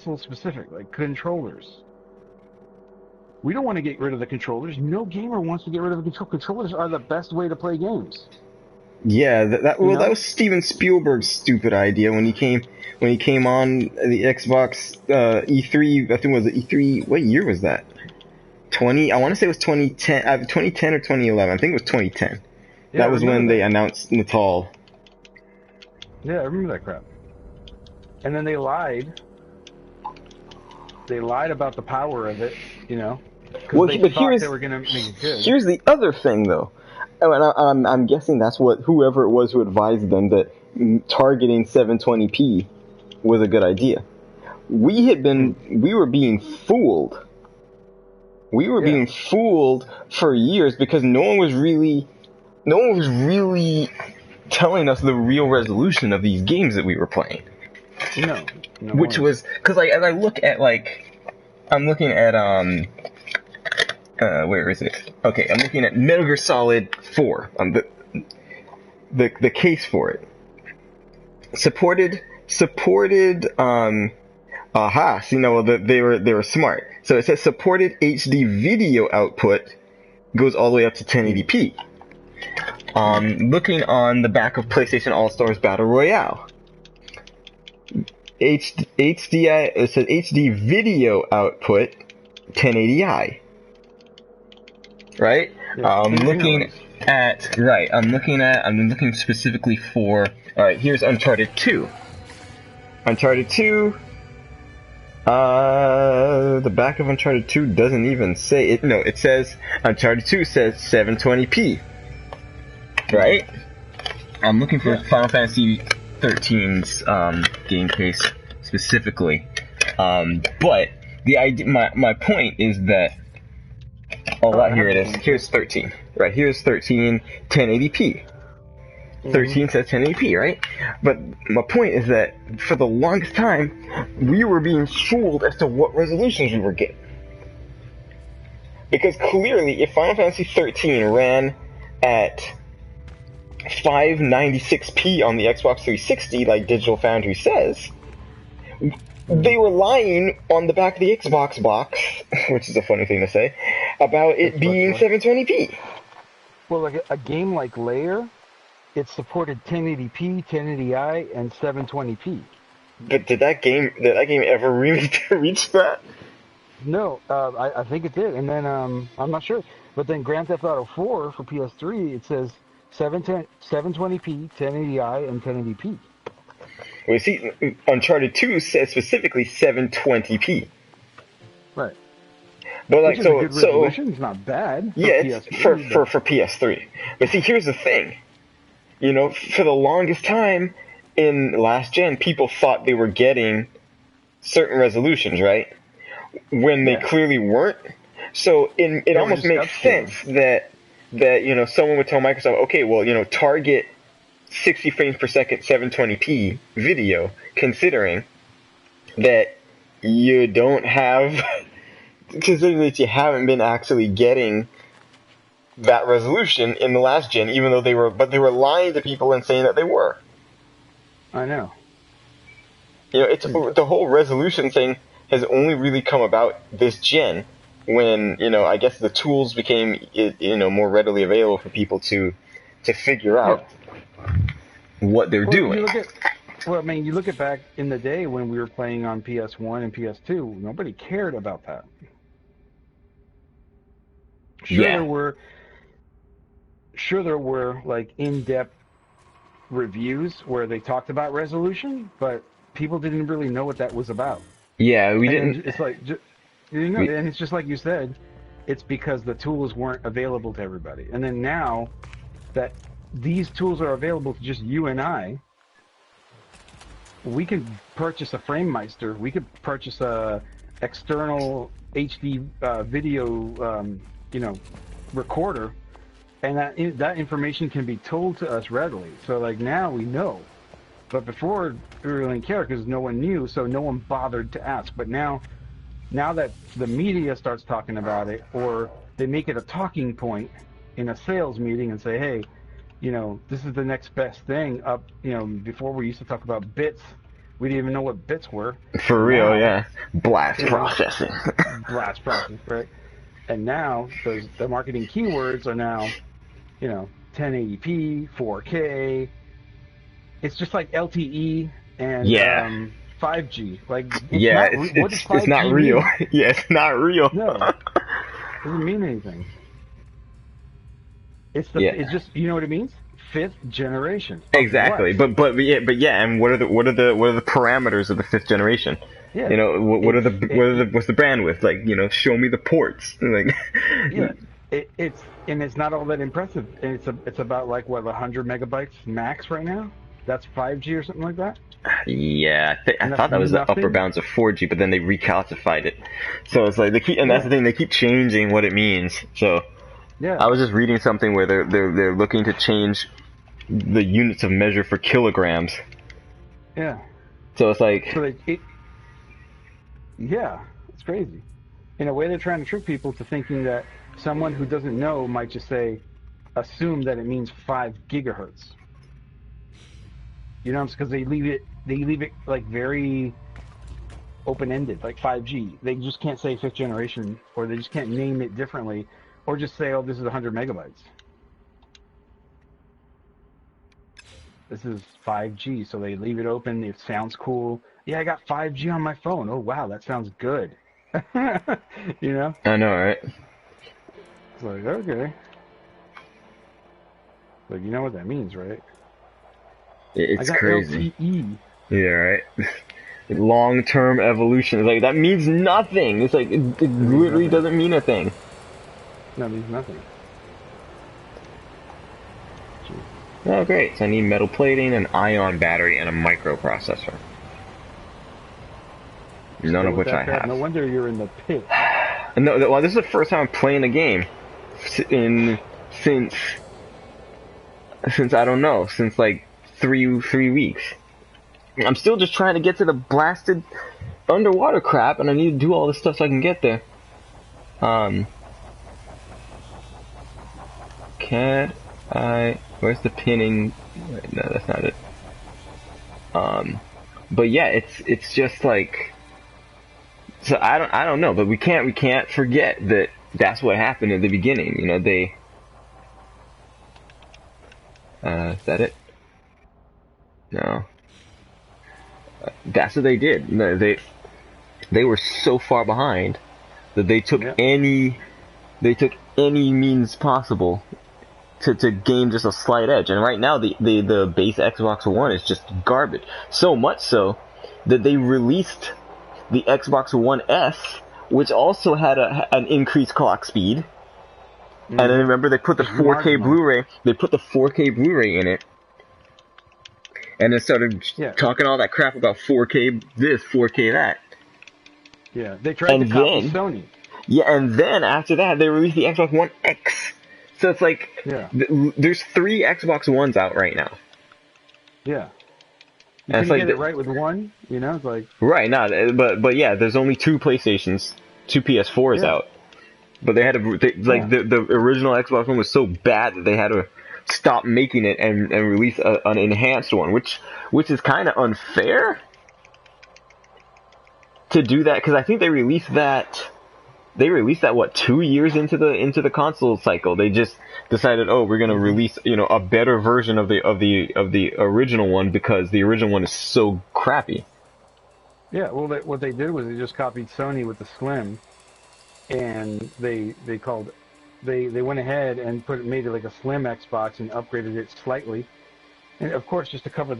specific, like controllers. We don't want to get rid of the controllers. No gamer wants to get rid of the controllers. Are the best way to play games. Yeah, You that know? was Steven Spielberg's stupid idea when he came on the Xbox E3. I think it was E3. What year was that? 20. I want to say it was 2010. 2010 or 2011. I think it was 2010. Yeah, I That was remember when they that. announced Natal. Yeah, I remember that crap. And then they lied. They lied about the power of it, because Well, they but thought they were going to make it good. here's the other thing though. Oh, and I'm guessing that's what whoever it was who advised them that targeting 720p was a good idea. Hmm. We were being fooled. We were Yeah. being fooled for years because no one was really telling us the real resolution of these games that we were playing. No. No Which one. was because like as I look at I'm looking at where is it? Okay, I'm looking at Metal Gear Solid 4. The case for it. Supported aha, so they were smart. So it says supported HD video output goes all the way up to 1080p. Looking on the back of PlayStation All Stars Battle Royale. HDI, it says HD video output 1080i. Right? Yeah. Anyways. I'm looking specifically for, alright, here's Uncharted 2. Uncharted 2, the back of Uncharted 2 doesn't even say it. No, it says, Uncharted 2 says 720p. Right? I'm looking for Final Fantasy 13's, game case specifically. But the idea, my point is that, here it is. Here's 13. Right, here's 13, 1080p. 13 says 1080p, right? But my point is that for the longest time, we were being fooled as to what resolutions we were getting. Because clearly, if Final Fantasy 13 ran at 596p on the Xbox 360, like Digital Foundry says, they were lying on the back of the Xbox box, which is a funny thing to say, about it being 720p. Well, like a game like Lair, it supported 1080p, 1080i, and 720p. But did that game ever really reach that? No, I think it did, and then I'm not sure. But then Grand Theft Auto 4 for PS3, it says 720p, 1080i, and 1080p. Well, you see, Uncharted 2 says specifically 720p. Right. But Which is a good resolution. It's not bad. Yeah, it's for PS3. But see, here's the thing. For the longest time in last gen, people thought they were getting certain resolutions, right? When they clearly weren't. So it almost makes sense that someone would tell Microsoft, okay, well, target 60 frames per second 720p video, considering that you don't have considering that you haven't been actually getting that resolution in the last gen, even though they were lying to people and saying that they were. I know. It's the whole resolution thing has only really come about this gen when, I guess the tools became, more readily available for people to figure out what they're doing. You look at back in the day when we were playing on PS1 and PS2, nobody cared about that. Sure, there were like in-depth reviews where they talked about resolution, but people didn't really know what that was about. Yeah, we didn't. It's like, and it's just like you said, it's because the tools weren't available to everybody. And then now that these tools are available to just you and I, we can purchase a FrameMeister. We could purchase a external HD video, recorder, and that information can be told to us readily. So like now we know, but before we really didn't care because no one knew, so no one bothered to ask. But now that the media starts talking about it, or they make it a talking point in a sales meeting and say, hey, this is the next best thing up. Before we used to talk about bits We didn't even know what bits were. For real, Now, yeah. Blast you know, processing. blast process, right? And now the marketing keywords are now, 1080p, 4K. It's just like LTE and Yeah. 5G. Like it's Yeah, not. What does it's not 5G real. mean? Yeah, it's not real. No, doesn't mean anything. Yeah. It's just, you know what it means? Fifth generation of Exactly, what? but yeah, and what are the parameters of the fifth generation? Yeah, You know, it's what's the bandwidth? Like, show me the ports. Like, yeah, it's not all that impressive. And it's about like what 100 megabytes max right now. That's 5G or something like that, yeah, I and that's thought that was the upper nothing. bounds of 4G, but then they recalcified it. So it's like and that's the Yeah, thing, they keep changing what it means. So yeah, I was just reading something where they're looking to change the units of measure for kilograms. yeah. So it's like, So yeah, it's crazy. In a way, they're trying to trick people to thinking that someone who doesn't know might just assume that it means 5 gigahertz. You know, because they leave it like very open-ended, like 5G. They just can't say fifth generation, or they just can't name it differently, or just say, oh, this is 100 megabytes. This is 5G, so they leave it open. It sounds cool. Yeah, I got 5G on my phone. Oh, wow, that sounds good. You know? I know, right? It's like, okay. Like, you know what that means, right? I It's got crazy. LTE. Yeah, right. Long-term evolution. It's like, that means nothing. It's like, it It means literally nothing. doesn't mean a thing. No, it means nothing. Gee. Oh, great. So I need metal plating, an ion battery, and a microprocessor. None Still of with which I that crap. have. No wonder you're in the pit. No, well, this is the first time I'm playing the game in since I don't know, since like three weeks. I'm still just trying to get to the blasted underwater crap, and I need to do all this stuff so I can get there. Um, can I? Where's the pinning? Wait, no, that's not it. But yeah, it's just like, so I don't know, but we can't forget that that's what happened at the beginning. You know, they is that it? No, that's what they did. No, they were so far behind that Yeah. they took any means possible to gain just a slight edge. And right now the base Xbox One is just garbage. So much so that they released the Xbox One S, which also had an increased clock speed. And then remember, they put the Just 4K marginally. Blu-ray. They put the 4K Blu-ray in it, and then started Yeah. talking all that crap about 4K this, 4K that. Yeah. They tried to And copy then, Sony. yeah, and then after that, they released the Xbox One X. So it's like, Yeah. there's 3 Xbox Ones out right now. Yeah. You And it's couldn't like, get it right with one, It's like, right, now, but yeah, there's only 2 PlayStations, 2 PS4s yeah. out. But they had to, like, Yeah. the original Xbox One was so bad that they had to stop making it and release an enhanced one, which is kind of unfair to do that, because I think they released that what, 2 years into the console cycle. They just decided, oh, we're gonna release a better version of the original one because the original one is so crappy. Yeah. Well, what they did was they just copied Sony with the Slim, and they went ahead and made it like a Slim Xbox and upgraded it slightly. And of course, just to cover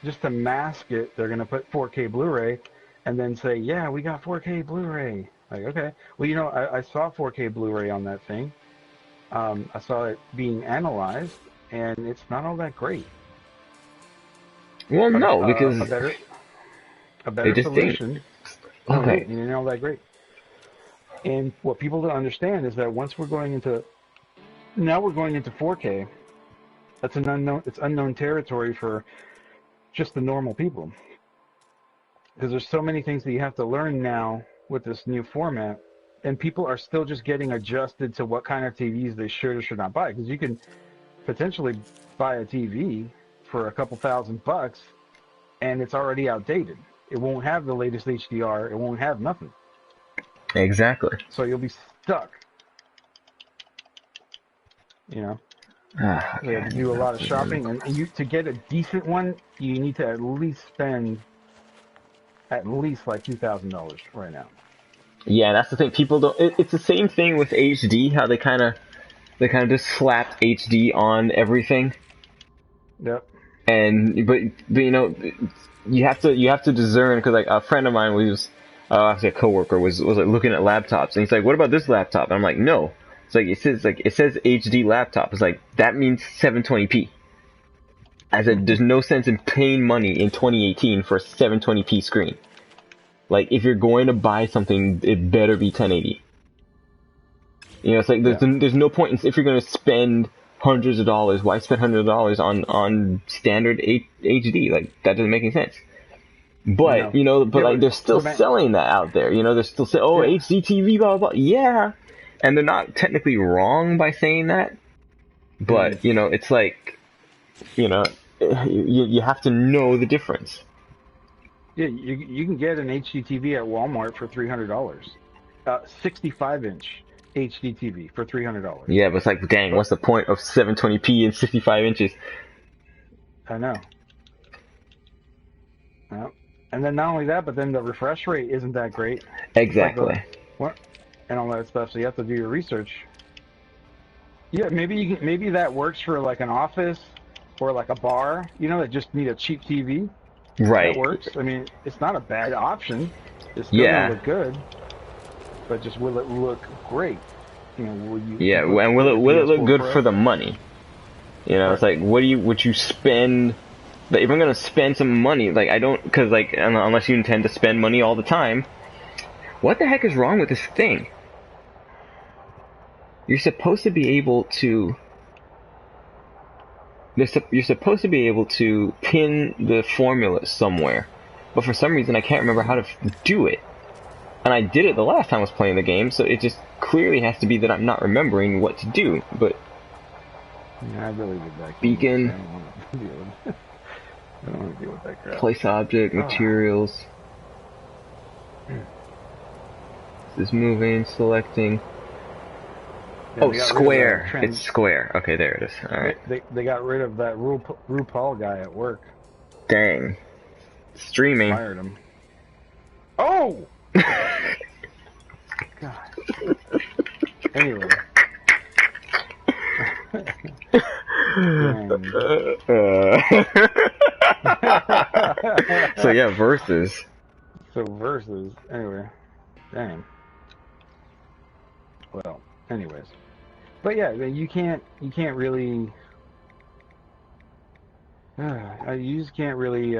just to mask it, they're gonna put 4K Blu-ray, and then say, yeah, we got 4K Blu-ray. Like, okay. Well, I saw 4K Blu-ray on that thing. I saw it being analyzed, and it's not all that great. Well, A, no, a, a because better a they better just didn't. solution. No, it Okay. isn't. It ain't all that great. And what people don't understand is that once we're going into 4K, that's an unknown. It's unknown territory for just the normal people, because there's so many things that you have to learn now with this new format, and people are still just getting adjusted to what kind of TVs they should or should not buy. Because you can potentially buy a TV for a couple $1,000, and it's already outdated. It won't have the latest HDR. It won't have nothing. Exactly. So you'll be stuck. You know, Ah, so you have to do a lot of shopping, and you to get a decent one, you need to at least spend at least like $2,000 right now. Yeah, that's the thing. People don't. It's the same thing with HD. How they kind of just slapped HD on everything. Yep. And but you know, you have to discern, because like a friend of mine was, actually a coworker was like looking at laptops, and he's like, "What about this laptop?" And I'm like, "No." It's it says HD laptop. It's like that means 720p. I said, "There's no sense in paying money in 2018 for a 720p screen. Like if you're going to buy something, it better be 1080." You know, it's like there's no point if you're going to spend hundreds of dollars. Why spend hundreds of dollars on standard HD? Like that doesn't make any sense. But No. like they're still selling that out there. You know, they're still saying, "Oh, HD TV, blah blah blah." Yeah, and they're not technically wrong by saying that. But it's like, you have to know the difference. Yeah, you can get an HD TV at Walmart for $300. 65-inch HD TV for $300. Yeah, but it's like, dang, what's the point of 720p and 65 inches? I know. Yeah. And then not only that, but then the refresh rate isn't that great. Exactly. What? And all that stuff. So you have to do your research. Yeah, maybe that works for like an office or like a bar. That just need a cheap TV. Right. That works. I mean, it's not a bad option. It's still gonna look good. But just will it look great? Will you? Yeah, and will it look good for the money? It's like, would you spend? But if I'm gonna spend some money, like because like unless you intend to spend money all the time, what the heck is wrong with this thing? You're supposed to be able to. You're supposed to be able to pin the formula somewhere, but for some reason I can't remember how to do it. And I did it the last time I was playing the game, so it just clearly has to be that I'm not remembering what to do. But yeah, I really did that. Beacon. I don't want to deal with that crap. Place object, materials. This is moving, selecting. Yeah, square. It's square. Okay, there it is. All right. They got rid of that RuPaul guy at work. Dang. Streaming. Fired him. Oh! God. Anyway. So yeah, versus. Anyway. Dang. Well, anyways. But yeah, you can't really. You just can't really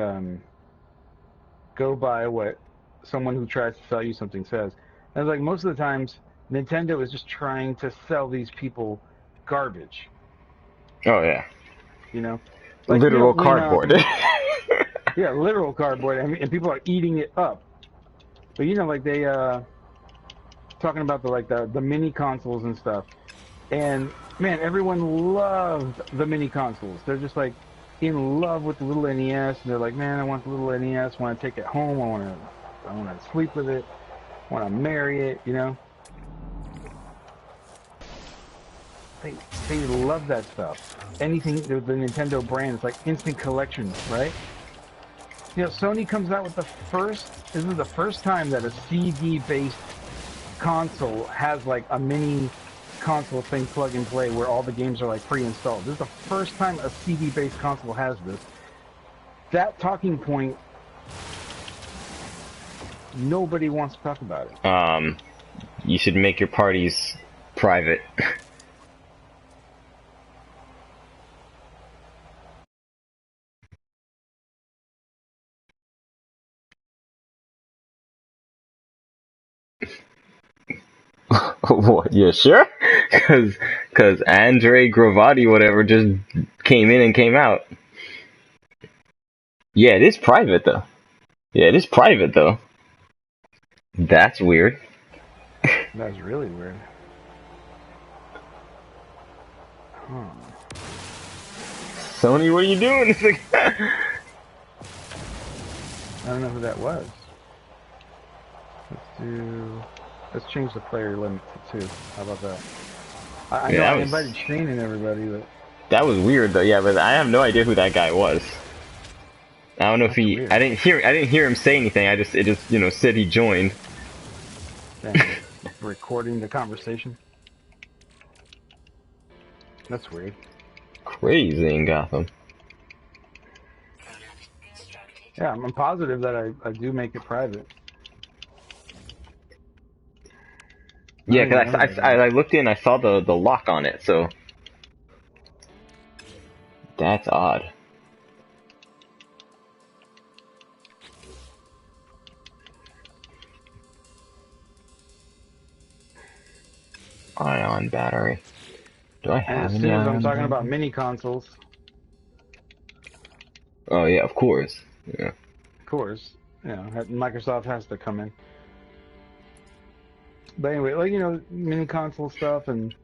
go by what someone who tries to sell you something says. And like most of the times, Nintendo is just trying to sell these people garbage. Oh yeah. Like, literal cardboard. Yeah, literal cardboard, and people are eating it up. But like they talking about the mini consoles and stuff, and man, everyone loved the mini consoles. They're just like in love with the little NES, and they're like, man, I want the little NES. I want to take it home. I want to sleep with it. I want to marry it. They love that stuff. Anything the Nintendo brand is like instant collections, right? Sony comes out with this is the first time that a CD-based console has like a mini console thing plug and play where all the games are like pre-installed. This is the first time a CD-based console has this. That talking point, nobody wants to talk about it. You should make your parties private. What? Yeah, sure. Cause Andre Gravati, whatever, just came in and came out. Yeah, it is private though. That's weird. That's really weird. Sony, what are you doing? It's like, I don't know who that was. Let's change the player limit to 2. How about that? I know Yeah, I invited Shane and everybody, but that was weird though. Yeah, but I have no idea who that guy was. I don't know if that's he. weird. I didn't hear him say anything. It just said he joined. Dang, recording the conversation. That's weird. Crazy in Gotham. Yeah, I'm positive that I do make it private. I Yeah, don't even cause know that guy. I looked in, I saw the lock on it, so that's odd. Ion battery. Do I And have as any soon as I'm ion talking about battery? mini consoles, Oh yeah, of course. Yeah. of course, Microsoft has to come in. But anyway, like mini console stuff, and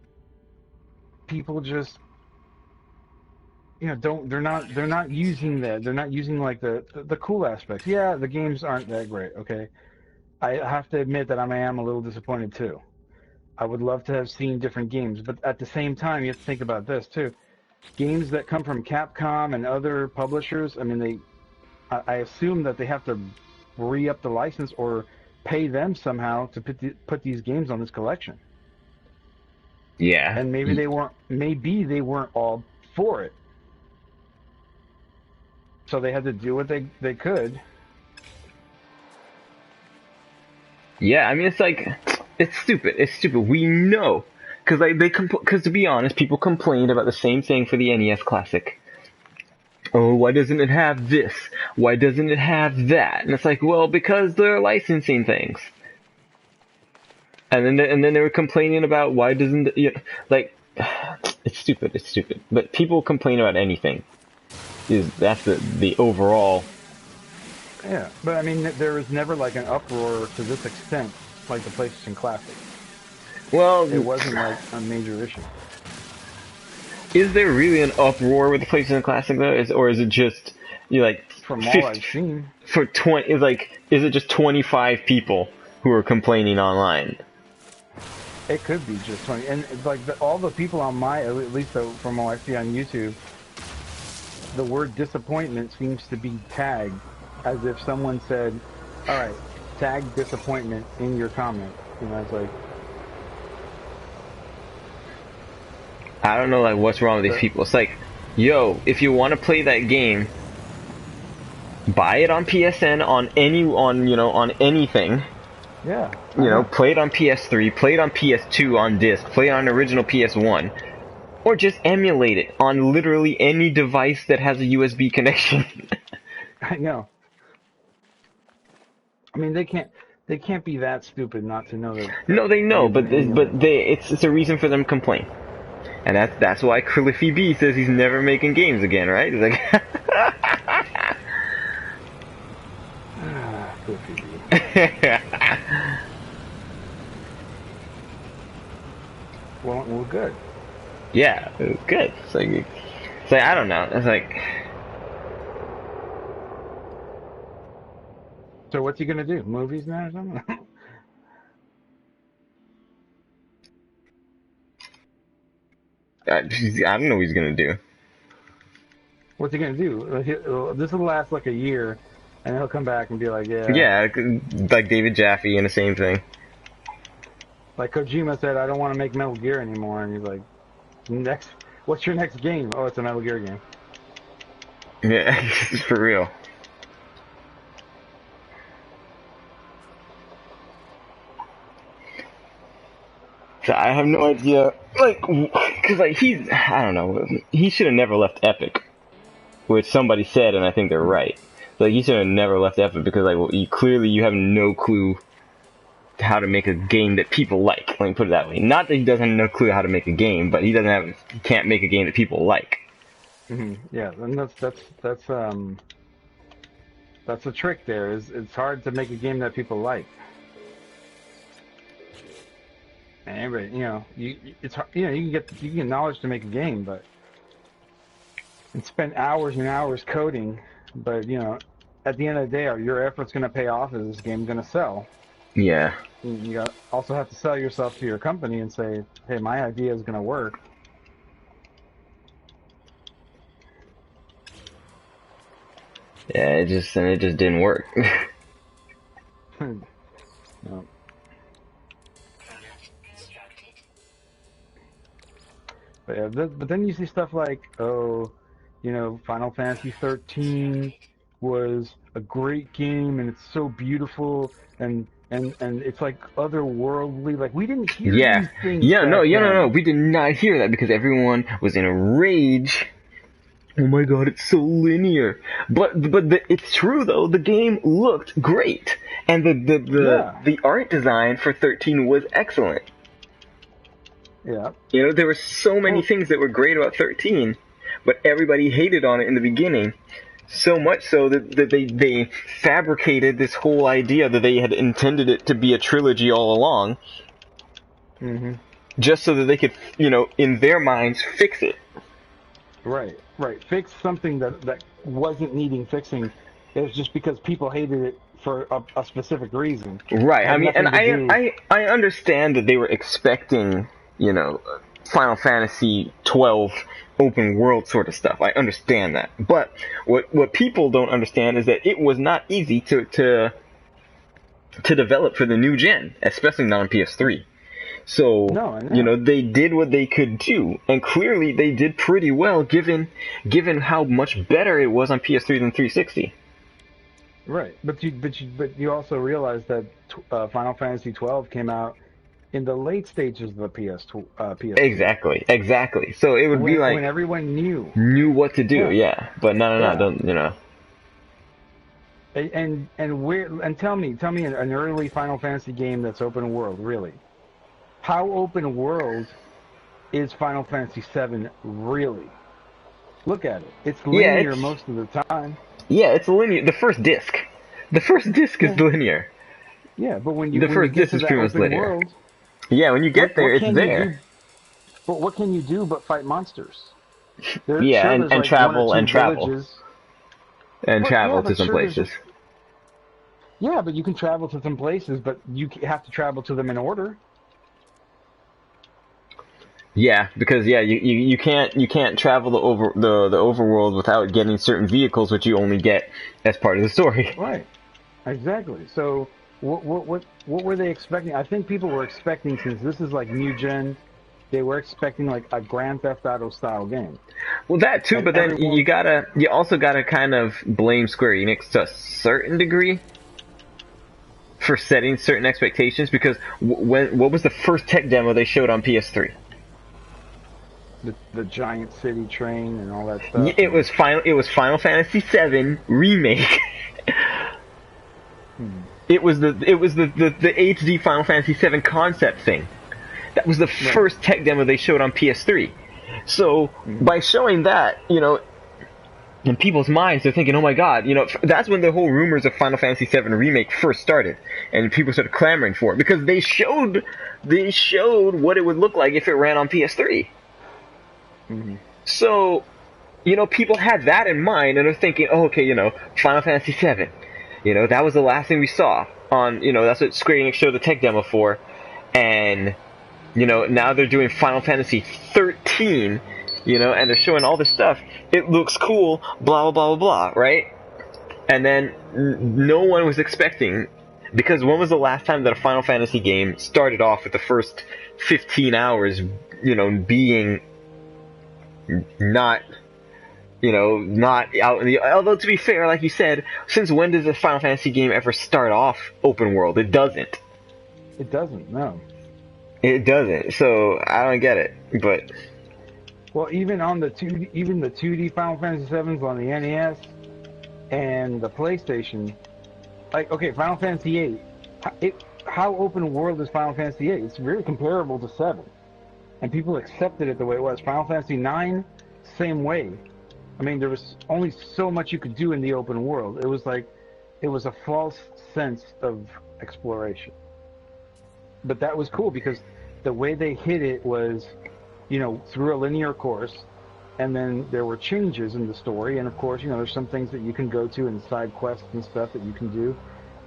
people just don't they're not using that. They're not using like the cool aspects. Yeah, the games aren't that great. Okay, I have to admit that I am a little disappointed too. I would love to have seen different games, but at the same time, you have to think about this too. Games that come from Capcom and other publishers, I mean, I assume that they have to re-up the license or pay them somehow to put these games on this collection. Yeah. And maybe they weren't all for it. So they had to do what they could. Yeah, I mean it's like it's stupid. It's stupid. We know because like because to be honest, people complained about the same thing for the NES Classic. Oh, why doesn't it have this? Why doesn't it have that? And it's like, well, because they're licensing things. And then they were complaining about why doesn't like it's stupid. It's stupid. But people complain about anything. That's the overall. Yeah, but I mean, there was never like an uproar to this extent, like the PlayStation Classic. It Well, wasn't like a major issue. is there really an uproar with the PlayStation Classic though? Or is it just like From all 50 I've seen, for 20? Is it just 25 people who are complaining online? it could be just 20. And it's like all the people on at least from what I see on YouTube, the word disappointment seems to be tagged as if someone said, all right, tag disappointment in your comment. It's like, I don't know like what's wrong with these people. It's like, yo, if you want to play that game, buy it on PSN on anything. yeah. Play it on PS3, play it on PS2 on disc, play it on original PS1, or just emulate it on literally any device that has a USB connection. I know. I mean, they can't be that stupid not to know that. No, they know, You can emulate. it's a reason for them to complain, and that's why Cliffy B says he's never making games again, right? He's like, Cliffy B. Well, good. yeah, good. It's like I don't know. It's like, So what's he gonna do? Movies now or something? I don't know what he's gonna do. What's he gonna do? This will last like a year, and he'll come back and be like, yeah. Yeah, like David Jaffe and the same thing. Like Kojima said, I don't want to make Metal Gear anymore, and he's like, what's your next game? Oh, it's a Metal Gear game. Yeah, for real. So I have no idea, like, cause like I don't know, he should have never left Epic, which somebody said, and I think they're right. Like, he should have never left Epic because, like, well, you have no clue how to make a game that people like. Let me put it that way. Not that he doesn't have no clue how to make a game, but he can't make a game that people like. Mm-hmm. Yeah, and that's the trick. There is it's hard to make a game that people like. And everybody, it's hard, you can get knowledge to make a game, and spend hours and hours coding, but at the end of the day, are your efforts going to pay off? Is this game going to sell? Yeah. You also have to sell yourself to your company and say, hey, my idea is going to work. Yeah, it just didn't work. No. But yeah, but then you see stuff like, oh, you know, Final Fantasy 13 was a great game and it's so beautiful and it's like otherworldly. Like we didn't hear Yeah. these things Yeah, no, back yeah, no, no. then. We did not hear that because everyone was in a rage. Oh my god, it's so linear. But it's true though. The game looked great, and Yeah, the art design for 13 was excellent. yeah. You know, there were so many Well, things that were great about 13, but everybody hated on it in the beginning. So much so that they fabricated this whole idea that they had intended it to be a trilogy all along, hmm just so that they could, you know, in their minds, fix it. right, right. Fix something that wasn't needing fixing. It was just because people hated it for a specific reason. Right. It I had mean, and nothing to do. I understand that they were expecting, you know, Final Fantasy 12 open world sort of stuff. I understand that. But what people don't understand is that it was not easy to develop for the new gen, especially not on PS3. So, No, I you know. know, they did what they could do, and clearly they did pretty well given how much better it was on PS3 than 360. Right, but you also realize that Final Fantasy 12 came out in the late stages of the PS3 Exactly, exactly. So it would be when like everyone knew. knew what to do, Yeah, yeah. But no, no, no, yeah. don't, you know. And tell me an early Final Fantasy game that's open world, really. How open world is Final Fantasy 7 really? Look at it. It's Yeah, linear most of the time. it's linear. The first disc is Yeah, linear. yeah. But when you The when you first get disc to is that pretty much open linear. world, Yeah, when you get there, what it's can you there. do? But what can you do but fight monsters? There, Yeah, sure, there's and like one or travel two and travel villages. and But yeah, travel to but some sure, there's places. yeah, but you can travel to some places, but have to travel to them in order. Yeah, because yeah, you can't travel the overworld without getting certain vehicles, which you only get as part of the story. Right. Exactly. So what were they expecting? I think people were expecting, since this is like new gen, they were expecting like a Grand Theft Auto style game, Well, that too, and but then everyone. you also gotta kind of blame Square Enix to a certain degree for setting certain expectations because what was the first tech demo they showed on PS3? The giant city train and all that stuff. It was Final Fantasy VII remake. Hmm. It was the HD Final Fantasy VII concept thing. That was the Right. first tech demo they showed on PS3. So Hmm. by showing that, you know, in people's minds, they're thinking, "Oh my God!" You know, that's when the whole rumors of Final Fantasy VII remake first started, and people started clamoring for it because they showed what it would look like if it ran on PS3. Hmm. So, you know, people had that in mind, and they're thinking, "Oh, okay, you know, Final Fantasy VII, you know, that was the last thing we saw on, you know, that's what Square Enix showed the tech demo for, and you know, now they're doing Final Fantasy 13." You know, and they're showing all this stuff. It looks cool, blah, blah, blah, blah, blah, right? And then no one was expecting, because when was the last time that a Final Fantasy game started off with the first 15 hours, you know, being not, you know, not out in the, although to be fair, like you said, since when does a Final Fantasy game ever start off open world? It doesn't. It doesn't. No. It doesn't. So I don't get it, but Well, even on even the 2D Final Fantasy 7s on the NES and the PlayStation, like, okay, Final Fantasy 8, how open world is Final Fantasy 8? It's very comparable to 7, and people accepted it the way it was. Final Fantasy 9, same way. I mean, there was only so much you could do in the open world. It was like, it was a false sense of exploration. But that was cool because the way they hit it was, you know, through a linear course, and then there were changes in the story, and of course, there's some things that you can go to and side quests and stuff that you can do,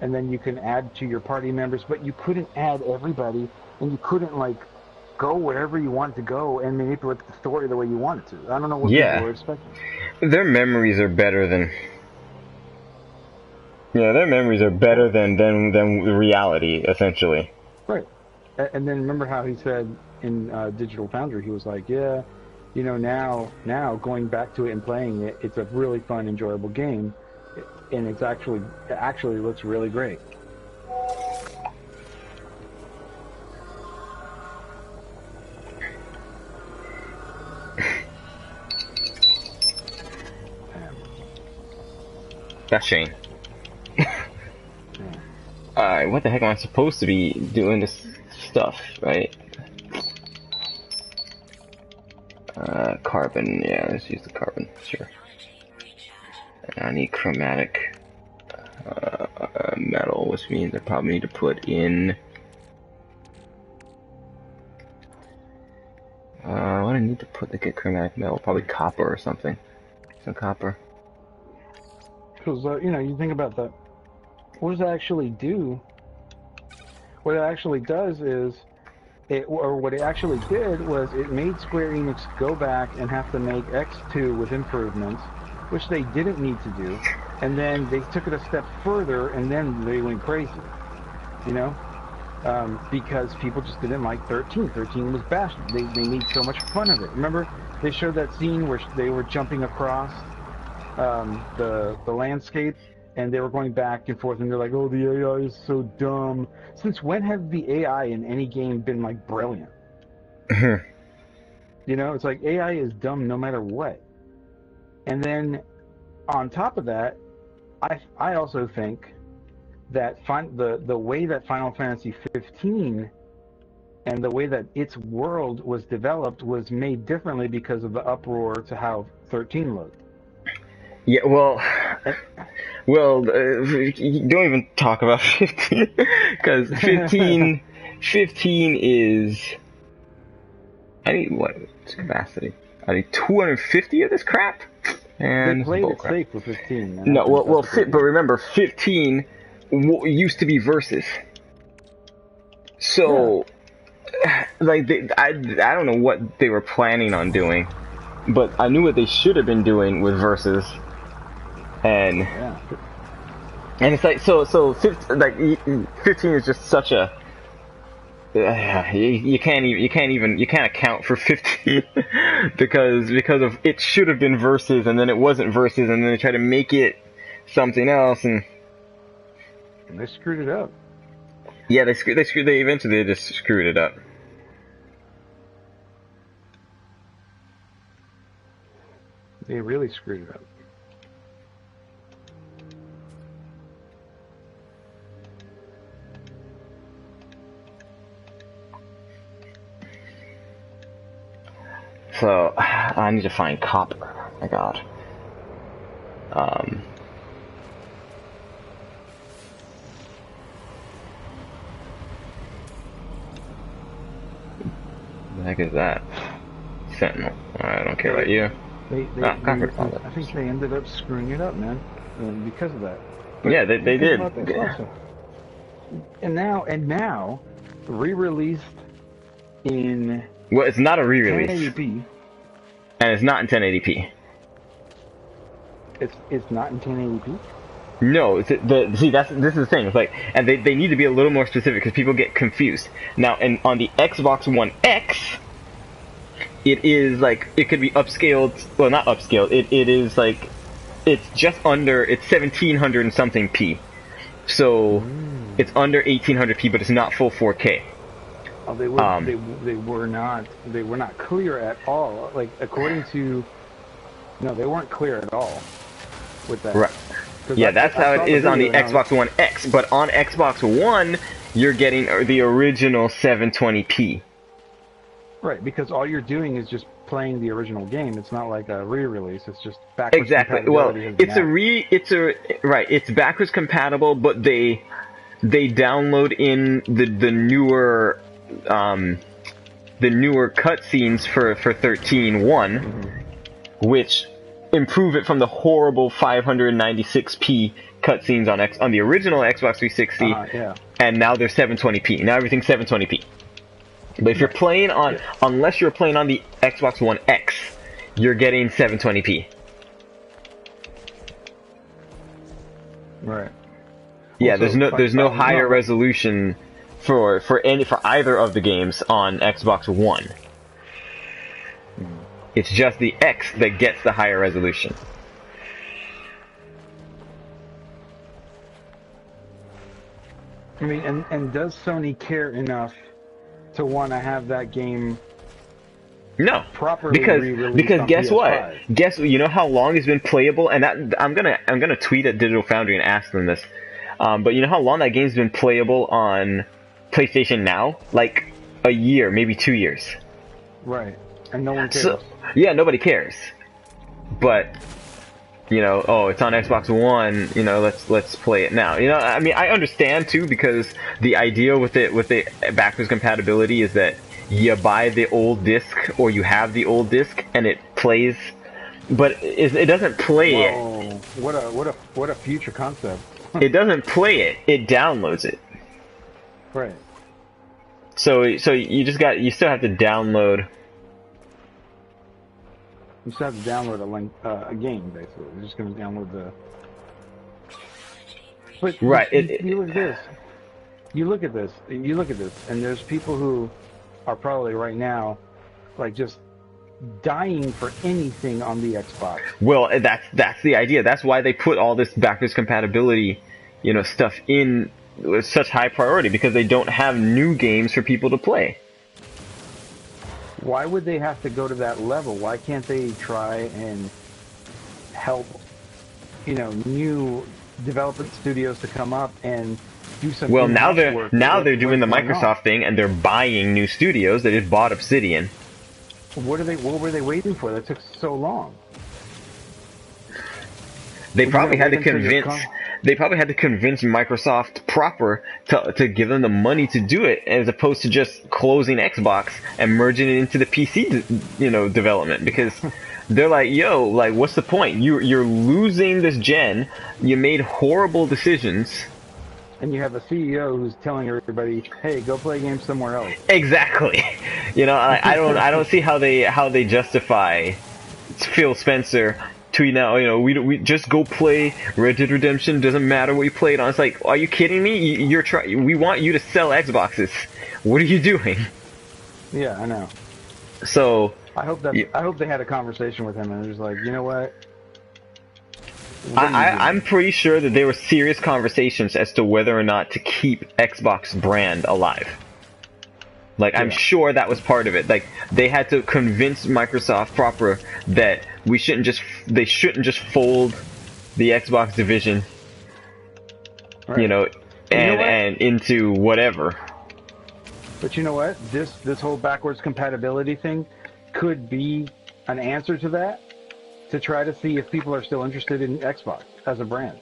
and then you can add to your party members, but you couldn't add everybody, and you couldn't like go wherever you wanted to go and manipulate the story the way you wanted to. I don't know what people were expecting. Their memories are better than. Yeah, their memories are better than the reality, essentially. Right. And then remember how he said in Digital Foundry, he was like, yeah, now going back to it and playing it, it's a really fun, enjoyable game, and it actually looks really great. That's Shane. Alright, what the heck am I supposed to be doing this stuff, right? Carbon, yeah, let's use the carbon, sure. And I need chromatic metal, which means I probably need to put in... what do I need to put to get chromatic metal? Probably copper or something. Some copper. Because, you think about that. What does that actually do? What it actually does is, what it actually did was it made Square Enix go back and have to make X2 with improvements, which they didn't need to do, and then they took it a step further, and then they went crazy, because people just didn't like 13. 13 was bashed. They made so much fun of it. Remember, they showed that scene where they were jumping across the landscape, and they were going back and forth, and they're like, oh, the AI is so dumb. Since when has the AI in any game been, like, brilliant? It's like AI is dumb no matter what. And then, on top of that, I also think that the way that Final Fantasy 15 and the way that its world was developed was made differently because of the uproar to how 13 looked. Yeah, well, don't even talk about 15, because 15 is, I need, what's capacity? I need 250 of this crap? And they played it safe with 15. Man. No, but remember, 15 used to be versus. So, like, I don't know what they were planning on doing, but I knew what they should have been doing with versus. And it's like so 15 is just such a you can't account for 15 because of it should have been versus, and then it wasn't versus, and then they try to make it something else, and they screwed it up. Yeah, they eventually just screwed it up. They really screwed it up. So, I need to find copper. My god. The heck is that? Sentinel. I don't care about you. I think they ended up screwing it up, man, because of that. But yeah, they did. And now, re-released in. Well, it's not a re-release. 1080p. And it's not in 1080p. It's not in 1080p? No, this is the thing. It's like, and they need to be a little more specific because people get confused. Now, and on the Xbox One X, it is like, it could be upscaled, well, not upscaled, it is like, it's just under, it's 1700 and something p. So, it's under 1800p, but it's not full 4K. Oh, they were not clear at all. Like, according to, no, they weren't clear at all with that. Right. Yeah, that's how it is on the Xbox One X, but on Xbox One, you're getting the original 720p. Right, because all you're doing is just playing the original game. It's not like a re-release. It's just backwards compatible. Well, it's backwards compatible, but they download in the newer cutscenes for 13.1. which improve it from the horrible 596p cutscenes on the original Xbox 360, yeah. and now they're 720p. Now everything's 720p. But if you're playing on, unless you're playing on the Xbox One X, you're getting 720p. Right. Yeah, Also, there's no higher resolution for either of the games on Xbox One. It's just the X that gets the higher resolution. I mean, and does Sony care enough to want to have that game No, properly re-released because on guess PS5? what? You know how long it's been playable, and that I'm gonna tweet at Digital Foundry and ask them this. But you know how long that game's been playable on PlayStation Now? Like a year, maybe 2 years. Right, and no one cares. So, yeah, nobody cares. But you know, oh, it's on Xbox One. You know, let's play it now. You know, I mean, I understand too, because the idea with the backwards compatibility is that you buy the old disc or you have the old disc and it plays, but it doesn't play Whoa, what a future concept. it. It doesn't play it. It downloads it. Right. So you still have to download. You still have to download a game, basically. You're just going to download the... But Right. You look at this. You look at this, and there's people who are probably right now, like, just dying for anything on the Xbox. Well, that's the idea. That's why they put all this backwards compatibility, you know, stuff in with such high priority, because they don't have new games for people to play. Why would they have to go to that level? Why can't they try and help, you know, new development studios to come up and do some? Well, now they're doing the going Microsoft on? thing, and they're buying new studios. They just bought Obsidian. What were they waiting for? That took so long. They We're probably gonna had to wait until you're convince. They probably had to convince Microsoft proper to give them the money to do it, as opposed to just closing Xbox and merging it into the PC, you know, development. Because they're like, yo, like, what's the point? You're losing this gen. You made horrible decisions. And you have a CEO who's telling everybody, "Hey, go play games somewhere else." Exactly. You know, I don't see how they justify Phil Spencer tweeting out, you know, we just go play Red Dead Redemption. Doesn't matter what you played on. It's like, are you kidding me? We want you to sell Xboxes. What are you doing? Yeah, I know. So I hope they had a conversation with him and was like, you know what? What are you doing? I'm pretty sure that there were serious conversations as to whether or not to keep Xbox brand alive. Like, I'm sure that was part of it. Like, they had to convince Microsoft proper that they shouldn't just fold the Xbox division, Right. you know, and into whatever. But you know what? This whole backwards compatibility thing could be an answer to that, to try to see if people are still interested in Xbox as a brand.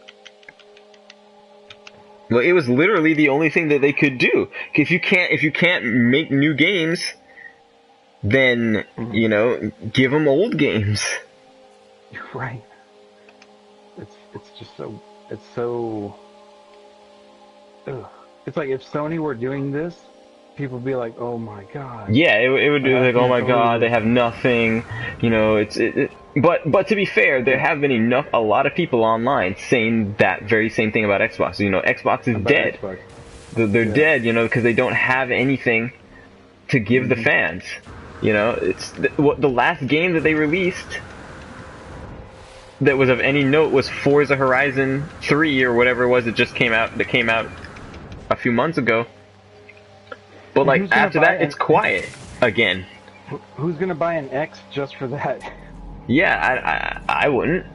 Well, it was literally the only thing that they could do. If you can't make new games, then you know, give them old games. Right. It's just so ugh. It's like if Sony were doing this, people would be like, "Oh my god." Yeah, it would be like, "Oh my god, they have nothing." You know, But to be fair, there have been a lot of people online saying that very same thing about Xbox. You know, Xbox is dead. Xbox. They're dead, you know, because they don't have anything to give the fans. You know, it's the last game that they released that was of any note was Forza Horizon 3 or whatever it was that just came out. That came out a few months ago. But like after that, it's quiet again. Who's gonna buy an X just for that? Yeah, I wouldn't.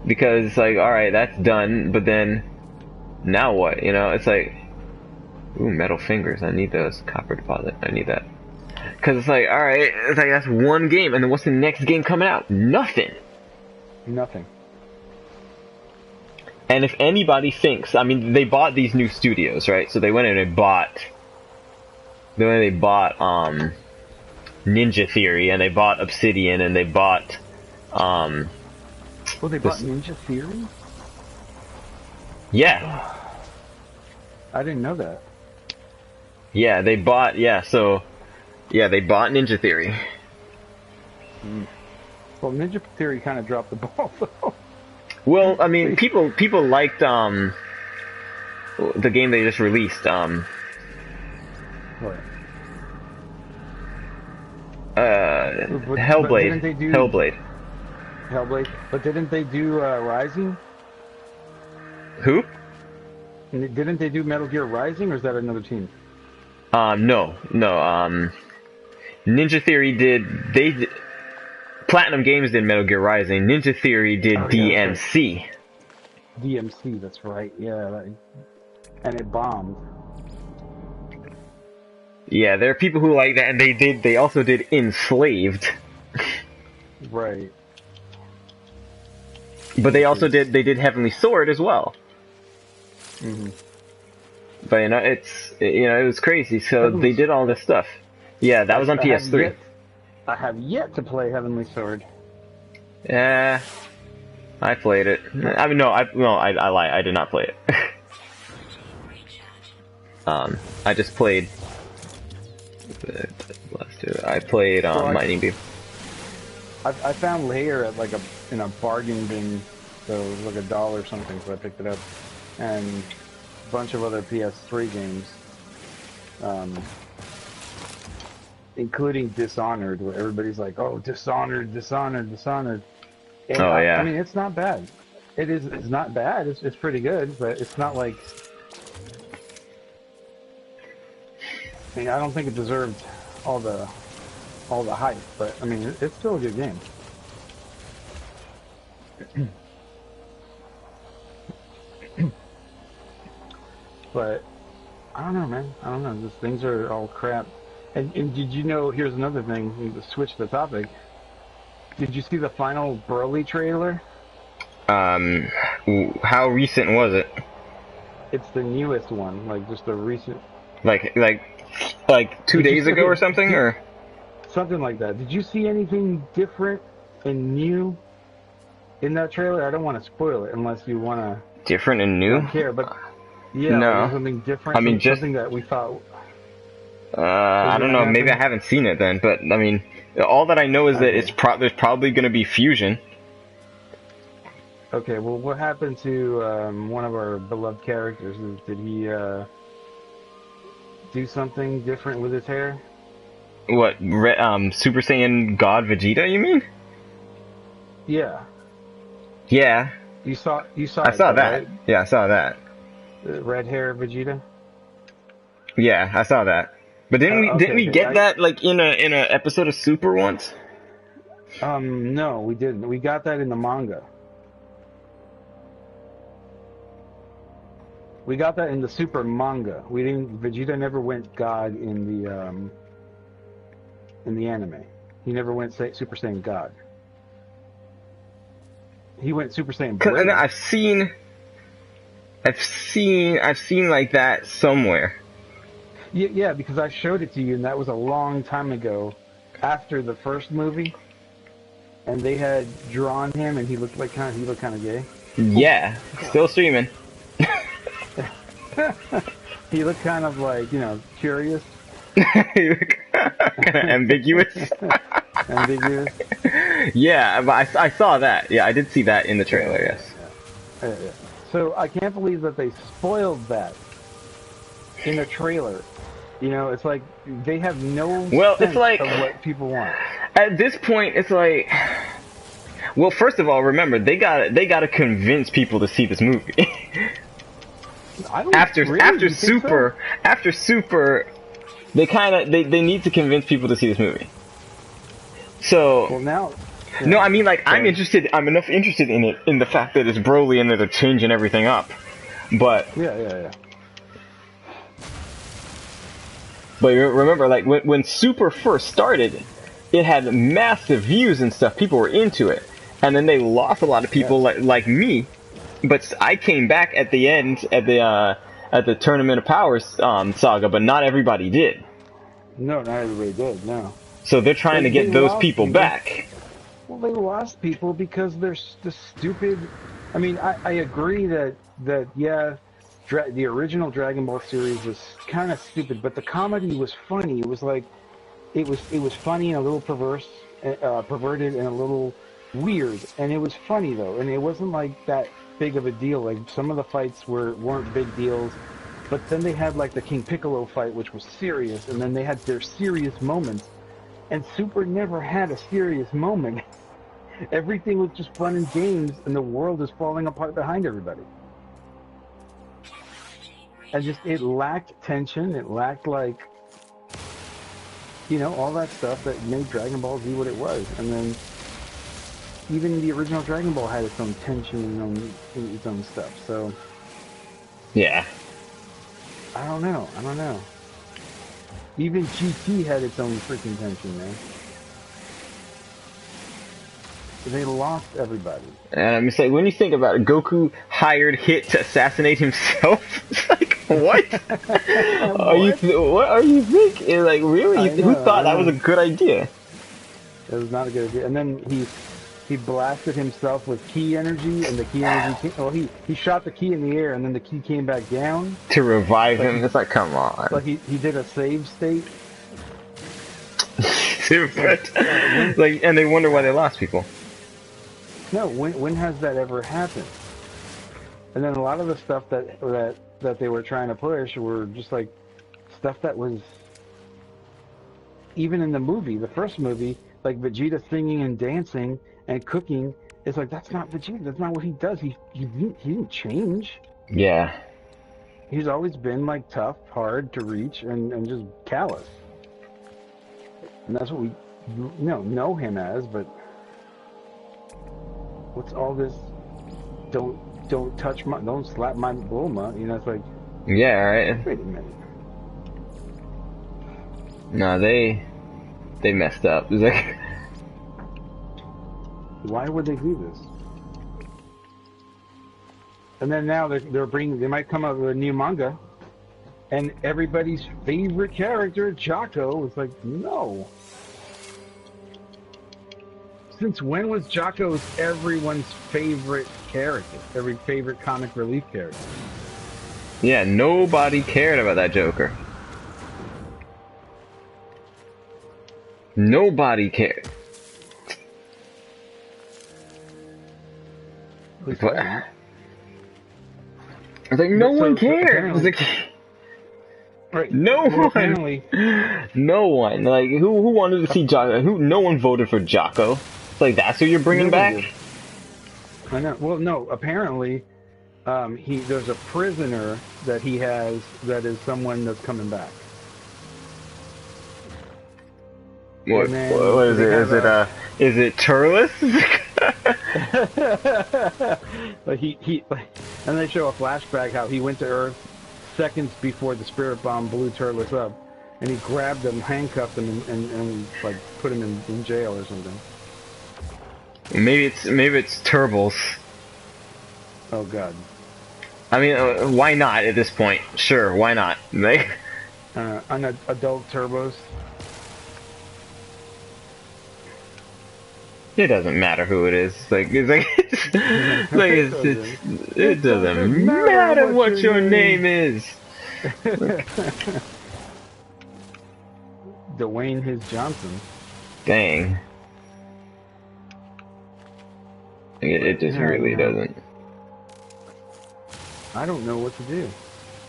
Because it's like, alright, that's done, but then, now what? You know, it's like, ooh, metal fingers, I need those. Copper deposit, I need that. Because it's like, alright, it's like, that's one game, and then what's the next game coming out? Nothing. Nothing. And if anybody thinks, I mean, they bought these new studios, right? So they went in and bought Ninja Theory, and they bought Obsidian, and they bought Well, they bought Ninja Theory? Yeah. I didn't know that. Yeah, they bought they bought Ninja Theory. Well, Ninja Theory kind of dropped the ball, though. Well, I mean, people liked the game they just released. What? Hellblade. Hellblade. But didn't they do Rising? Who? Didn't they do Metal Gear Rising, or is that another team? No. Ninja Theory did. Platinum Games did Metal Gear Rising. Ninja Theory did DMC. DMC, that's right. Yeah, and it bombed. Yeah, there are people who like that, and they also did Enslaved. Right. But they also did Heavenly Sword as well. Mm-hmm. But it was crazy. So they did all this stuff. Yeah, that was on PS3. I have yet to play Heavenly Sword. Yeah, I played it. I mean, I lie. I did not play it. I just played. I played Lightning Beam. I found Layer at in a bargain bin, so it was like $1 or something. So I picked it up, and a bunch of other PS3 games, including Dishonored, where everybody's like, "Oh, Dishonored." And Yeah. I mean, it's not bad. It's not bad. It's pretty good, but it's not like. I mean, I don't think it deserved all the hype, but I mean, it's still a good game. But I don't know, man. I don't know. These things are all crap. And did you know? Here's another thing. To switch the topic. Did you see the final Broly trailer? How recent was it? It's the newest one, like just the recent. Like 2 days ago or something, or something like that. Did you see anything different and new in that trailer? I don't want to spoil it unless you want to. Different and new? I don't care, but yeah, no. Something different. I mean, just something that we thought. I don't know. Maybe I haven't seen it then, but I mean, all that I know is that there's probably going to be fusion. Okay, well, what happened to one of our beloved characters? Did he do something different with his hair? What, Super Saiyan God Vegeta, you mean? Yeah. Yeah. You saw I saw that. Right? Yeah, I saw that. The red hair Vegeta? Yeah, I saw that. But didn't we get that like in a episode of Super once? No, we didn't. We got that in the manga. We got that in the Super manga. We didn't. Vegeta never went God in the anime. He never went Super Saiyan God. He went Super Saiyan. And I've seen like that somewhere. Yeah, because I showed it to you, and that was a long time ago, after the first movie, and they had drawn him, and he looked kind of gay. Yeah, still streaming. He looked kind of like, curious. He looked kind of ambiguous. Ambiguous. Yeah, but I saw that. Yeah, I did see that in the trailer. Yes. Yeah. So I can't believe that they spoiled that in a trailer. It's like they have no sense of what people want. At this point, it's like, well, first of all, remember they got to convince people to see this movie. After Super, they need to convince people to see this movie. So well now. Yeah. No, I mean I'm enough interested in it, in the fact that it's Broly and that they're changing everything up. But yeah. But remember, like, when Super first started, it had massive views and stuff. People were into it. And then they lost a lot of people like me. But I came back at the end, at the Tournament of Powers saga, but not everybody did. No, not everybody did, no. So they're trying to They get those lost people people. back. Well, they lost people because they're the stupid. I mean, I agree that yeah, the original Dragon Ball series was kind of stupid, but the comedy was funny. It was like it was funny and a little perverted and a little weird, and it was funny though, and it wasn't like that big of a deal. Like some of the fights weren't big deals, but then they had like the King Piccolo fight, which was serious, and then they had their serious moments. And Super never had a serious moment. Everything was just fun and games, and the world is falling apart behind everybody. And just it lacked tension. It lacked like all that stuff that made Dragon Ball Z what it was. And then even the original Dragon Ball had its own tension and its own stuff. So Yeah. I don't know. Even GT had its own freaking tension, man. They lost everybody. It's like when you think about it, Goku hired Hit to assassinate himself. It's like what? What are you thinking? Like really? Who thought that was a good idea? It was not a good idea. And then he blasted himself with ki energy, and the ki energy he shot the ki in the air, and then the ki came back down To revive him. It's like, come on. Like he did a save state. Like, and they wonder why they lost people. No, when has that ever happened? And then a lot of the stuff that they were trying to push were just like stuff that was even in the movie, the first movie, like Vegeta singing and dancing and cooking. It's like that's not Vegeta. That's not what he does. He didn't change. Yeah. He's always been like tough, hard to reach, and just callous. And that's what we know him as. But what's all this? Don't touch my, don't slap my Bulma. It's like, yeah, right. Wait a minute. No, they messed up. It's like, why would they do this? And then now they might come up with a new manga, and everybody's favorite character, Jocko, is like, no. Since when was Jocko everyone's favorite character? Every favorite comic relief character? yeah, nobody cared about that Joker. Nobody cared. It's like no one cared. It's like, right. No one. Apparently, no one. Like who wanted to see Jocko? No one voted for Jocko. It's like that's who you're bringing back. I know. Well, no. Apparently, there's a prisoner that he has that is someone that's coming back. What is it? Is it Turles? Like and they show a flashback how he went to Earth seconds before the spirit bomb blew Turles up, and he grabbed him, handcuffed him, and like put him in jail or something. Maybe it's Turbles. Oh God. I mean, why not at this point? Sure, why not? Like, adult turbos. it doesn't matter who it is. It doesn't matter what your name is. Dwayne His Johnson. Dang. It just really doesn't. I don't know what to do.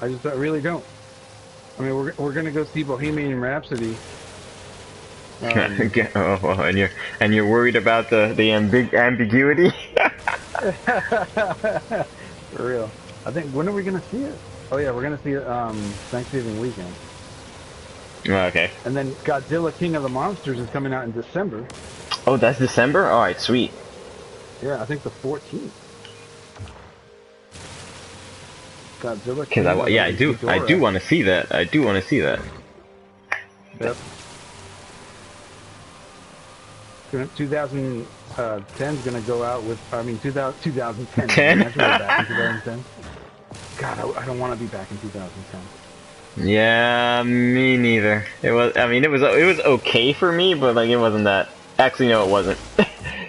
I really don't. I mean, we're gonna go see Bohemian Rhapsody. And you're worried about the ambiguity. For real. I think when are we gonna see it? Oh yeah, we're gonna see it Thanksgiving weekend. Okay. And then Godzilla King of the Monsters is coming out in December. Oh, that's December? Alright, sweet. Yeah, I think the 14th. Godzilla King I do want to see that. I do want to see that. Yep. 2010 is gonna go out with. I mean, 2010. 10? Imagine we're back in 2010. God, I don't want to be back in 2010. Yeah, me neither. It was. I mean, it was okay for me, but like it wasn't that. Actually, no, it wasn't.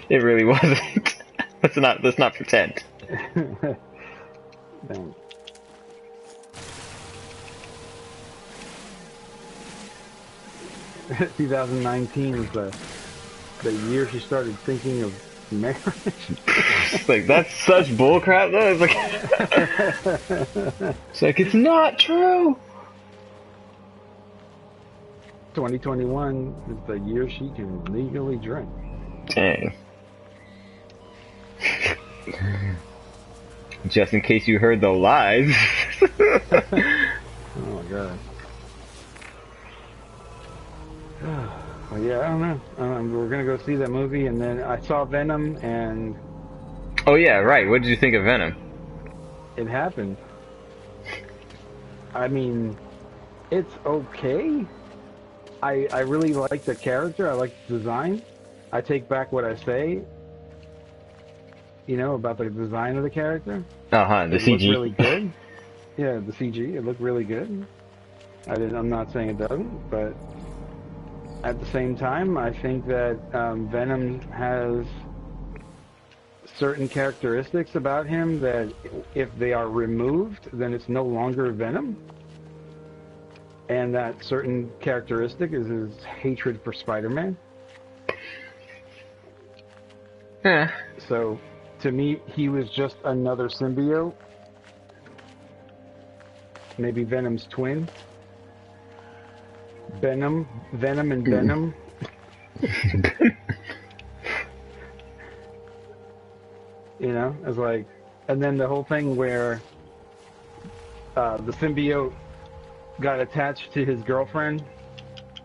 It really wasn't. Let's not pretend. Dang. – 2019 was the year she started thinking of marriage. It's like that's such bullcrap, though. It's like it's not true. 2021 is the year she can legally drink. Dang. Just in case you heard the lies. Oh my god. Well, yeah, I don't know. We're gonna go see that movie, and then I saw Venom, and Oh yeah, right. What did you think of Venom? it happened. I mean, it's okay. I really like the character. I like the design. I take back what I say. You know about the design of the character. The It CG. looked really good. Yeah, the CG. It looked really good. I'm not saying it doesn't, but at the same time, I think that Venom has certain characteristics about him that if they are removed, then it's no longer Venom. And that certain characteristic is his hatred for Spider-Man. Yeah. So, to me, he was just another symbiote. Maybe Venom's twin. Venom and Venom. You know, it's like, and then the whole thing where the symbiote got attached to his girlfriend,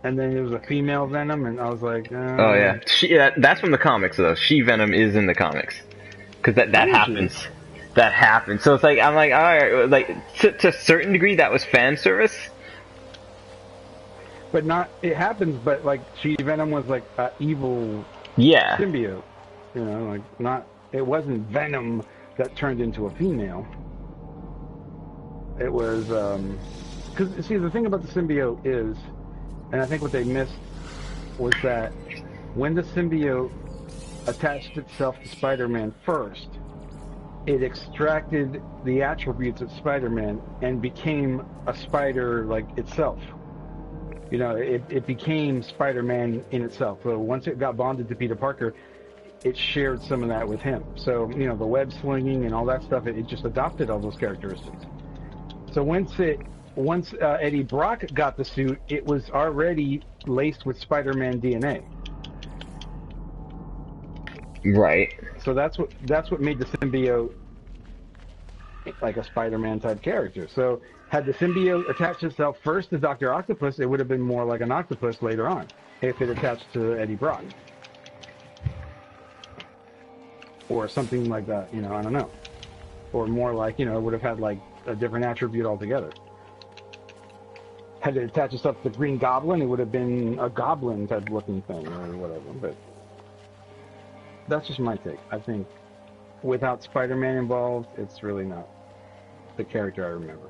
and then it was a female Venom, and I was like, Oh yeah. That's from the comics though. She Venom is in the comics. Cause that happens. That happens. So it's like I'm like, all right, like to a certain degree that was fan service. But not, it happens, but like She Venom was like an evil Yeah. symbiote. You know, like not, it wasn't Venom that turned into a female. It was, because see, the thing about the symbiote is, and I think what they missed was that when the symbiote attached itself to Spider-Man first, it extracted the attributes of Spider-Man and became a spider like itself. You know, it became Spider-Man in itself. So once it got bonded to Peter Parker, it shared some of that with him. So, you know, the web slinging and all that stuff, it just adopted all those characteristics. So once Eddie Brock got the suit, it was already laced with Spider-Man DNA. Right. So that's what made the symbiote like a Spider-Man type character. So had the symbiote attached itself first to Dr. Octopus, it would have been more like an octopus later on if it attached to Eddie Brock. Or something like that, you know, I don't know. Or more like, you know, it would have had like a different attribute altogether. Had it attached itself to the Green Goblin, it would have been a goblin type looking thing or whatever. But that's just my take. I think without Spider-Man involved, it's really not the character I remember.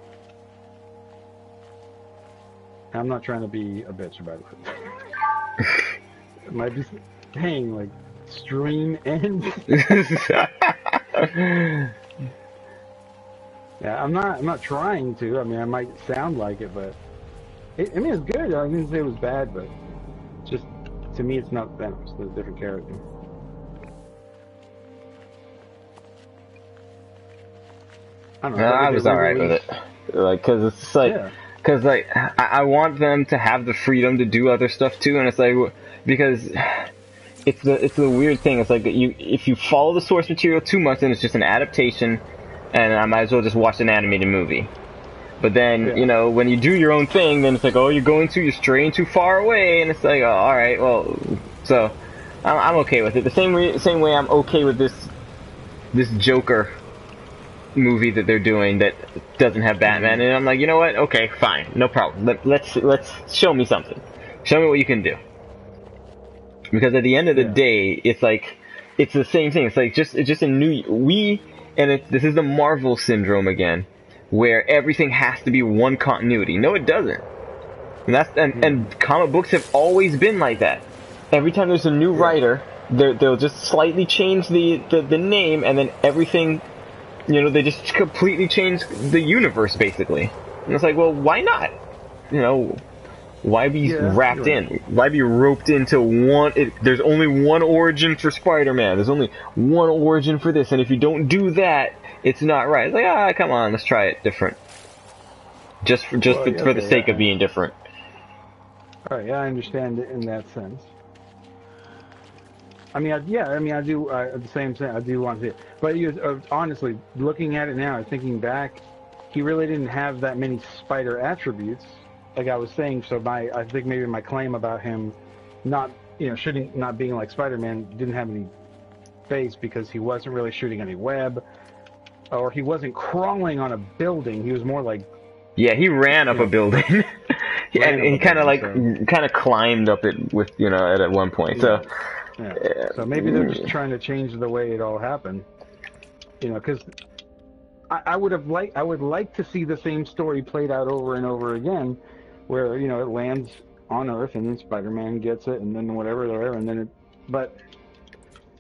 I'm not trying to be a bitch about it. It might be, dang, like, stream ends. Yeah, I'm not trying to. I mean, I might sound like it, but I mean, it's good. I didn't say it was bad, but just to me, it's not Venom. It's a different character. I don't know. I was alright with it. Like, cause it's just like, Yeah. cause like, I want them to have the freedom to do other stuff too, and it's like, because it's the weird thing. It's like if you follow the source material too much, then it's just an adaptation, and I might as well just watch an animated movie. But then, Yeah. you know, when you do your own thing, then it's like, oh, you're straying too far away, and it's like, oh, all right, well, so I'm okay with it. The same way I'm okay with this Joker movie that they're doing that doesn't have Batman, and I'm like, you know what? Okay, fine, no problem. Let's show me something. Show me what you can do. Because at the end of the day, it's like it's the same thing. It's like just a new this is the Marvel syndrome again. where everything has to be one continuity. No, it doesn't. And comic books have always been like that. Every time there's a new writer, they'll just slightly change the name, and then everything, you know, they just completely change the universe, basically. And it's like, well, why not? You know, why be wrapped in? Why be roped into one? There's only one origin for Spider-Man. There's only one origin for this, and if you don't do that, it's not right. It's like, come on, let's try it different. Just for the sake of being different. All right, yeah, I understand it in that sense. I mean, I do. At the same time, I do want to see it. But honestly, looking at it now, thinking back, he really didn't have that many spider attributes, like I was saying. So I think maybe my claim about him not being like Spider-Man didn't have any face because he wasn't really shooting any web, or he wasn't crawling on a building. He was more like. Yeah, he ran up a building. And he kind of climbed up it with, you know, at one point. So, so maybe they're just trying to change the way it all happened. You know, because I would like to see the same story played out over and over again, where, you know, it lands on Earth and then Spider-Man gets it and then whatever, and then but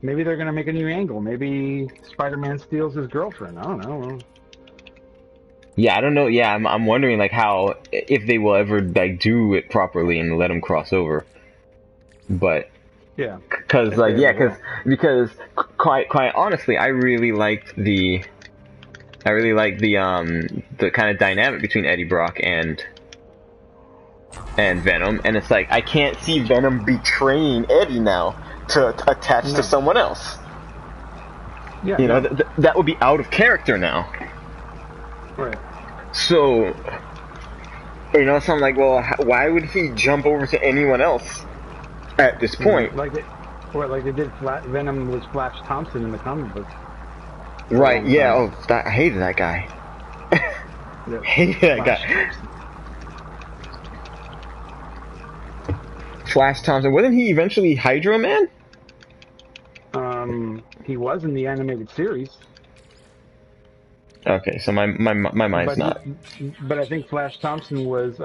maybe they're gonna make a new angle. Maybe Spider-Man steals his girlfriend. I don't know. Yeah, I don't know. Yeah, I'm wondering like how, if they will ever like do it properly and let him cross over. But because quite honestly, I really liked the kind of dynamic between Eddie Brock and Venom, and it's like I can't see Venom betraying Eddie now to attach to someone else. Yeah, you know, that would be out of character now. Right. So, you know, so I'm like, well, why would he jump over to anyone else at this point? Like they did. Venom was Flash Thompson in the comic book. Right? Yeah. I hated that guy. Hated that guy. Flash Thompson. Wasn't he eventually Hydro Man? He was in the animated series. Okay, so my mind's not. But I think Flash Thompson was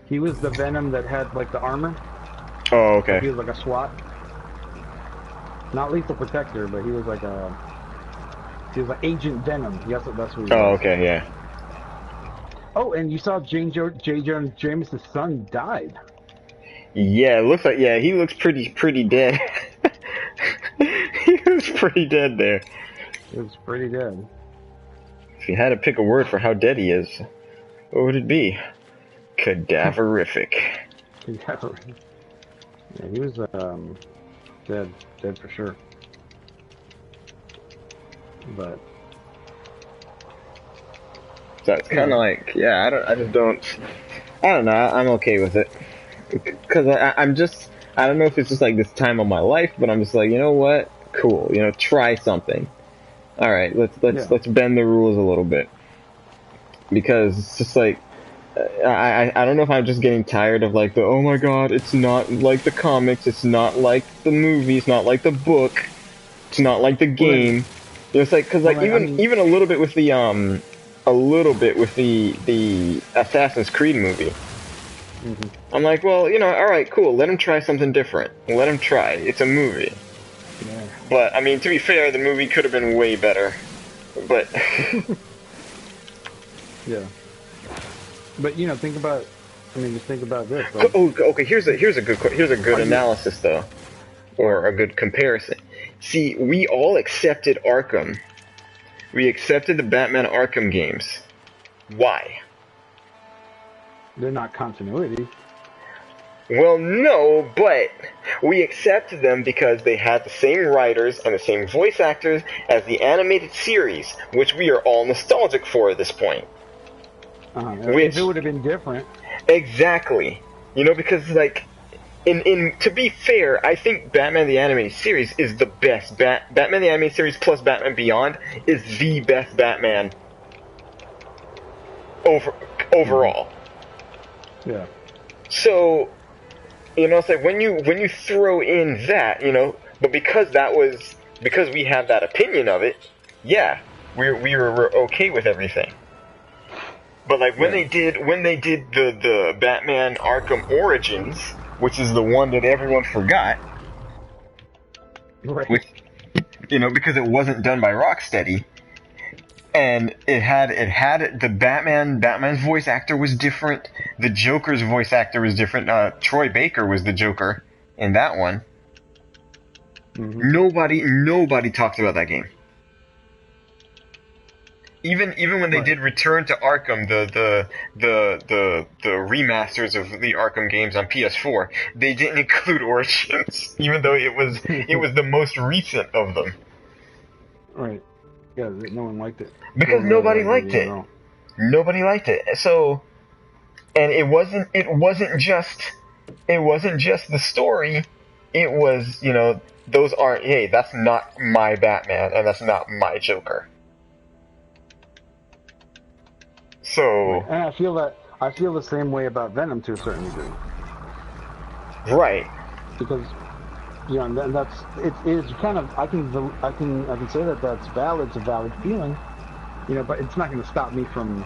he was the Venom that had like the armor. Oh, okay. He was like a SWAT, not Lethal Protector, but he was like Agent Venom. Yes, that's what he was. Oh, okay, yeah. Oh, and you saw J. Jonah Jameson's son died. Yeah, it looks like he looks pretty dead. He was pretty dead there. It was pretty dead. If you had to pick a word for how dead he is, what would it be? Cadaverific. Yeah, he was dead for sure. But that's kind of like, I don't know. I'm okay with it because I don't know if it's just like this time of my life, but I'm just like, you know what? Cool. You know, try something. All right, let's bend the rules a little bit, because it's just like I don't know if I'm just getting tired of like the, oh my god, it's not like the comics, it's not like the movie, it's not like the book, it's not like the game. It's like, because like even a little bit with the the Assassin's Creed movie. I'm like, well, you know, all right, cool. Let him try something different. Let him try. It's a movie. Yeah. But I mean, to be fair, the movie could have been way better. But yeah. But you know, just think about this. Like, okay. Here's a good analysis though, or a good comparison. See, we all accepted Arkham. We accepted the Batman Arkham games. Why? They're not continuity. Well, no, but we accepted them because they had the same writers and the same voice actors as the animated series, which we are all nostalgic for at this point. If it would have been different. Exactly. You know, because, like, to be fair, I think Batman the Animated Series is the best. Batman the Animated Series plus Batman Beyond is the best Batman overall. Yeah. So, you know, it's like when you throw in that, you know, but because we have that opinion of it, yeah, we were okay with everything. But like when Yeah. they did the Batman Arkham Origins, which is the one that everyone forgot, Right. which because it wasn't done by Rocksteady, and it had the Batman's voice actor was different, the Joker's voice actor was different. Troy Baker was the Joker in that one. Mm-hmm. Nobody talked about that game. Even when they did Return to Arkham, the remasters of the Arkham games on PS4, they didn't include Origins, even though it was the most recent of them. Right. Yeah, no one liked it. Because No one nobody really liked the game it. at all. Nobody liked it. So, and it wasn't just the story. It was, those aren't. Hey, that's not my Batman, and that's not my Joker. So, Right. And I feel the same way about Venom to a certain degree. right. Because and that's it's kind of I can say that that's valid. It's a valid feeling, but it's not going to stop me from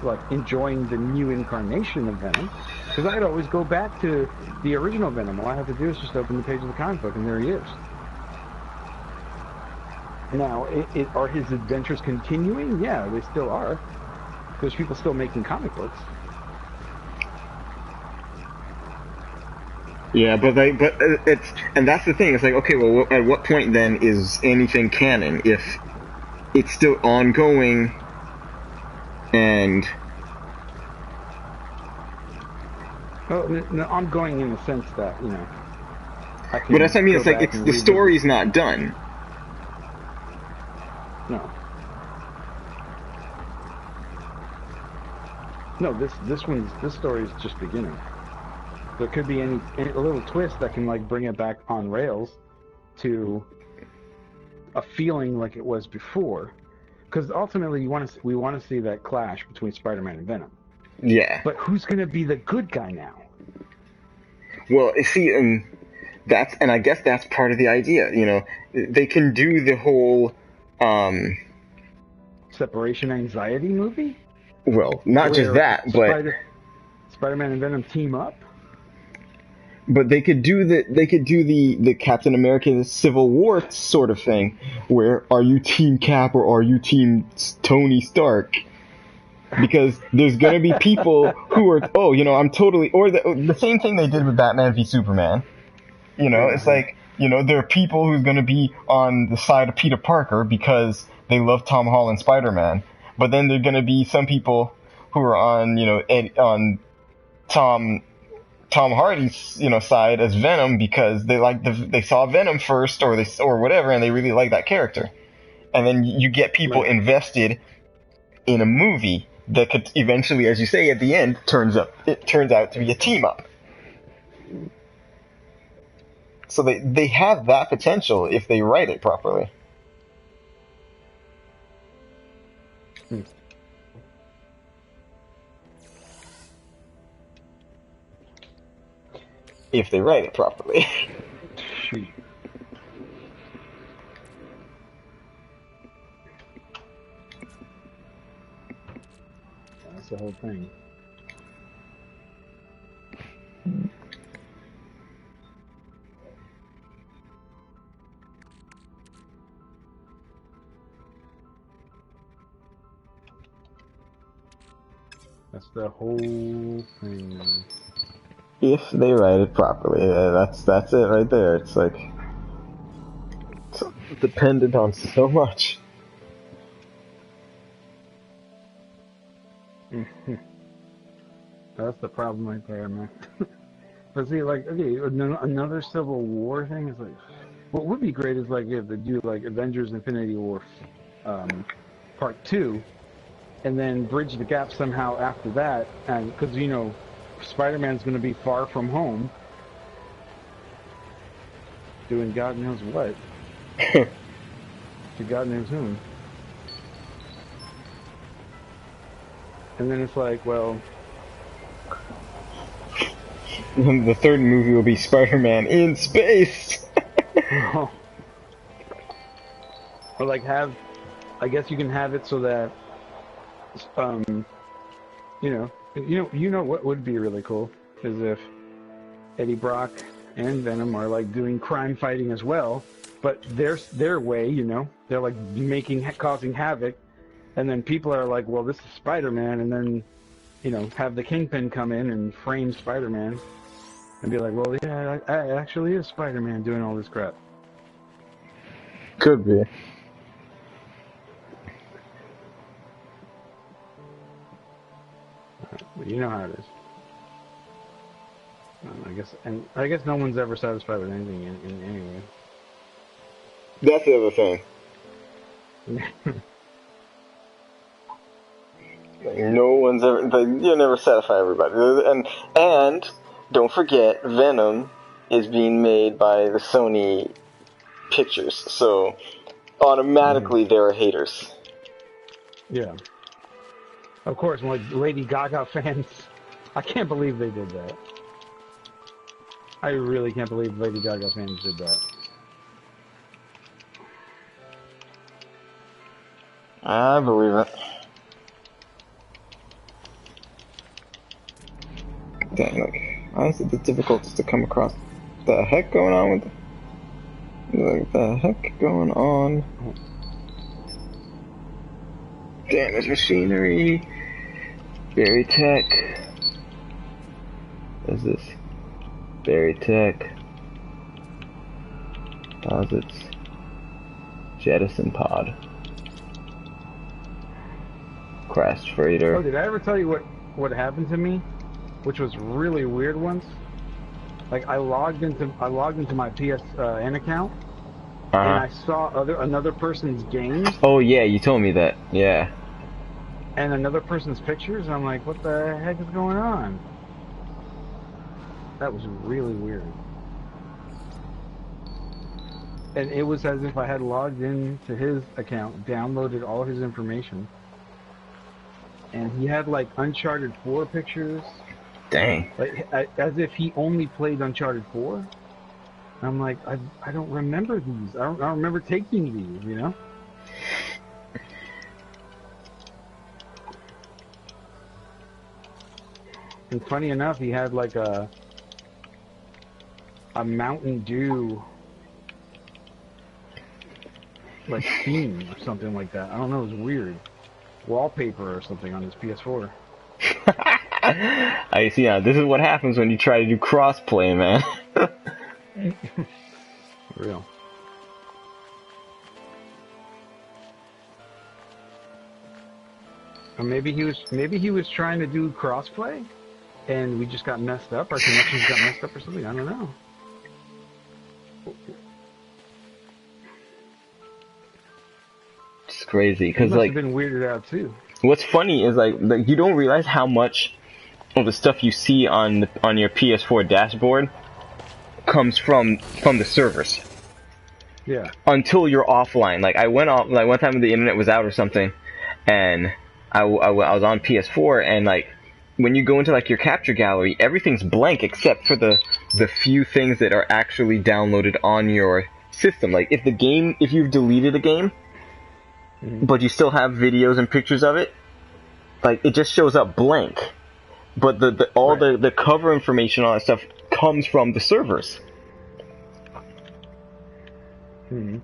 like enjoying the new incarnation of Venom, because I'd always go back to the original Venom. All I have to do is just open the page of the comic book, and there he is. Now, are his adventures continuing? Yeah, they still are. There's people still making comic books. Yeah, but and that's the thing. It's like, okay, well, at what point then is anything canon if it's still ongoing and? Well, no, ongoing in the sense that But that's what I mean. It's like the story's not done. No. No, this story is just beginning. There could be any a little twist that can like bring it back on rails to a feeling like it was before, because ultimately we want to see that clash between Spider-Man and Venom. Yeah. But who's going to be the good guy now? Well, see, and I guess that's part of the idea. They can do the whole separation anxiety movie. Well, not just that, but Spider-Man and Venom team up. But they could do the Captain America Civil War sort of thing, where are you Team Cap or are you Team Tony Stark? Because there's gonna be people who are I'm totally, or the same thing they did with Batman v Superman. It's like there are people who's gonna be on the side of Peter Parker because they love Tom Holland Spider-Man, but then there're gonna be some people who are on on Tom Hardy's side as Venom because they saw Venom first or whatever, and they really like that character, and then you get people invested in a movie that could eventually, as you say, at the end turns out to be a team up. So they have that potential if they write it properly. If they write it properly. Shoot. That's the whole thing. That's the whole thing. If they write it properly, that's it right there. It's like it's dependent on so much. That's the problem right there, man. But see, like, okay, another Civil War thing is like, what would be great is like if they do like Avengers: Infinity War, Part 2, and then bridge the gap somehow after that, and because Spider-Man's going to be far from home, doing God knows what, to God knows whom. And then it's like, well, the third movie will be Spider-Man in space. or like I guess you can have it so that You know what would be really cool is if Eddie Brock and Venom are like doing crime fighting as well, but their way, they're like causing havoc, and then people are like, well, this is Spider-Man, and then have the Kingpin come in and frame Spider-Man and be like, well, yeah, it actually is Spider-Man doing all this crap. Could be. But you know how it is. I guess no one's ever satisfied with anything in anyway. That's the other thing. No one's ever. You'll never satisfy everybody. And don't forget, Venom is being made by the Sony Pictures, so automatically there are haters. Yeah. Of course, like Lady Gaga fans, I can't believe they did that. I really can't believe Lady Gaga fans did that. I believe it. Dang, like, why is it the difficult to come across? The heck going on with the heck going on? Damage machinery. Berry Tech. What is this? Berry Tech. Deposits. Jettison Pod. Crash Freighter. Oh, did I ever tell you what happened to me? Which was really weird once. Like I logged into my PSN account, and I saw another person's games. Oh yeah, you told me that. Yeah. And another person's pictures, and I'm like, what the heck is going on? That was really weird. And it was as if I had logged into his account, downloaded all his information, and he had like Uncharted 4 pictures. Dang. Like, as if he only played Uncharted 4. And I'm like, I don't remember these. I don't remember taking these, And funny enough, he had like a Mountain Dew like theme or something like that. I don't know, it was weird. Wallpaper or something on his PS4. I see. Yeah, this is what happens when you try to do crossplay, man. Real. Or maybe he was trying to do crossplay, and we just got messed up. Our connections got messed up or something. I don't know. It's crazy because like like been weirded out too. What's funny is like you don't realize how much of the stuff you see on your PS4 dashboard comes from the servers. Yeah. Until you're offline. Like I went off like one time the internet was out or something, and I was on PS4, and like when you go into like your capture gallery, everything's blank except for the few things that are actually downloaded on your system. Like if you've deleted a game, but you still have videos and pictures of it, like it just shows up blank. But the cover information, all that stuff comes from the servers. Hmm.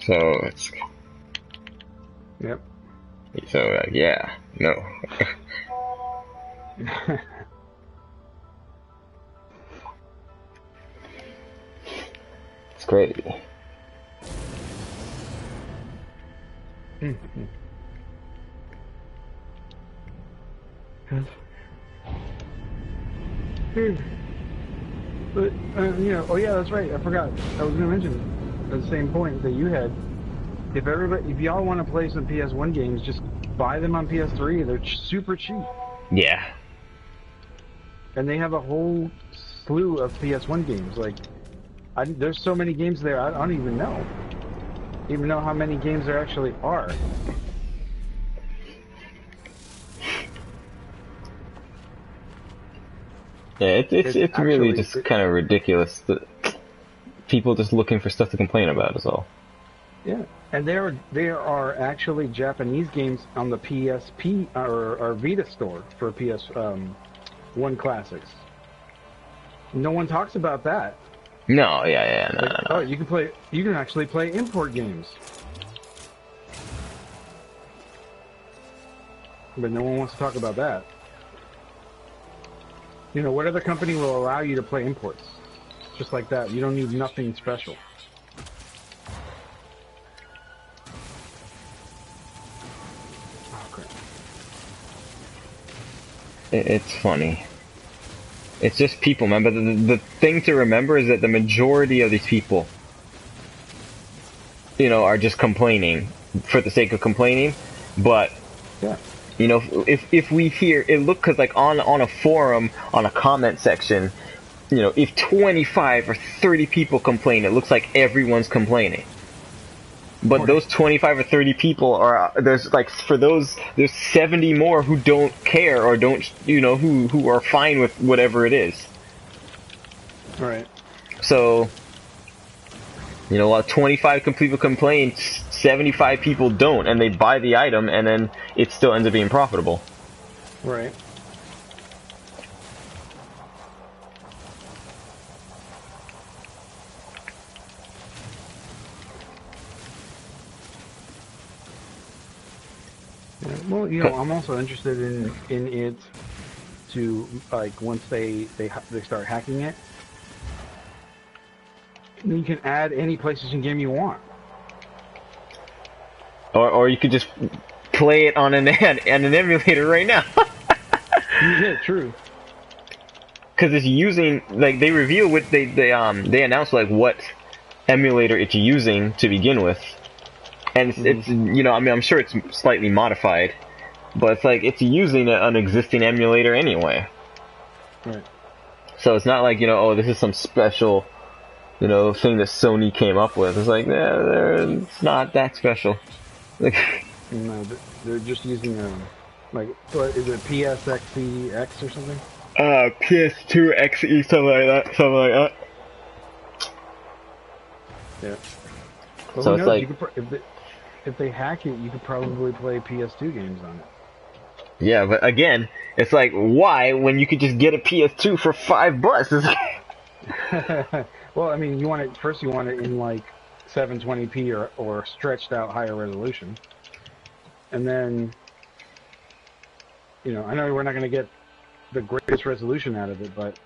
So it's. Yep. So yeah, no. It's crazy. But oh yeah, that's right. I forgot. I was gonna mention the same point that you had. If y'all want to play some PS1 games, just buy them on PS3. They're super cheap. Yeah. And they have a whole slew of PS1 games. Like, there's so many games there. I don't even know how many games there actually are. Yeah, it's really actually, just kind of ridiculous that people just looking for stuff to complain about is all. yeah. And there are actually Japanese games on the PSP or Vita store for PS One classics. No one talks about that. No, yeah, no, Like, no, oh, no. you can actually play import games. But no one wants to talk about that. You know, what other company will allow you to play imports? Just like that. You don't need nothing special. Oh, crap. It's funny. It's just people, man. But the thing to remember is that the majority of these people, you know, are just complaining for the sake of complaining. But Yeah. you know, if we hear it, look, because like on a forum, on a comment section, you know, if 25 or 30 people complain, it looks like everyone's complaining. But those 25 or 30 people are, there's like, for those, there's 70 more who don't care or don't, you know, who are fine with whatever it is. Right. So, you know, while 25 people complain, 75 people don't, and they buy the item, and then it still ends up being profitable. Right. Yeah. Well, you know, I'm also interested in it to, like, once they start hacking it, you can add any PlayStation game you want. Or you could just play it on an emulator right now. Yeah, true. Because it's using, like, they reveal what they announce like what emulator it's using to begin with, and it's you know, I mean, I'm sure it's slightly modified, but it's like it's using an existing emulator anyway. Right. So it's not like, you know, oh, this is some special, you know, thing that Sony came up with. It's like, it's not that special. Like, No, they're just using like, what is it, PSXEX or something? PS2 XE, something like that. Yeah. Well, So who it's knows? like, You could if they hack it, you could probably play PS2 games on it. yeah, but again, it's like, why when you could just get a PS2 for $5? Well, I mean, you want it in like 720p or stretched out higher resolution, and then, you know, I know we're not going to get the greatest resolution out of it, but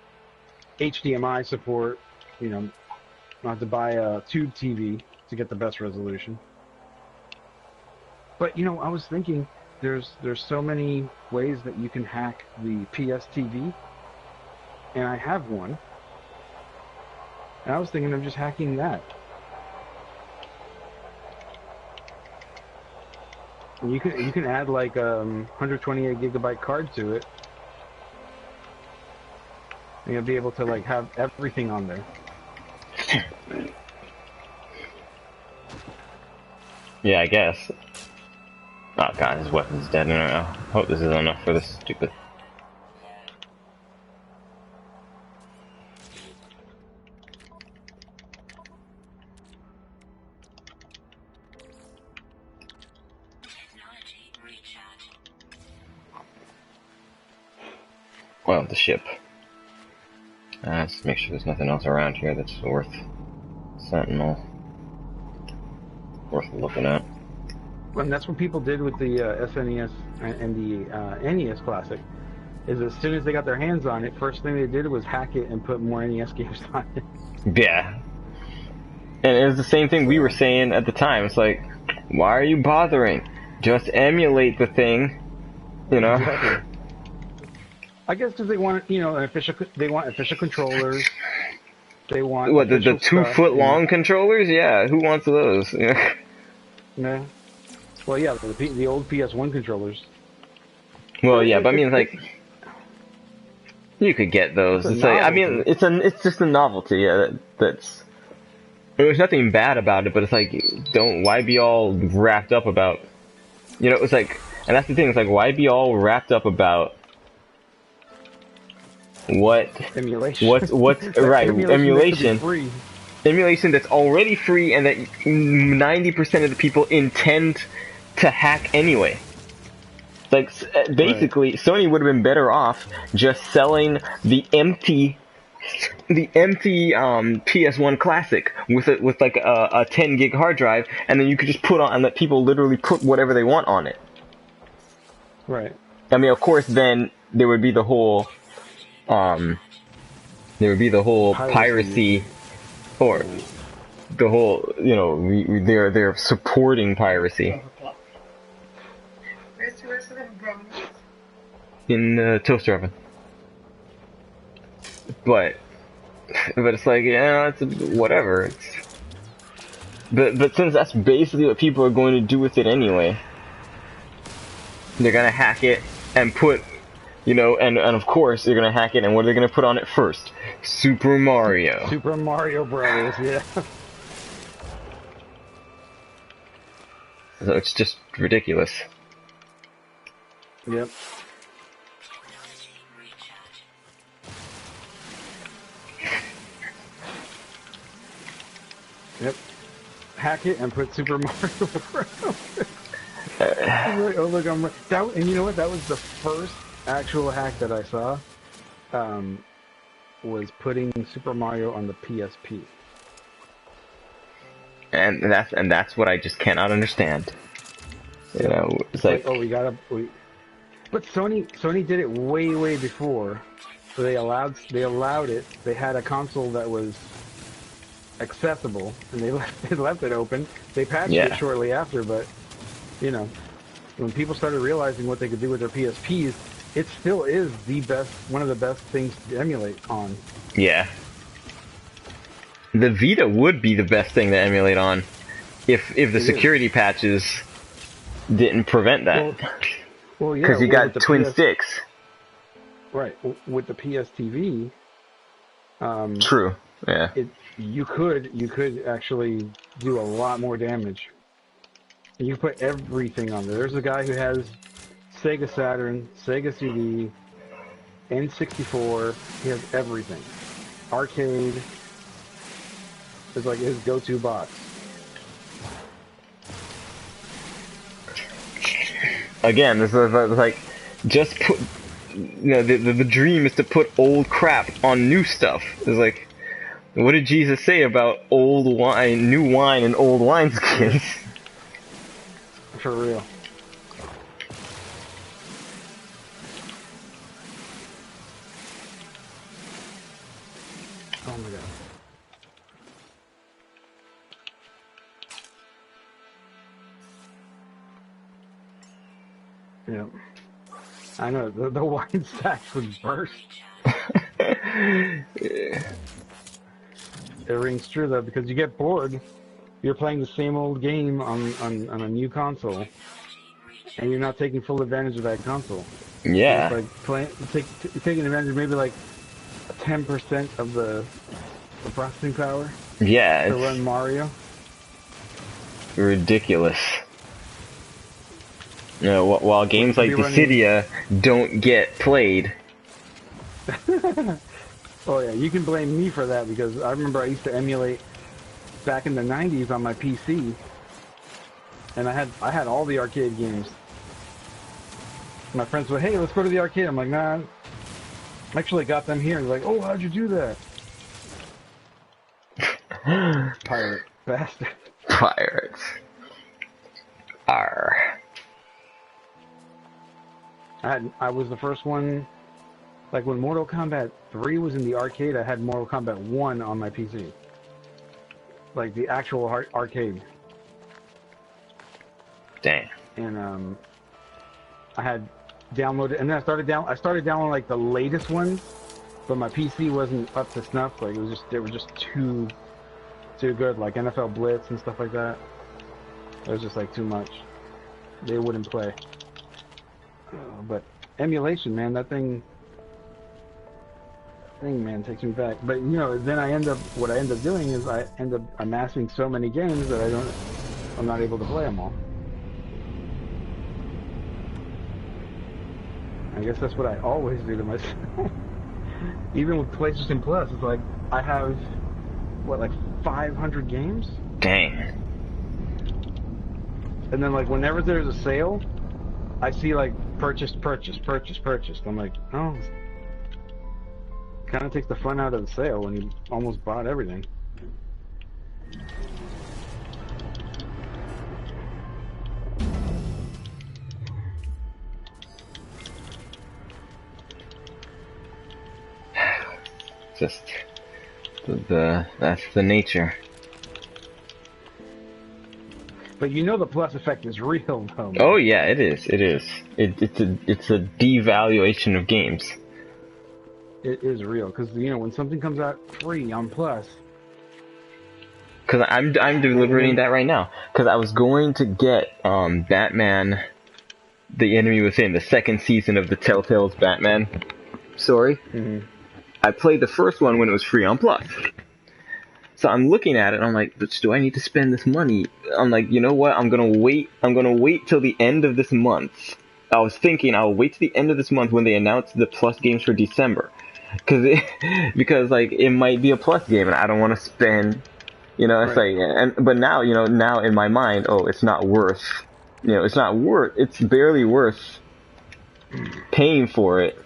HDMI support, you know, not have to buy a tube TV to get the best resolution. But, you know, I was thinking there's so many ways that you can hack the PS TV, and I have one. And I was thinking of just hacking that. And you can add like 128 gigabyte card to it, and you'll be able to like have everything on there. Yeah, I guess. Oh god, his weapon's dead. No, I hope this is enough for this stupid. Well, the ship. Let's make sure there's nothing else around here that's worth Sentinel. Worth looking at. And that's what people did with the SNES and the NES Classic. Is as soon as they got their hands on it, first thing they did was hack it and put more NES games on it. Yeah. And it was the same thing we were saying at the time. It's like, why are you bothering? Just emulate the thing, you know? Exactly. I guess because they want, you know, they want official controllers. They want what, the 2-foot long controllers? Yeah, who wants those? Yeah. Yeah. Well, yeah, the old PS1 controllers. Well, yeah, but I mean, like, you could get those. It's like, I mean, it's just a novelty. Yeah, that's. There's nothing bad about it, but it's like, why be all wrapped up about, you know, it's like, and that's the thing, it's like, why be all wrapped up about, what Emulation. what's Like, right emulation that should be emulation free. emulation that's already free and that 90% of the people intend to hack anyway. Like Right. basically, Sony would have been better off just selling the empty PS1 Classic with like a 10 gig hard drive, and then you could just put on and let people literally put whatever they want on it. Right. I mean, of course, then there would be the whole piracy, or the whole, they're supporting piracy. Where's the rest of them brownies? In the toaster oven. But it's like, yeah, it's whatever. But since that's basically what people are going to do with it anyway, they're gonna hack it and put, and of course they're gonna hack it, and what are they gonna put on it first? Super Mario. Super Mario Brothers, yeah. So it's just ridiculous. Yep. Yep. Hack it and put Super Mario Bros. Like, oh look, I'm right. And you know what? That was the first actual hack that I saw. Was putting Super Mario on the PSP. And that's what I just cannot understand. It's like, oh, but Sony did it way before. So they allowed it. They had a console that was accessible, and they left it open. They patched it shortly after, but when people started realizing what they could do with their PSPs, it still is one of the best things to emulate on. Yeah. The Vita would be the best thing to emulate on if the security patches didn't prevent that. Well, yeah. Because you got twin sticks. Right. With the PSTV. True. Yeah. You could actually do a lot more damage. You can put everything on there. There's a guy who has Sega Saturn, Sega CD, N64. He has everything. Arcade is like his go-to box. Again, this is like, just put, the dream is to put old crap on new stuff. It's like, what did Jesus say about old wine, new wine, and old wineskins? For real. Oh my god. Yeah. I know, the wine stacks would burst. It rings true though, because you get bored. You're playing the same old game on a new console, and you're not taking full advantage of that console. Yeah. It's like taking advantage of maybe like 10% of the processing power. Yeah. To run Mario. Ridiculous. While games like Dissidia don't get played. Oh yeah, you can blame me for that, because I remember I used to emulate back in the 90s on my PC, and I had all the arcade games. My friends would, hey, let's go to the arcade. I'm like, nah, I actually got them here. And they're like, oh, how'd you do that? Pirate bastard. Pirates. Arr. I was the first one, like when Mortal Kombat 3 was in the arcade, I had Mortal Kombat 1 on my PC. Like the actual arcade. Dang. And I had downloaded, and then I started downloading like the latest ones, but my PC wasn't up to snuff. Like they were just too good, like NFL Blitz and stuff like that. It was just like too much. They wouldn't play. But emulation, man, that thing, man, takes me back. But then what I end up doing is I end up amassing so many games that I'm not able to play them all. I guess that's what I always do to myself. Even with PlayStation Plus, it's like I have what, like 500 games, Dang. and then like whenever there's a sale, I see like purchased, purchased, purchased, purchased. I'm like, oh, kind of takes the fun out of the sale when you almost bought everything. Just that's the nature. But you know the Plus effect is real, though. Man. Oh yeah, it is. It is. It's a devaluation of games. It is real because you know when something comes out free on Plus. Cause I'm deliberating that right now. Cause I was going to get Batman, The Enemy Within, the second season of the Telltale's Batman story. Mm-hmm. I played the first one when it was free on Plus. So I'm looking at it and I'm like, but do I need to spend this money? I'm like, you know what? I'm gonna wait till the end of this month. I was thinking I'll wait till the end of this month when they announce the Plus games for December. Because like it might be a Plus game and I don't want to spend, you know, it's Right. like, but now, you know, now in my mind, oh, it's not worth, you know, it's barely worth paying for it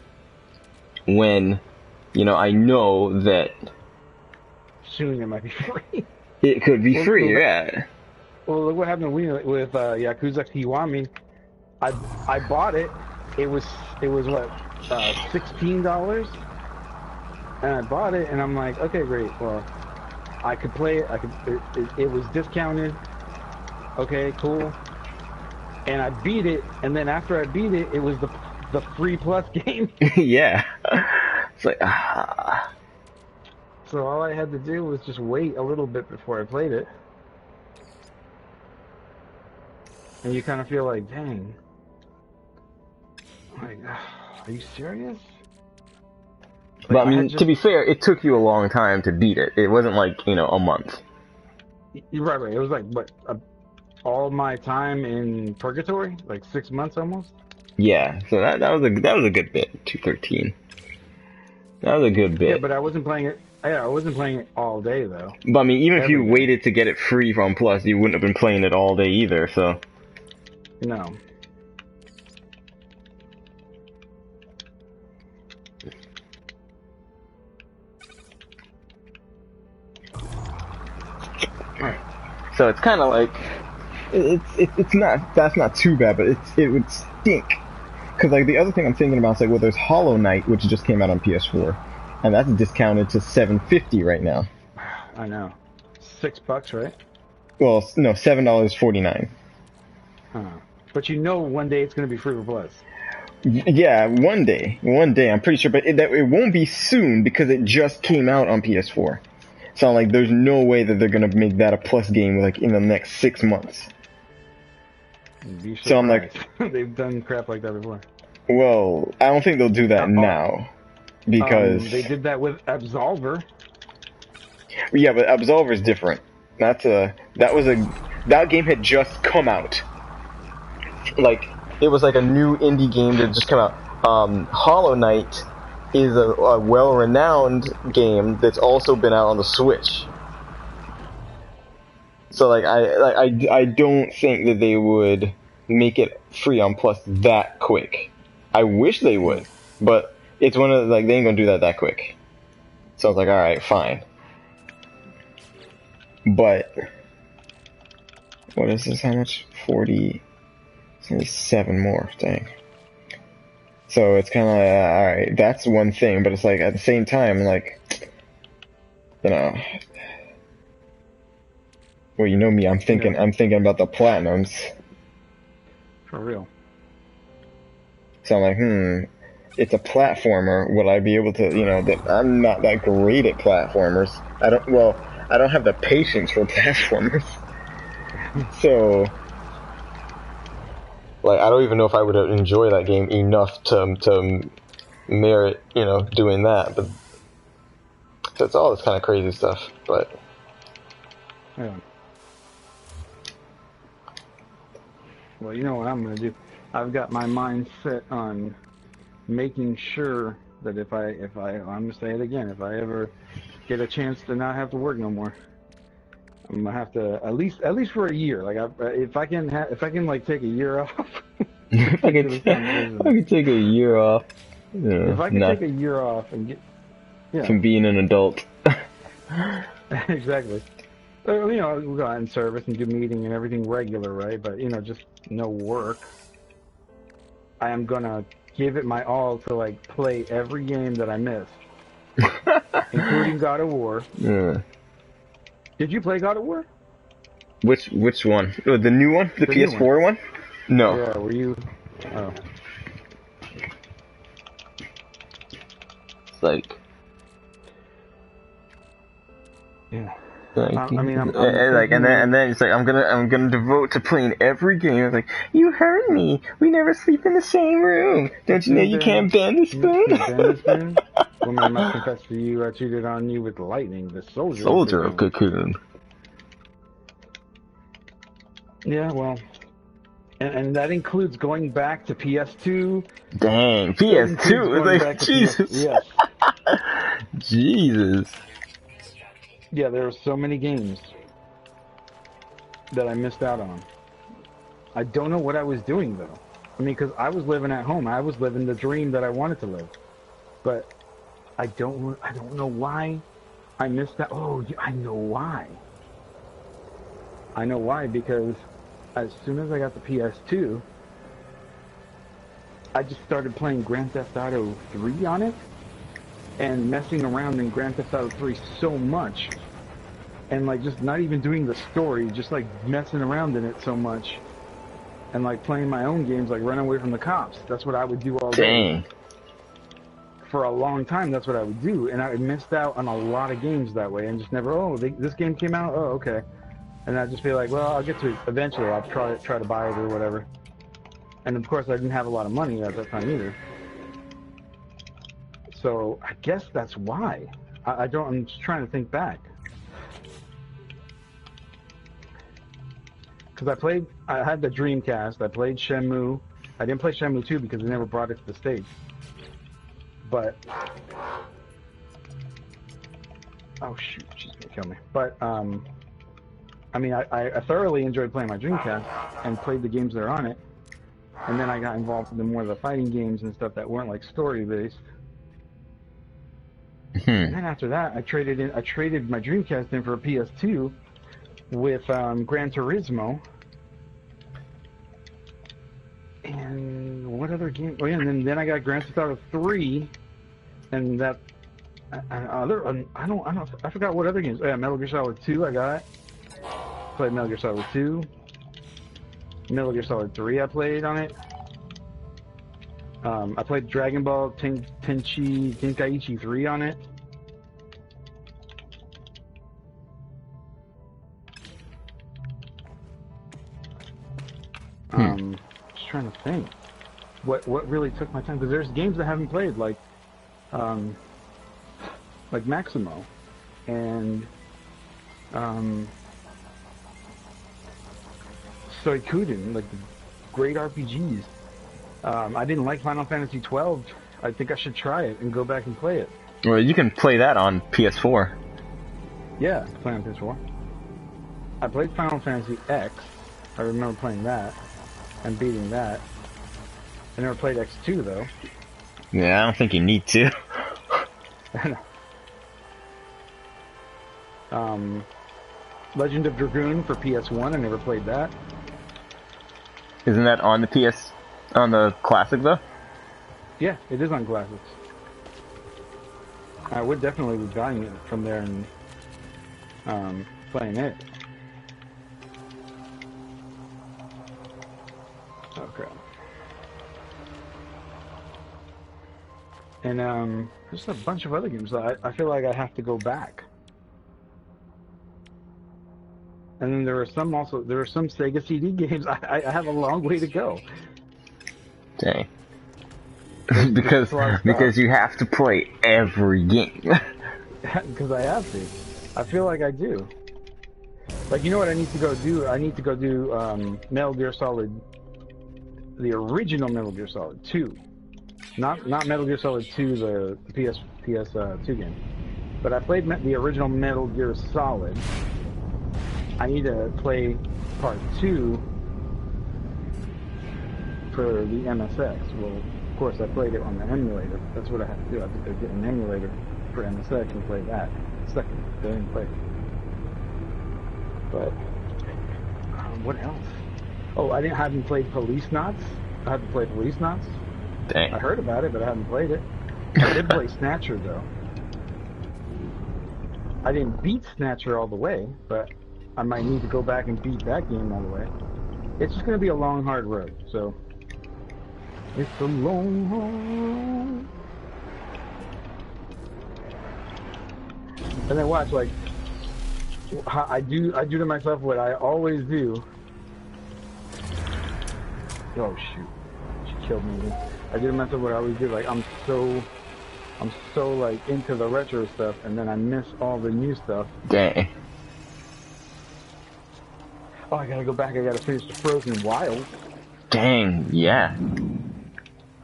when, you know, I know that Soon it might be free. it could be free, Well, yeah. well, look what happened with Yakuza Kiwami. I bought it. It was what $16, and I bought it, and I'm like, okay, great. Well, I could play it. It was discounted. Okay, cool. And I beat it, and then after I beat it, it was the free Plus game. Yeah. It's like, So all I had to do was just wait a little bit before I played it. And you kind of feel like, dang. Like, are you serious? Like, but I mean, to be fair, it took you a long time to beat it. It wasn't like, you know, a month. You're right. It was like, what, all my time in purgatory? Like 6 months almost? Yeah, so that was a good bit. 213. That was a good bit. Yeah, but I wasn't playing it. Yeah, I wasn't playing it all day though. But I mean, even if you Every day. waited to get it free from Plus, you wouldn't have been playing it all day either. So No. so it's kind of like it's not, that's not too bad, but it would stink. Because like the other thing I'm thinking about is like, well, there's Hollow Knight, which just came out on PS4, and that's discounted to $7.50 right now. I know. $6, right? Well, no, $7.49. But you know, one day it's gonna be free for Plus. Yeah, one day, I'm pretty sure, but it won't be soon because it just came out on PS4. So like, there's no way that they're gonna make that a Plus game like in the next 6 months. So I'm like, they've done crap like that before. well, I don't think they'll do that now because they did that with Absolver. yeah, but Absolver's different. That game had just come out. Like, it was like a new indie game that just came out. Hollow Knight is a well-renowned game that's also been out on the Switch. So like I don't think that they would make it free on Plus that quick. I wish they would, but it's one of like, they ain't gonna do that quick. So I was like, all right, fine. But what is this? How much? 40. It's only 7 more. Dang. So it's kind of like, all right, that's one thing, but it's like at the same time, like, you know. Well, you know me, I'm thinking about the platinums. For real. So I'm like, it's a platformer. Will I be able to, you know, that I'm not that great at platformers. I don't have the patience for platformers. So, like, I don't even know if I would enjoy that game enough to merit, you know, doing that. But so it's all this kind of crazy stuff. But Yeah. Well, you know what I'm gonna do? I've got my mind set on making sure That I'm gonna say it again. If I ever get a chance to not have to work no more, I'm gonna have to at least for a year. Like if I can like take a year off. If I could take a year off. If I could take a year off and get from being an adult. Exactly. You know, we go out in service and do meeting and everything regular, right? But you know, just no work. I am gonna give it my all to like play every game that I missed, including God of War. Yeah. Did you play God of War? Which one? Oh, the new one? The PS4 one? No. Yeah, were you? Oh. It's like. Yeah. Like, I mean, I'm like, and then it's like I'm gonna devote to playing every game. It's like, you hurt me. We never sleep in the same room. Don't you know you can't bend the spoon? Bend the spoon? Woman, I must confess to you, I cheated on you with lightning, the soldier of Cocoon. Yeah, well, and that includes going back to PS2. Dang, PS2 is like Jesus. Yes. Jesus. Yeah, there are so many games that I missed out on. I don't know what I was doing though. I mean, because I was living at home. I was living the dream that I wanted to live. But I don't know why I missed that. Oh, I know why. I know why, because as soon as I got the PS2, I just started playing Grand Theft Auto 3 on it and messing around in Grand Theft Auto 3 so much, and like just not even doing the story, just like messing around in it so much, and like playing my own games, like running away from the cops. That's what I would do all day. Dang. For a long time, that's what I would do, and I missed out on a lot of games that way, and just never. Oh, this game came out. Oh, okay. And I'd just be like, well, I'll get to it eventually. I'll try to buy it or whatever. And of course, I didn't have a lot of money at that time either. So I guess that's why. I'm just trying to think back. Because I had the Dreamcast. I played Shenmue. I didn't play Shenmue 2 because they never brought it to the States. But oh shoot, she's gonna kill me. But I mean, I thoroughly enjoyed playing my Dreamcast and played the games that are on it. And then I got involved in more of the fighting games and stuff that weren't like story based. And then after that, I traded my Dreamcast in for a PS2 with Gran Turismo. And what other game? Oh yeah, and then I got Grand Theft Auto 3, and that I forgot what other games. Oh yeah, Metal Gear Solid 2 I got. Played Metal Gear Solid 2. Metal Gear Solid 3 I played on it. I played Dragon Ball Tenkaichi 3 on it. Just trying to think what really took my time, because there's games I haven't played, like Maximo and Suikoden, like the great RPGs. I didn't like Final Fantasy 12. I think I should try it and go back and play it. Well, you can play that on PS4. Yeah, play on PS4. I played Final Fantasy X. I remember playing that and beating that. I never played X2 though. Yeah, I don't think you need to. Legend of Dragoon for PS1. I never played that. Isn't that on the Classic though? Yeah, it is on Classics. I would definitely be buying it from there and playing it. Okay. And there's a bunch of other games that I feel like I have to go back. And then there are some Sega CD games I have a long way to go. Dang. because you have to play every game. Because I have to. I feel like I do. Like, you know what I need to go do? I need to go do Metal Gear Solid, the original Metal Gear Solid 2. Not Metal Gear Solid 2, the PS2 game, but I played the original Metal Gear Solid. I need to play part 2 for the MSX. Well, of course, I played it on the emulator. That's what I have to do. I have to get an emulator for MSX and play that second. I didn't play. But what else? Oh, I haven't played Police Knots. I haven't played Police Knots. Dang. I heard about it, but I haven't played it. I did play Snatcher though. I didn't beat Snatcher all the way, but I might need to go back and beat that game all the way. It's just going to be a long, hard road, so... It's a long, hard... And then watch, like... I do to myself what I always do. Oh, shoot. She killed me. I do to myself what I always do, like, I'm so like into the retro stuff, and then I miss all the new stuff. Dang. Oh, I gotta go back. I gotta finish the Frozen Wilds. Dang, yeah.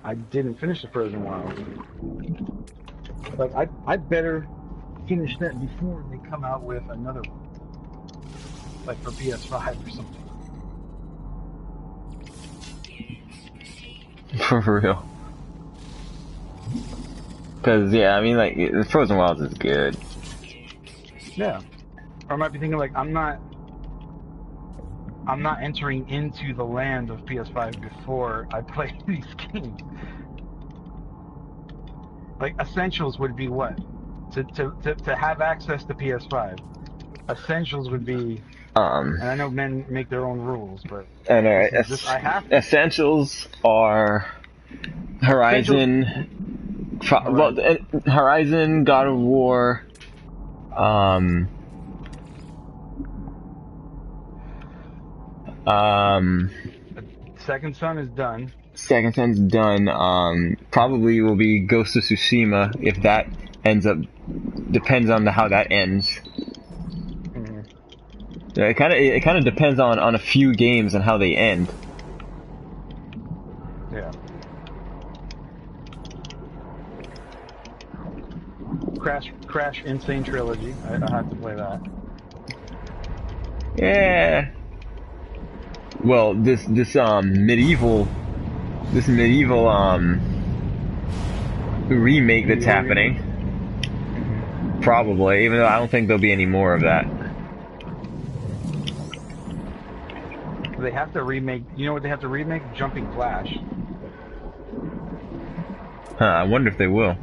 I didn't finish the Frozen Wilds. Like, I better finish that before they come out with another one. Like for PS5 or something. For real. Cause yeah, I mean, like, Frozen Wilds is good. Yeah. Or I might be thinking, like, I'm not entering into the land of PS5 before I play these games. Like, Essentials would be what? To have access to PS5. Essentials would be... And I know men make their own rules, but... I know, right? I have to. Essentials are... Horizon... Horizon, God of War... Second Son is done. Second Son's done. Probably will be Ghost of Tsushima if that ends up. Depends on how that ends. Mm-hmm. Yeah, it kind of depends on a few games and how they end. Yeah. Crash Insane Trilogy. I have to play that. Yeah. Well, this medieval remake that's happening. Probably, even though I don't think there'll be any more of that. They have to remake. You know what they have to remake? Jumping Flash. Huh, I wonder if they will.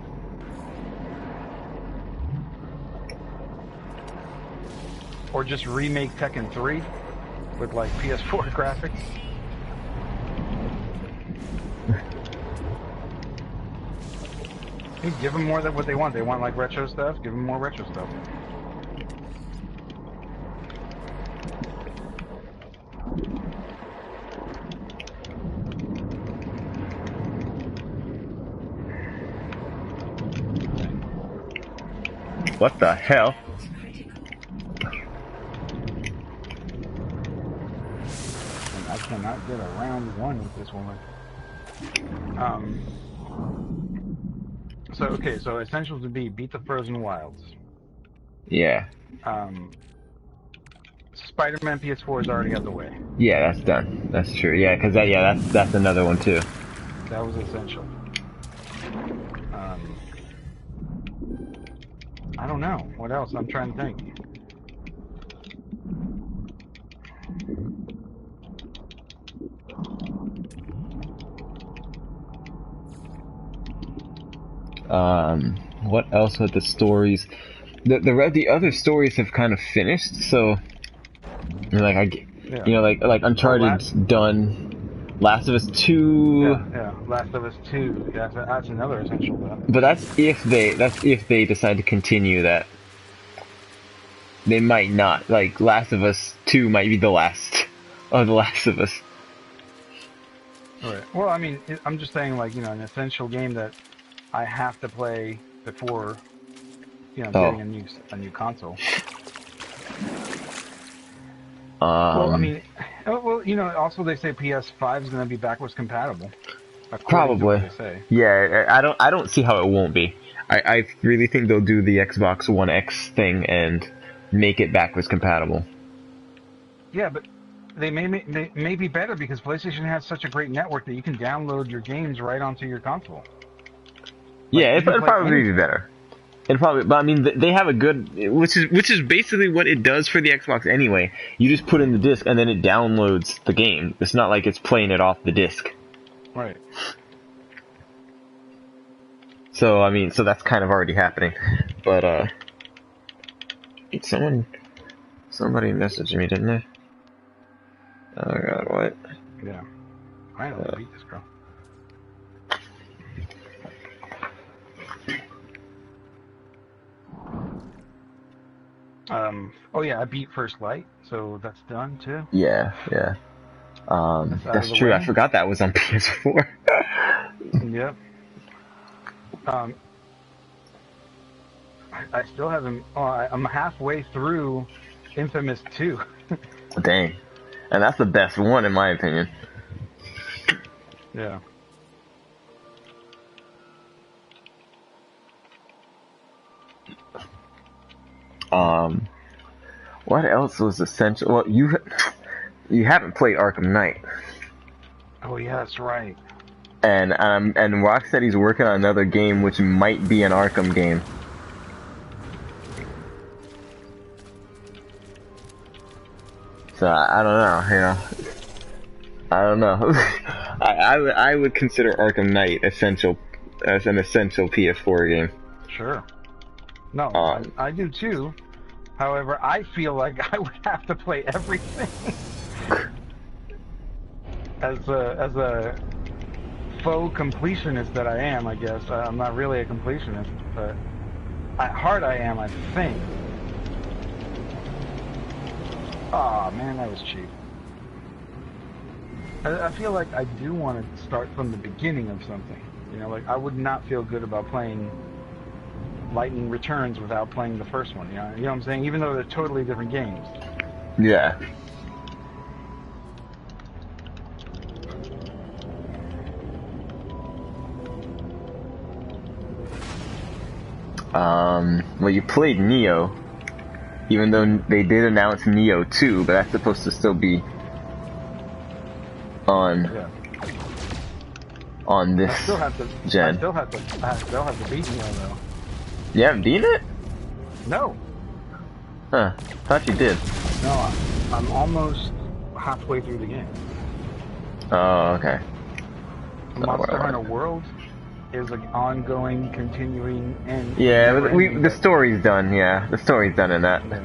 Or just remake Tekken 3 with like PS4 graphics. Hey, give them more than what they want. They want like retro stuff. Give them more retro stuff. What the hell? I cannot get a round one with this woman. So okay, so essentials would be beat the Frozen Wilds. Yeah. Spider-Man PS4 is already out of the way. Yeah, that's done. That's true. Yeah, because that's another one too. That was essential. I don't know. What else? I'm trying to think. What else with the stories? The other stories have kind of finished, so like like Uncharted's done. Last of Us 2. Yeah, Last of Us 2. That's another essential one. But that's if they decide to continue that. They might not. Like Last of Us 2 might be the last of The Last of Us. Right. Well, I mean, I'm just saying, like, an essential game that I have to play before, getting a new console. Well, I mean, also they say PS5 is going to be backwards compatible. according to what Probably. they say. Yeah, I don't see how it won't be. I really think they'll do the Xbox One X thing and make it backwards compatible. Yeah, but they may be better because PlayStation has such a great network that you can download your games right onto your console. Like Yeah, you can it'd play probably be anything. better. It probably, but I mean, they have a good, which is basically what it does for the Xbox anyway. You just put in the disc and then it downloads the game. It's not like it's playing it off the disc. Right. So I mean, so that's kind of already happening. But somebody messaged me, didn't they? Oh god, what? Yeah. Finally beat this girl. Oh yeah, I beat First Light, so that's done too. Yeah, yeah. That's true. way. I forgot that was on PS4. Yep. I still haven't. Oh, I'm halfway through Infamous 2. Dang, and that's the best one in my opinion. Yeah. What else was essential? Well, you haven't played Arkham Knight, Oh yeah, that's right. and Rocksteady's working on another game which might be an Arkham game. So I don't know, you know. I don't know. I would consider Arkham Knight essential as an essential PS4 game. Sure. No, I do too. However, I feel like I would have to play everything. as a faux completionist that I am, I guess. I'm not really a completionist, but at heart I am, I think. Aw, man, that was cheap. I feel like I do want to start from the beginning of something. You know, like I would not feel good about playing Lightning Returns without playing the first one. You know what I'm saying? Even though they're totally different games. Yeah. Well, you played Neo, even though they did announce Neo 2, but that's supposed to still be on this I still have to, gen. I still have to beat Neo though. You haven't beaten it? No. Huh. Thought you did. No, I'm almost halfway through the game. Oh, okay. Monster Hunter World is an ongoing, continuing, and yeah, but the story's done. Yeah, the story's done in that. Yeah.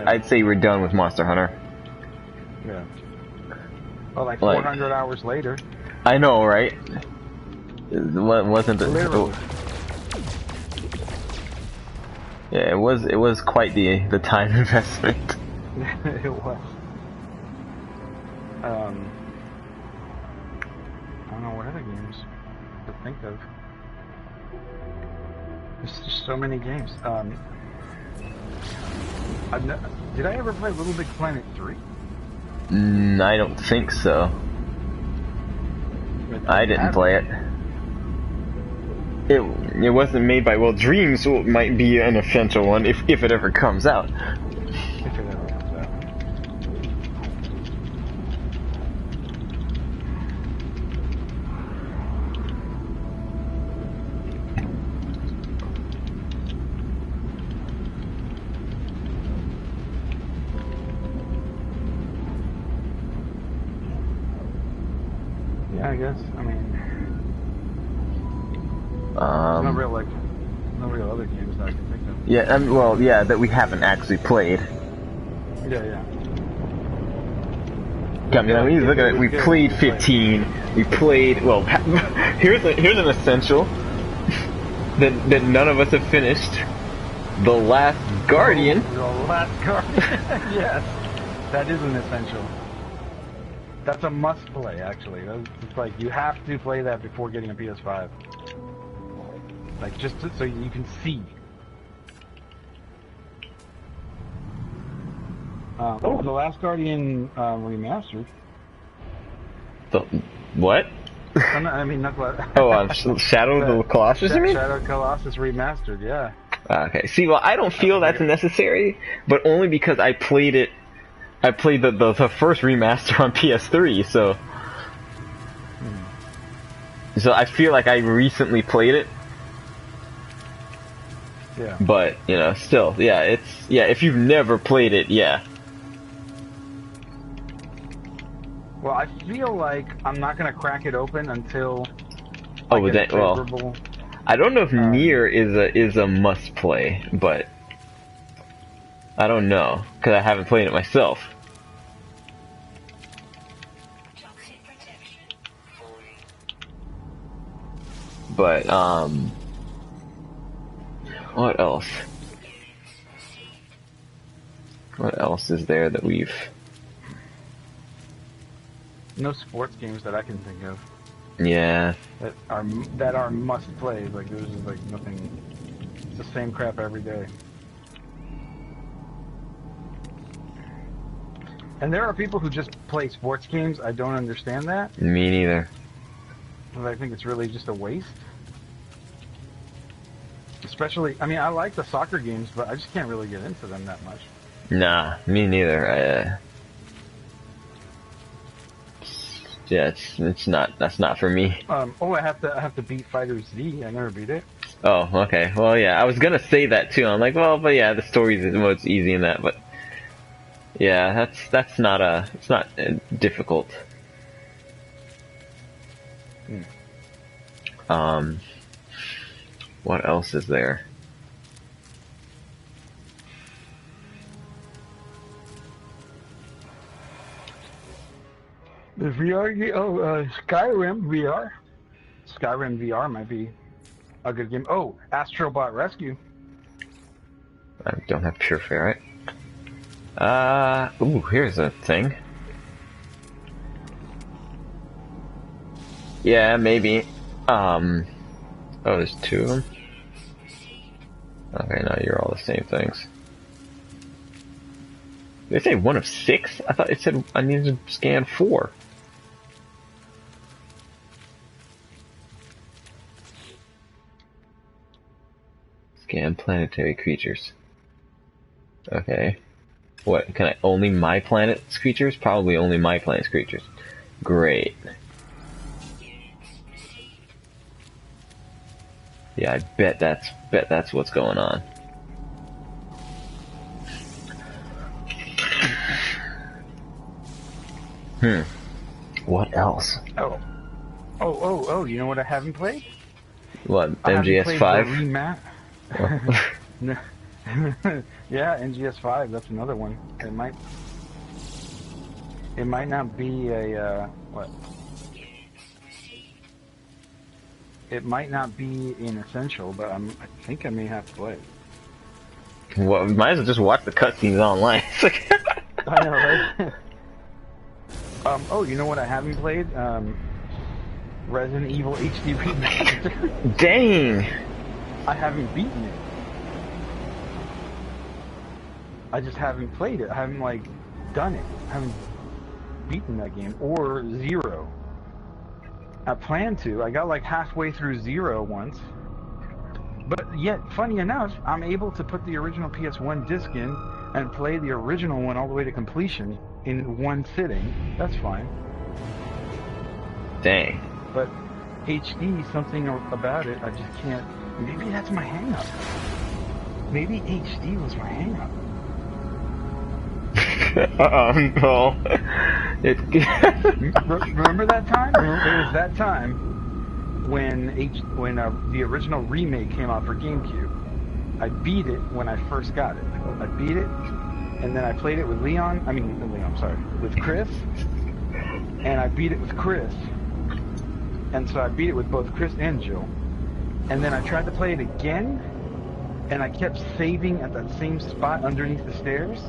I'd say we're done with Monster Hunter. Yeah. Well, like 400 hours later. I know, right? Wasn't it? Literally. Yeah, it was quite the time investment. It was. I don't know what other games to think of. There's just so many games. Did I ever play Little Big Planet 3? I don't think so. I didn't play it. It wasn't made by Dreams, so it might be an essential one if it ever comes out. If it ever comes out. Yeah, I guess. I mean, there's no real other games that I can think of. Yeah, well, yeah, that we haven't actually played. Yeah. I mean, when you look at it, we played 15. We played. Well, here's an essential that none of us have finished. The Last Guardian. The Last Guardian. Yes, that is an essential. That's a must play, actually. It's like you have to play that before getting a PS5. Like just so you can see. The Last Guardian remastered. The what? I mean, not what. Oh, Shadow of the Colossus, you mean? Shadow of the Colossus remastered, yeah. Okay. See, well, I don't feel that's necessary, but only because I played it. I played the first remaster on PS3, so. So I feel like I recently played it. Yeah. But, you know, still, yeah, if you've never played it, yeah. Well, I feel like I'm not gonna crack it open until Oh, but then, well, I don't know if Nier is a must play, but I don't know because I haven't played it myself. But what else? What else is there that we've? No sports games that I can think of. Yeah. That are must plays. Like there's just like nothing. It's the same crap every day. And there are people who just play sports games. I don't understand that. Me neither. I think it's really just a waste. Especially, I mean, I like the soccer games, but I just can't really get into them that much. Nah, me neither. Yeah, it's not. That's not for me. Oh, I have to beat Fighter Z. I never beat it. Oh, okay. Well, yeah, I was gonna say that too. I'm like, well, but yeah, the story's it's easy in that, but yeah, that's not it's not difficult. What else is there? The VR game, Skyrim VR. Skyrim VR might be a good game. Oh, Astrobot Rescue. I don't have Pure Ferret. Ooh, here's a thing. Yeah, maybe. Oh, there's two of them. Okay, now you're all the same things. Did they say 1 of 6? I thought it said I needed to scan 4. Scan planetary creatures. Okay. What, can I only my planet's creatures? Probably only my planet's creatures. Great. Yeah, I bet that's what's going on. What else? Oh, you know what I haven't played? What, MGS5? No. Yeah, NGS5, that's another one. It might not be a, what? It might not be an essential, but I think I may have to play it. Well, we might as well just watch the cutscenes online. I know, right? Oh, you know what I haven't played? Resident Evil HD Remastered. Dang! I haven't beaten it. I just haven't played it. I haven't, like, done it. I haven't beaten that game. Or Zero. I plan to. I got, like, halfway through Zero once. But yet, funny enough, I'm able to put the original PS1 disc in and play the original one all the way to completion in one sitting. That's fine. Dang. But HD, something about it, I just can't. Maybe that's my hang-up. Maybe HD was my hang-up. No. Remember that time? It was that time when the original remake came out for GameCube. I beat it when I first got it. I beat it, and then I played it with with Chris, and I beat it with Chris. And so I beat it with both Chris and Jill. And then I tried to play it again, and I kept saving at that same spot underneath the stairs.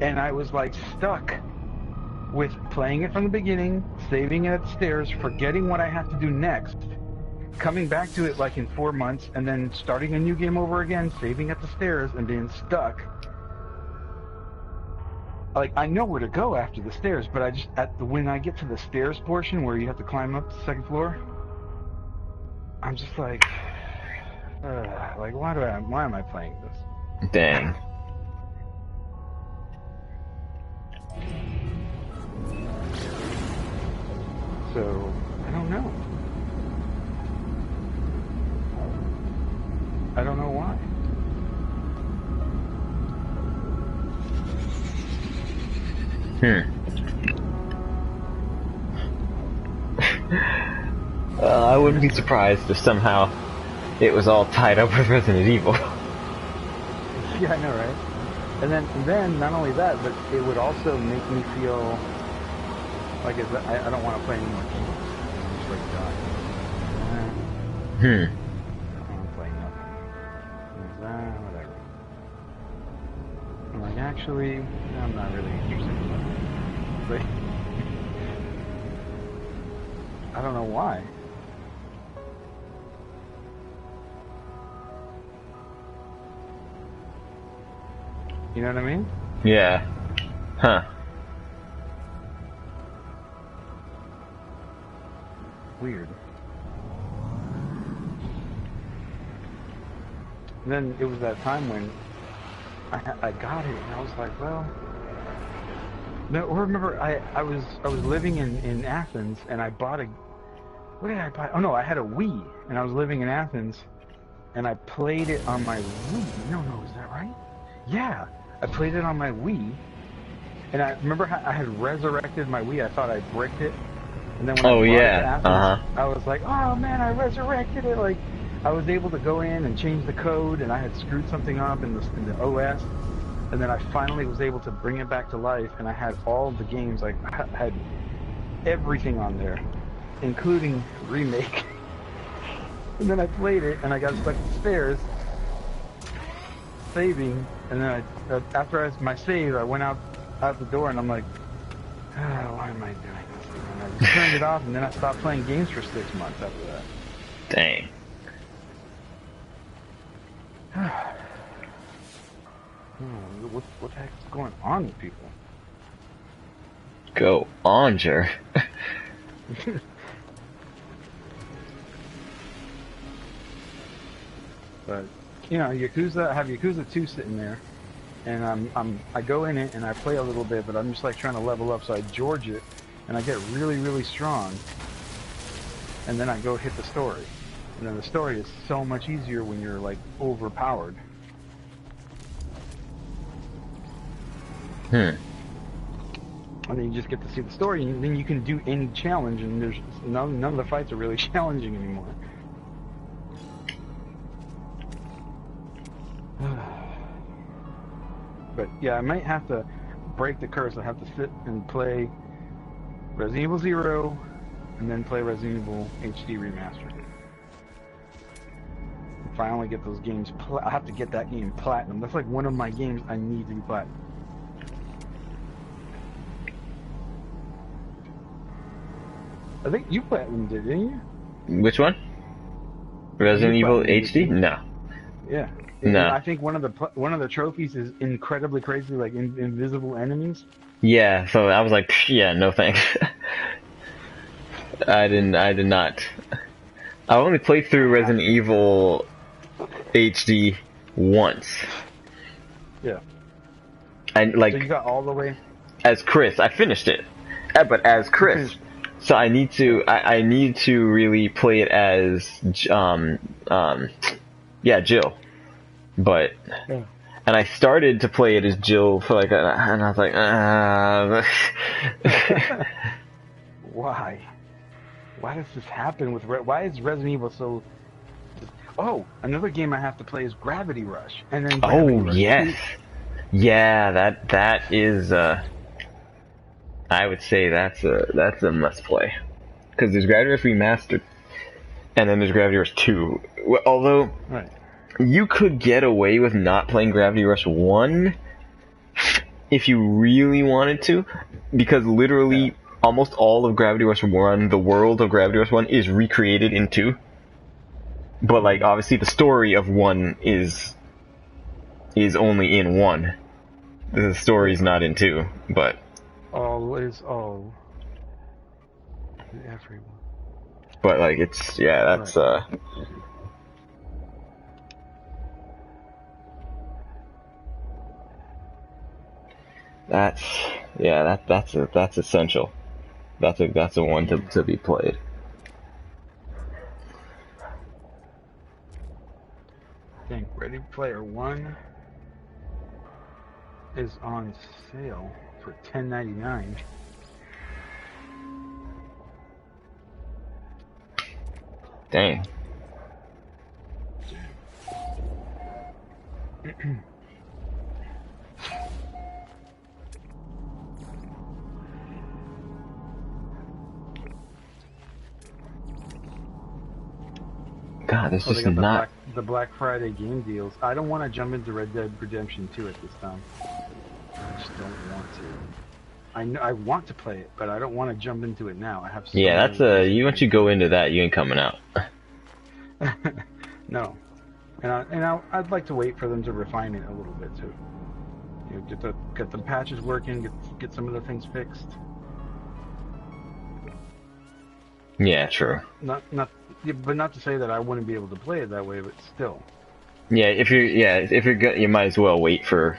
And I was like stuck with playing it from the beginning, saving it at the stairs, forgetting what I have to do next, coming back to it like in 4 months, and then starting a new game over again, saving at the stairs, and being stuck. like I know where to go after the stairs, but I just when I get to the stairs portion where you have to climb up the second floor, I'm just like why am I playing this? Dang. So I don't know. I don't know why. I wouldn't be surprised if somehow it was all tied up with Resident Evil. Yeah, I know, right? And then not only that, but it would also make me feel like I don't want to play any more games. I'm just like done. I don't want to play nothing. Whatever. I'm like, actually, I'm not really interested in that. But I don't know why. You know what I mean? Yeah. Huh. Weird. And then it was that time when I got it, and I was like, well, no. Remember, I was living in Athens, and I bought a. What did I buy? Oh no, I had a Wii, and I was living in Athens, and I played it on my Wii. No, is that right? Yeah, I played it on my Wii, and I remember how I had resurrected my Wii. I thought I bricked it, and then when I brought it to Athens, I was like, oh man, I resurrected it. Like, I was able to go in and change the code, and I had screwed something up in the OS, and then I finally was able to bring it back to life, and I had all the games, like, I had everything on there, including Remake. And then I played it, and I got stuck upstairs, saving, and then after my save, I went out the door, and I'm like, why am I doing this? And I just turned it off, and then I stopped playing games for 6 months after that. Dang. What the heck is going on with people? Go on, Jer. But you know, I have Yakuza 2 sitting there, and I go in it and I play a little bit, but I'm just like trying to level up, so I George it, and I get really, really strong, and then I go hit the story, and then the story is so much easier when you're like overpowered. And then you just get to see the story, and then you can do any challenge, and there's none of the fights are really challenging anymore. But yeah, I might have to break the curse. I have to sit and play Resident Evil 0, and then play Resident Evil HD Remastered. Finally get those games. I have to get that game platinum. That's like one of my games I need to be platinum. I think you platinumed it, didn't you? Which one? Resident Evil HD? No. Yeah. No. I think one of the trophies is incredibly crazy, like invisible enemies. Yeah. So I was like, yeah, no thanks. I did not. I only played through Resident Evil HD once. Yeah. And like. So you got all the way. As Chris, I finished it, but as Chris. So I need to really play it as Jill, but and I started to play it as Jill for like and I was like why does this happen with why is Resident Evil so? Oh, another game I have to play is Gravity Rush, and then Gravity Rush yes, 2. Yeah, that is I would say that's a must play, because there's Gravity Rush Remastered, and then there's Gravity Rush 2. Although you could get away with not playing Gravity Rush 1 if you really wanted to, because literally almost all of Gravity Rush 1, the world of Gravity Rush 1, is recreated in 2. But like obviously the story of 1 is only in 1. The story's not in 2, but All is all. Everyone. but like it's that's that's essential. That's a one to be played. I think Ready Player One is on sale for $10.99. Dang. God, this Oh, they is got not. the Black Friday game deals. I don't want to jump into Red Dead Redemption 2 at this time. I just don't want to. I want to play it, but I don't want to jump into it now. I have so Yeah, many that's things once you go into that, you ain't coming out. No, I'd like to wait for them to refine it a little bit too. You know, get the patches working, get some of the things fixed. Yeah, true. But not to say that I wouldn't be able to play it that way, but still. Yeah, if you're good, you might as well wait for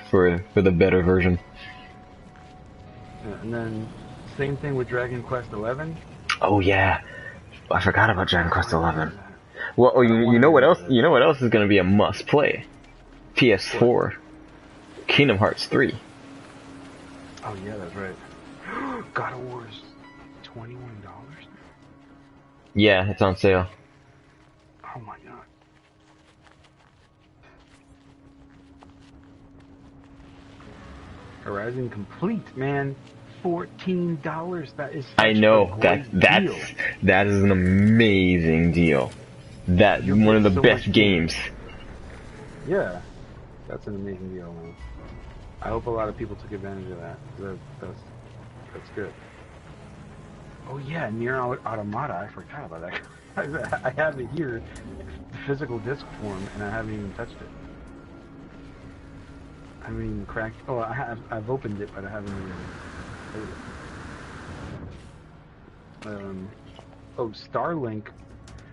the better version. Yeah, and then same thing with Dragon Quest XI. Oh yeah, I forgot about Dragon Quest XI. Well, you know what else? You know what else is gonna be a must play? PS4, Kingdom Hearts 3. Oh yeah, that's right. God of War's $21. Yeah, it's on sale. Oh my god. Horizon Complete, man. $14. That is such I know a great deal. that is an amazing deal. That's You're one of the so best much games. Yeah, that's an amazing deal, man. I hope a lot of people took advantage of that. That's good. Oh yeah, Nier Automata. I forgot about that. I have it here, physical disc form, and I haven't even touched it. I haven't even cracked. Oh, I've opened it, but I haven't even played it. Oh, Starlink.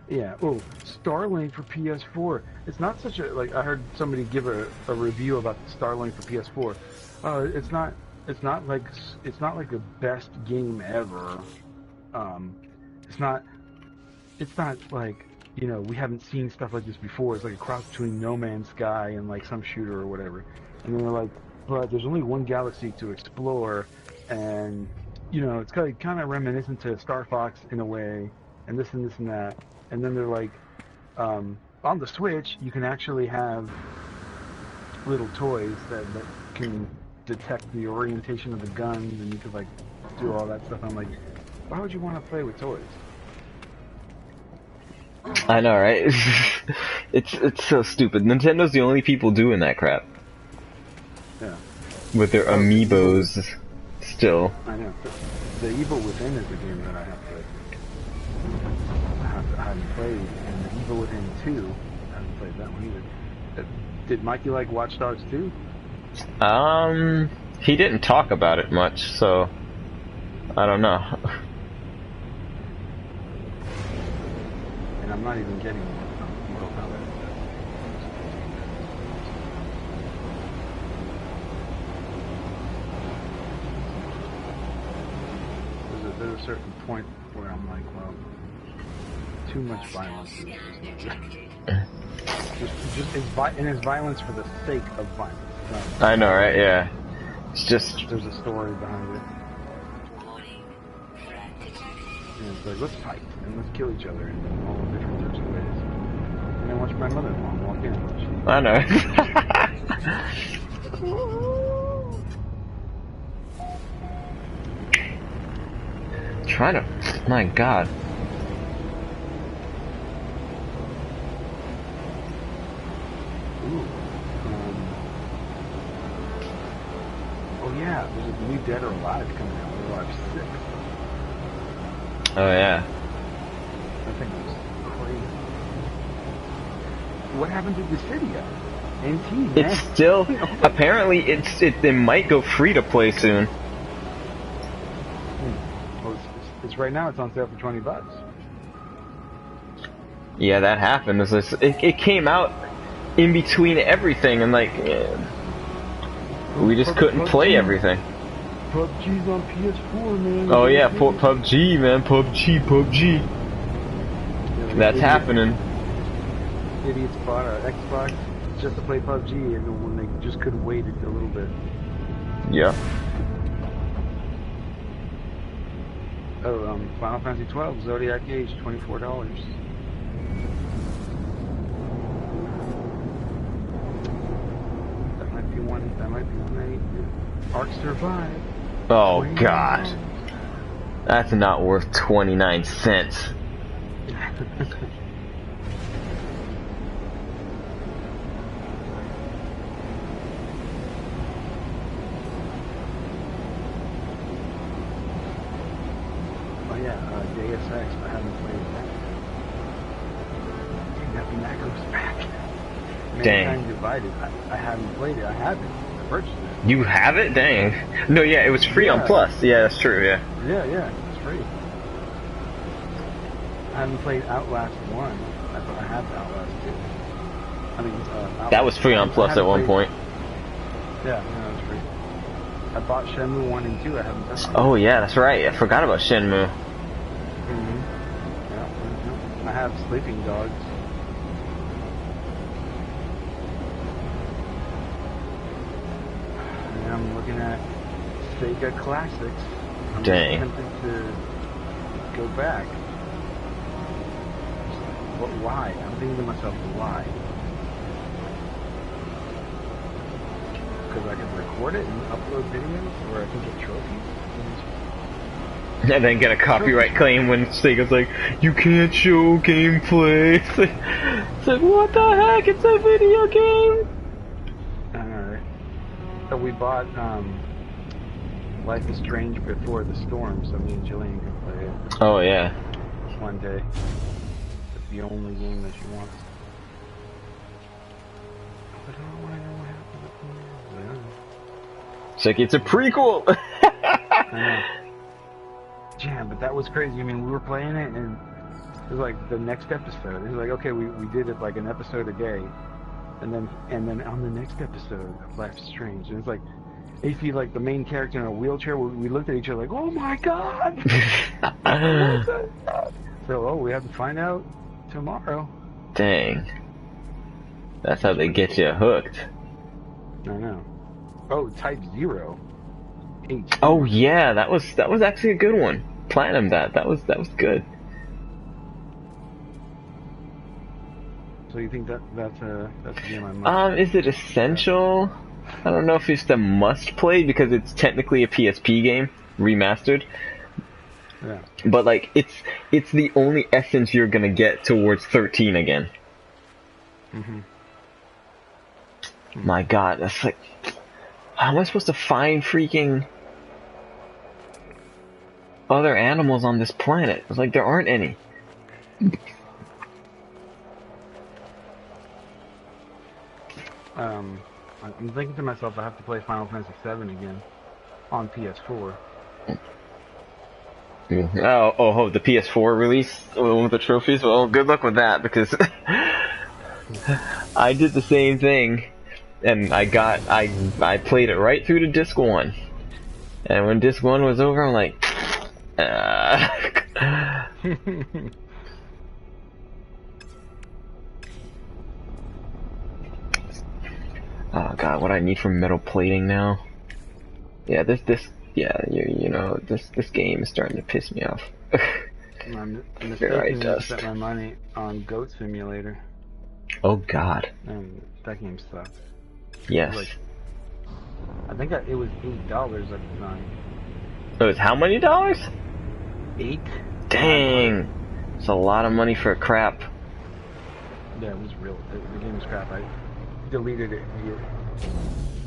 Yeah. Oh, Starlink for PS4. It's not such a like. I heard somebody give a review about Starlink for PS4. It's not. It's not like the best game ever. It's not like, you know, we haven't seen stuff like this before. It's like a cross between No Man's Sky and like some shooter or whatever. And then they're like, but there's only one galaxy to explore, and you know, it's kind of reminiscent to Star Fox in a way, and this and this and that. And then they're like, on the Switch, you can actually have little toys that can detect the orientation of the guns, and you could like do all that stuff. I'm like, why would you want to play with toys? I know, right? It's so stupid. Nintendo's the only people doing that crap. Yeah. With their amiibos, still. I know. The Evil Within is the game that I haven't played, and the Evil Within 2, I haven't played that one either. Did Mikey like Watch Dogs 2? He didn't talk about it much, so I don't know. And I'm not even getting Mortal Kombat. There's a certain point where I'm like, well, too much violence is and it's violence for the sake of violence. I know, right? Yeah. It's just... There's a story behind it. And it's like, let's fight, and let's kill each other in all different types of ways. And then watch my mother-in-law walk in. I know. Trying to... My god. Ooh. Oh yeah, there's a new Dead or Alive coming out. Dead or Alive 6. Oh yeah. That thing was crazy. What happened to Dissidia? NT, man. It's still apparently it might go free to play soon. Well, it's right now. It's on sale for $20. Yeah, that happened. It came out in between everything, and like we just couldn't play everything. PUBG's on PS4, man. Oh yeah, PUBG, man, PUBG. Yeah, That's happening. Idiots bought an Xbox just to play PUBG, and when they just couldn't wait a little bit. Yeah. Oh, Final Fantasy 12 Zodiac Age, $24. That might be one. That might be one. Ark Survive. Oh $29. god, that's not worth 29 cents. Oh yeah, Deus Ex. I haven't played that. Happy Macro's back. Dang. Mankind Divided. I haven't played it. I haven't. I purchased it. You have it? Dang. No, yeah, it was free on Plus. Yeah, that's true. Yeah. Yeah, it's free. I haven't played Outlast 1. I thought I had Outlast 2. I mean, Outlast That was free on Plus at one point. Yeah, that was free. I bought Shenmue 1 and 2. I haven't touched it. Oh yeah, that's right. I forgot about Shenmue. Yeah. I have Sleeping Dogs. And I'm looking at Sega Classics. I'm Dang. tempted to go back. But why? I'm thinking to myself, why? Because I can record it and upload videos, or I can get trophies. And then get a copyright claim when Sega's like, you can't show gameplay. It's like, what the heck? It's a video game. Alright. So we bought Life is Strange Before the Storm, so me and Jillian can play it Oh yeah. one day. It's the only game that she wants. But I don't want to know what happened with the I don't know. It's like, it's a prequel. I know. Yeah, but that was crazy. I mean, we were playing it, and it was like the next episode. It was like, okay, we did it like an episode a day, and then on the next episode of Life is Strange, and it's like, you see like the main character in a wheelchair. We looked at each other like, oh my god! So, we have to find out tomorrow. Dang. That's how they get you hooked. I know. Oh, Type 0. H. Oh yeah, that was actually a good one. Platinum that was good. So you think that's a game I must Is it essential? I don't know if it's the must play because it's technically a PSP game remastered. Yeah. But like it's the only essence you're gonna get towards 13 again. Mhm. My god, that's like, how am I supposed to find freaking other animals on this planet? It's like there aren't any. I'm thinking to myself, I have to play Final Fantasy VII again on PS4. Oh, the PS4 release, the one with the trophies. Well, good luck with that because I did the same thing, and I played it right through to disc 1, and when disc 1 was over, I'm like, oh god, what I need for metal plating now? Yeah, this game is starting to piss me off. I'm Very mistaken to dust. spend my money on Goat Simulator, Oh god. and that game sucks. Yes. Like, I think it was $8 at the time. So it's how many dollars? 8? Dang. It's a lot of money for crap. Yeah, it was real. The game was crap. I deleted it.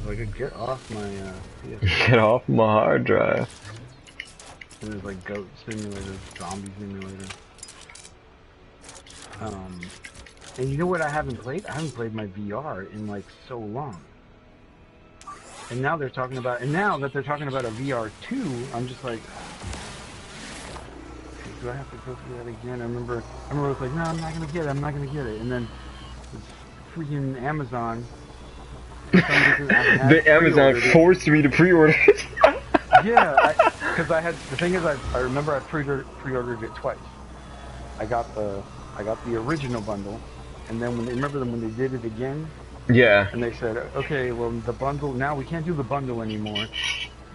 Like, get off my PS. Get off my hard drive. It was like Goat Simulator, Zombie Simulator. And you know what I haven't played? I haven't played my VR in like so long. And now they're talking about, and now that they're talking about a VR 2, I'm just like, do I have to go through that again? I remember it was like, no, I'm not gonna get it. I'm not gonna get it. And then freaking Amazon. For some reason, I had The Amazon forced me to pre-order it. Yeah, because I had the thing is I remember I pre-ordered it twice. I got the original bundle, and then when they did it again. Yeah. And they said, okay, well the bundle now we can't do the bundle anymore.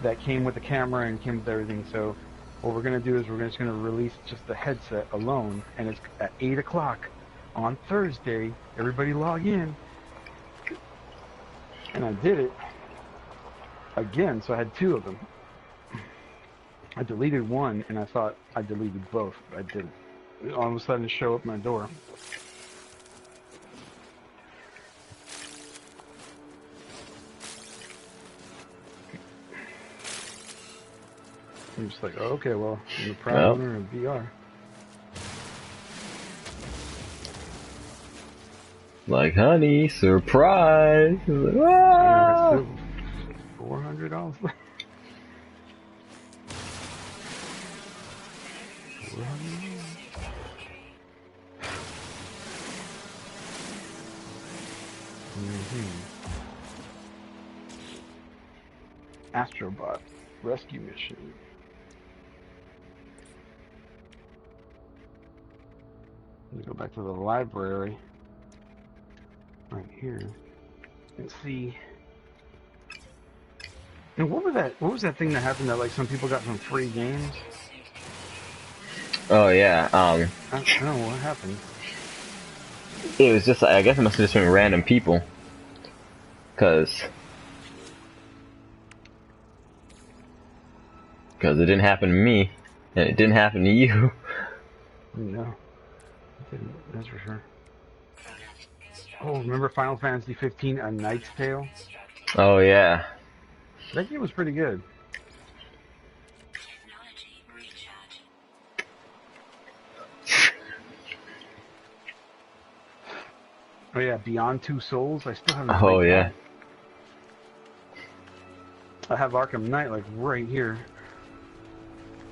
That came with the camera and came with everything. So what we're gonna do is we're just gonna release just the headset alone, and it's at 8 o'clock on Thursday. Everybody log in. And I did it again, so I had 2 of them. I deleted one, and I thought I deleted both, but I didn't. All of a sudden, it showed up my door. I'm just like, oh, okay, well, I'm a proud owner of VR. Like, honey, surprise! Ah! $400. Astrobot rescue mission. Let me go back to the library right here and see. And what was that thing that happened that like some people got some free games? Oh yeah, I don't know what happened. It was just, I guess it must have just been random people. Cause it didn't happen to me, and it didn't happen to you. No, it didn't, that's for sure. Oh, remember Final Fantasy 15, A Knight's Tale? Oh yeah. That game was pretty good. Oh yeah, Beyond Two Souls. I still haven't played yeah. that. I have Arkham Knight like right here.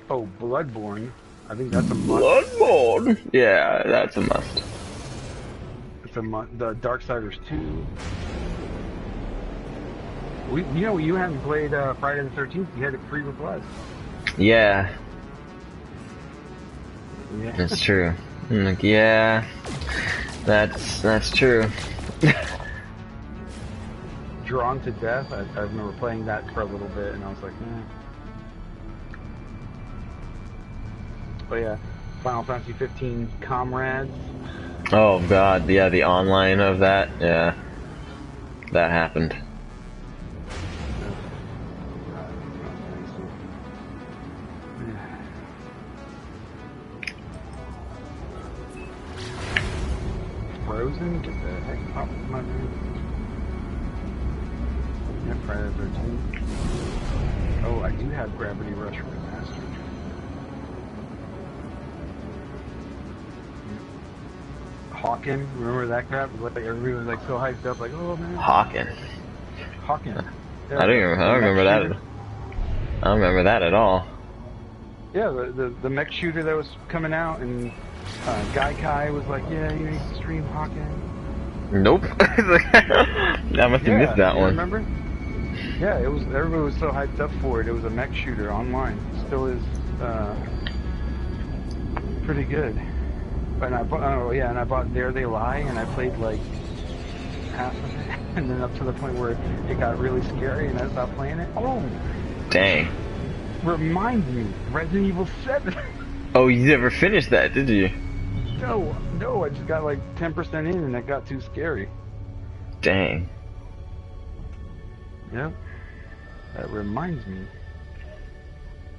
Oh, Bloodborne. I think that's a must. Bloodborne. Yeah, that's a must. It's a must. The Darksiders 2. You know, you haven't played Friday the 13th. You had it free request. Yeah. Yeah. That's true. Like, yeah. That's true. Drawn to Death. I remember playing that for a little bit, and I was like, eh. But yeah, Final Fantasy 15 Comrades. Oh god, yeah, the online of that, yeah. That happened. Frozen? Get the heck off my room. Yeah, Friday the 13th. Oh, I do have Gravity Rush Remastered. Hawken, remember that crap? Like everybody was like so hyped up, like, oh man. Hawken. Yeah, I don't remember that. I don't remember that at all. Yeah, the mech shooter that was coming out, and Gaikai was like, yeah, you need to stream Hawken. Nope. I must have missed that one. Remember? Yeah, it was. Everybody was so hyped up for it. It was a mech shooter online. Still is pretty good. And I bought Dare They Lie, and I played like half of it, and then up to the point where it got really scary, and I stopped playing it. Oh, dang! Reminds me, Resident Evil 7. Oh, you never finished that, did you? No, I just got like 10% in, and it got too scary. Dang. Yep. That reminds me.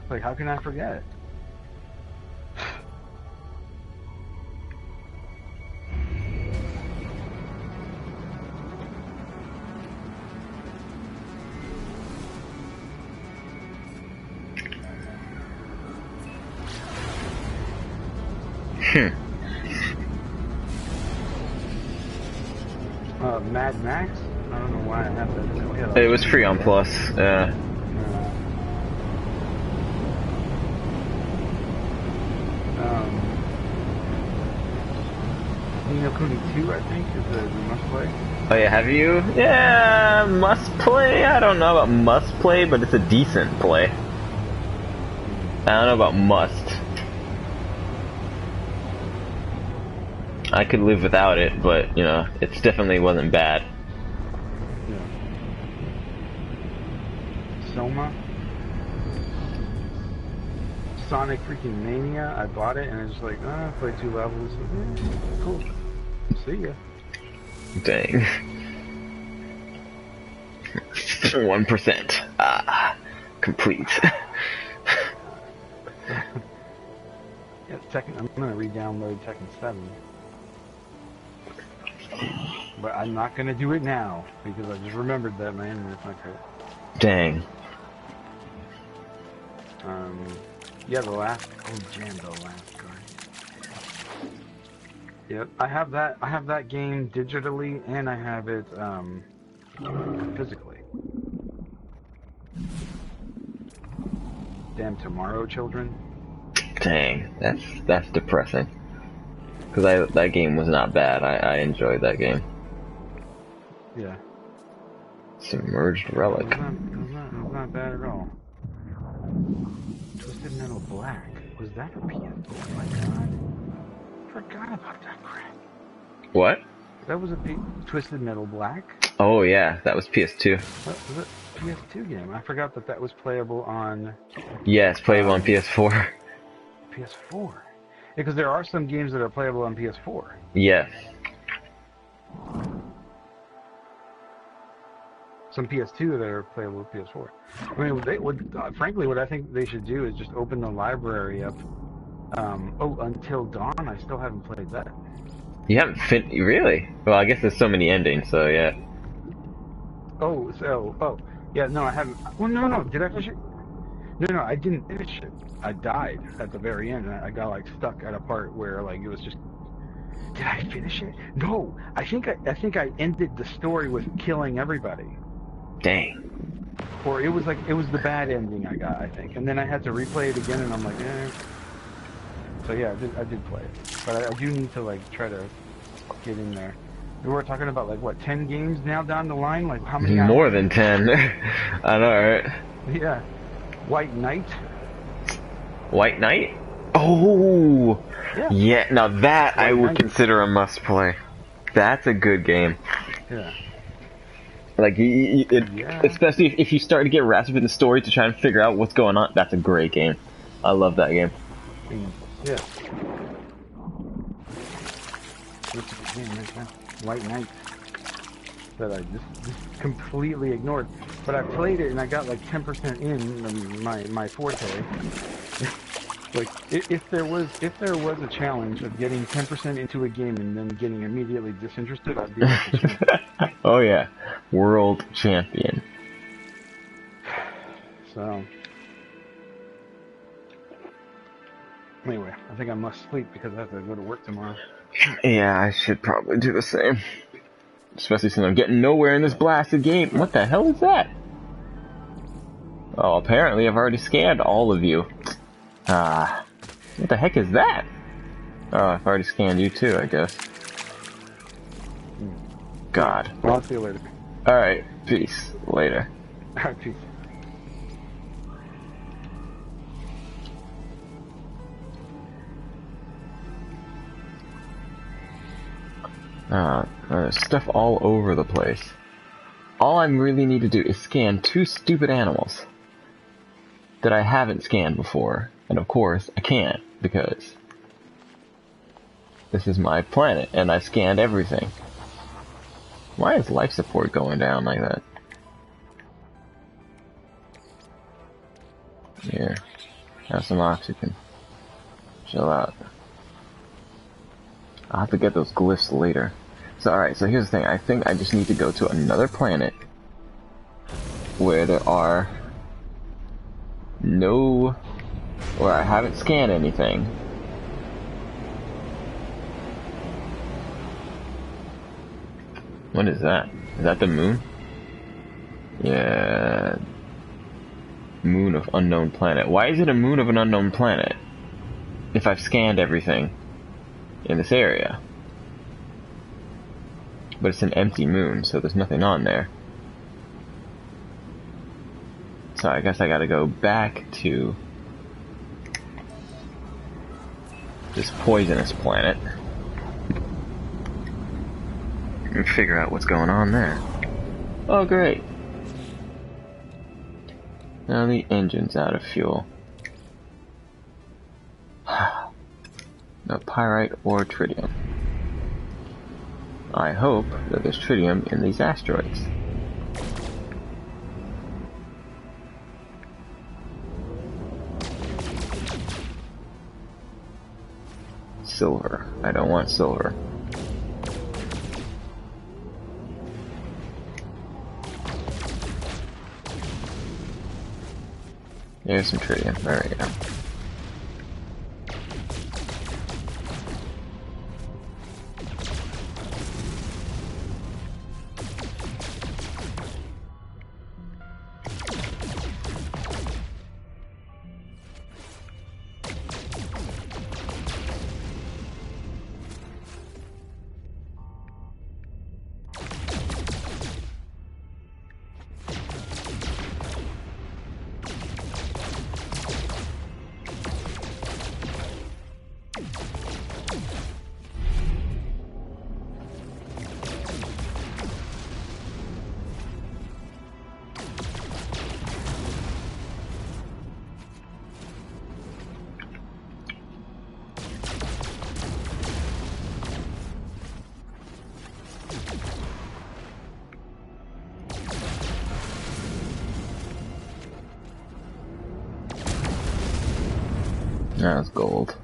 Like, how can I forget? Mad Max? I don't know why I have that. Yeah, It was free on Plus. Yeah. Ni no Kuni 2, I think, is the must play. Oh yeah, have you? Yeah, must play. I don't know about must play, but it's a decent play. I don't know about must. I could live without it, but you know, it definitely wasn't bad. Yeah. Soma. Sonic freaking Mania. I bought it and I was like, I played 2 levels. Cool. See ya. Dang. 1%. Ah, complete. Yeah, Tekken. I'm gonna re-download Tekken 7. But I'm not gonna do it now because I just remembered that, man, and it's not great. Dang. Yeah, the last. Oh, Jan, the last card. Yep, I have that game digitally, and I have it physically. Damn Tomorrow Children. Dang, that's depressing. Because that game was not bad. I enjoyed that game. Yeah. Submerged Relic. It was not bad at all. Twisted Metal Black. Was that for PS? Oh my god. Forgot about that crap. What? That was a Twisted Metal Black? Oh yeah, that was PS2. That was a PS2 game. I forgot that was playable on... Yes, playable on PS4. PS4. Because there are some games that are playable on PS4. Yes. Some PS2 that are playable with PS4. I mean, they would, frankly, what I think they should do is just open the library up. Until Dawn, I still haven't played that. You haven't really? Well, I guess there's so many endings, so yeah. Yeah, no, I haven't. Well, no, did I finish it? No, I didn't finish it. I died at the very end, and I got, like, stuck at a part where, like, it was just... Did I finish it? No, I think I ended the story with killing everybody. Dang. Or it was the bad ending I got, I think. And then I had to replay it again, and I'm like, eh. So yeah, I did play it. But I do need to, like, try to get in there. We were talking about, like, what, 10 games now down the line? Like, how many More hours? than 10. I know, right? Yeah. White Knight. White Knight? Oh! Yeah, now that White I would Knight. consider a must-play. That's a good game. Yeah. Like, especially if you start to get wrapped up in the story to try and figure out what's going on, that's a great game. I love that game. Yeah. What's the game right now? White Knight. That I just completely ignored. But I played it and I got like 10% in my forte. Like if there was a challenge of getting 10% into a game and then getting immediately disinterested, I'd be like the champion. Oh yeah, world champion. So anyway, I think I must sleep because I have to go to work tomorrow. Yeah, I should probably do the same. Especially since I'm getting nowhere in this blasted game. What the hell is that? Oh, apparently I've already scanned all of you. What the heck is that? Oh, I've already scanned you too, I guess. God. Well, I'll see you later. Alright, peace. Later. Alright, peace. There's stuff all over the place. All I really need to do is scan 2 stupid animals that I haven't scanned before. And of course, I can't, because this is my planet, and I scanned everything. Why is life support going down like that? Here, have some oxygen. Chill out. I'll have to get those glyphs later. So alright, so here's the thing. I think I just need to go to another planet where there are where I haven't scanned anything. What is that? Is that the moon? Yeah. Moon of unknown planet. Why is it a moon of an unknown planet? If I've scanned everything in this area. But it's an empty moon, so there's nothing on there. So I guess I gotta go back to this poisonous planet and figure out what's going on there. Oh, great. Now the engine's out of fuel. No pyrite or tritium. I hope that there's tritium in these asteroids. Silver. I don't want silver. There's some tritium. There we go. That's gold.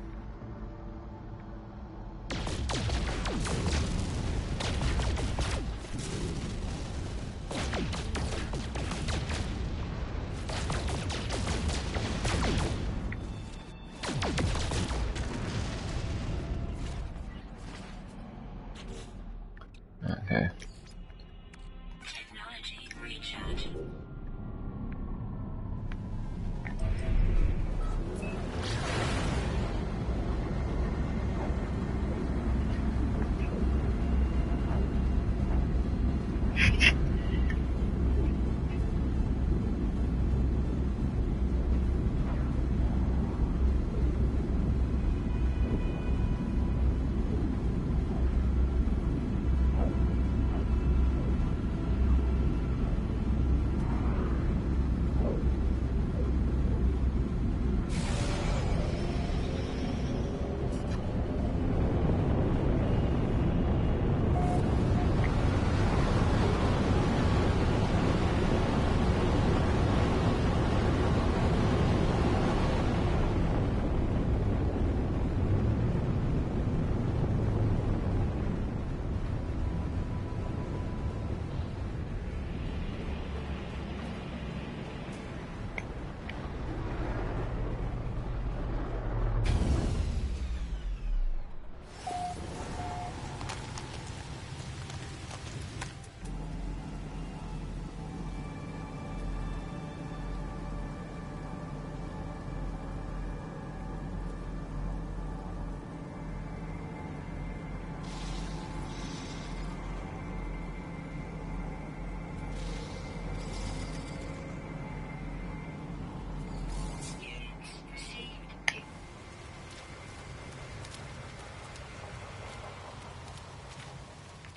Okay. Technology recharge.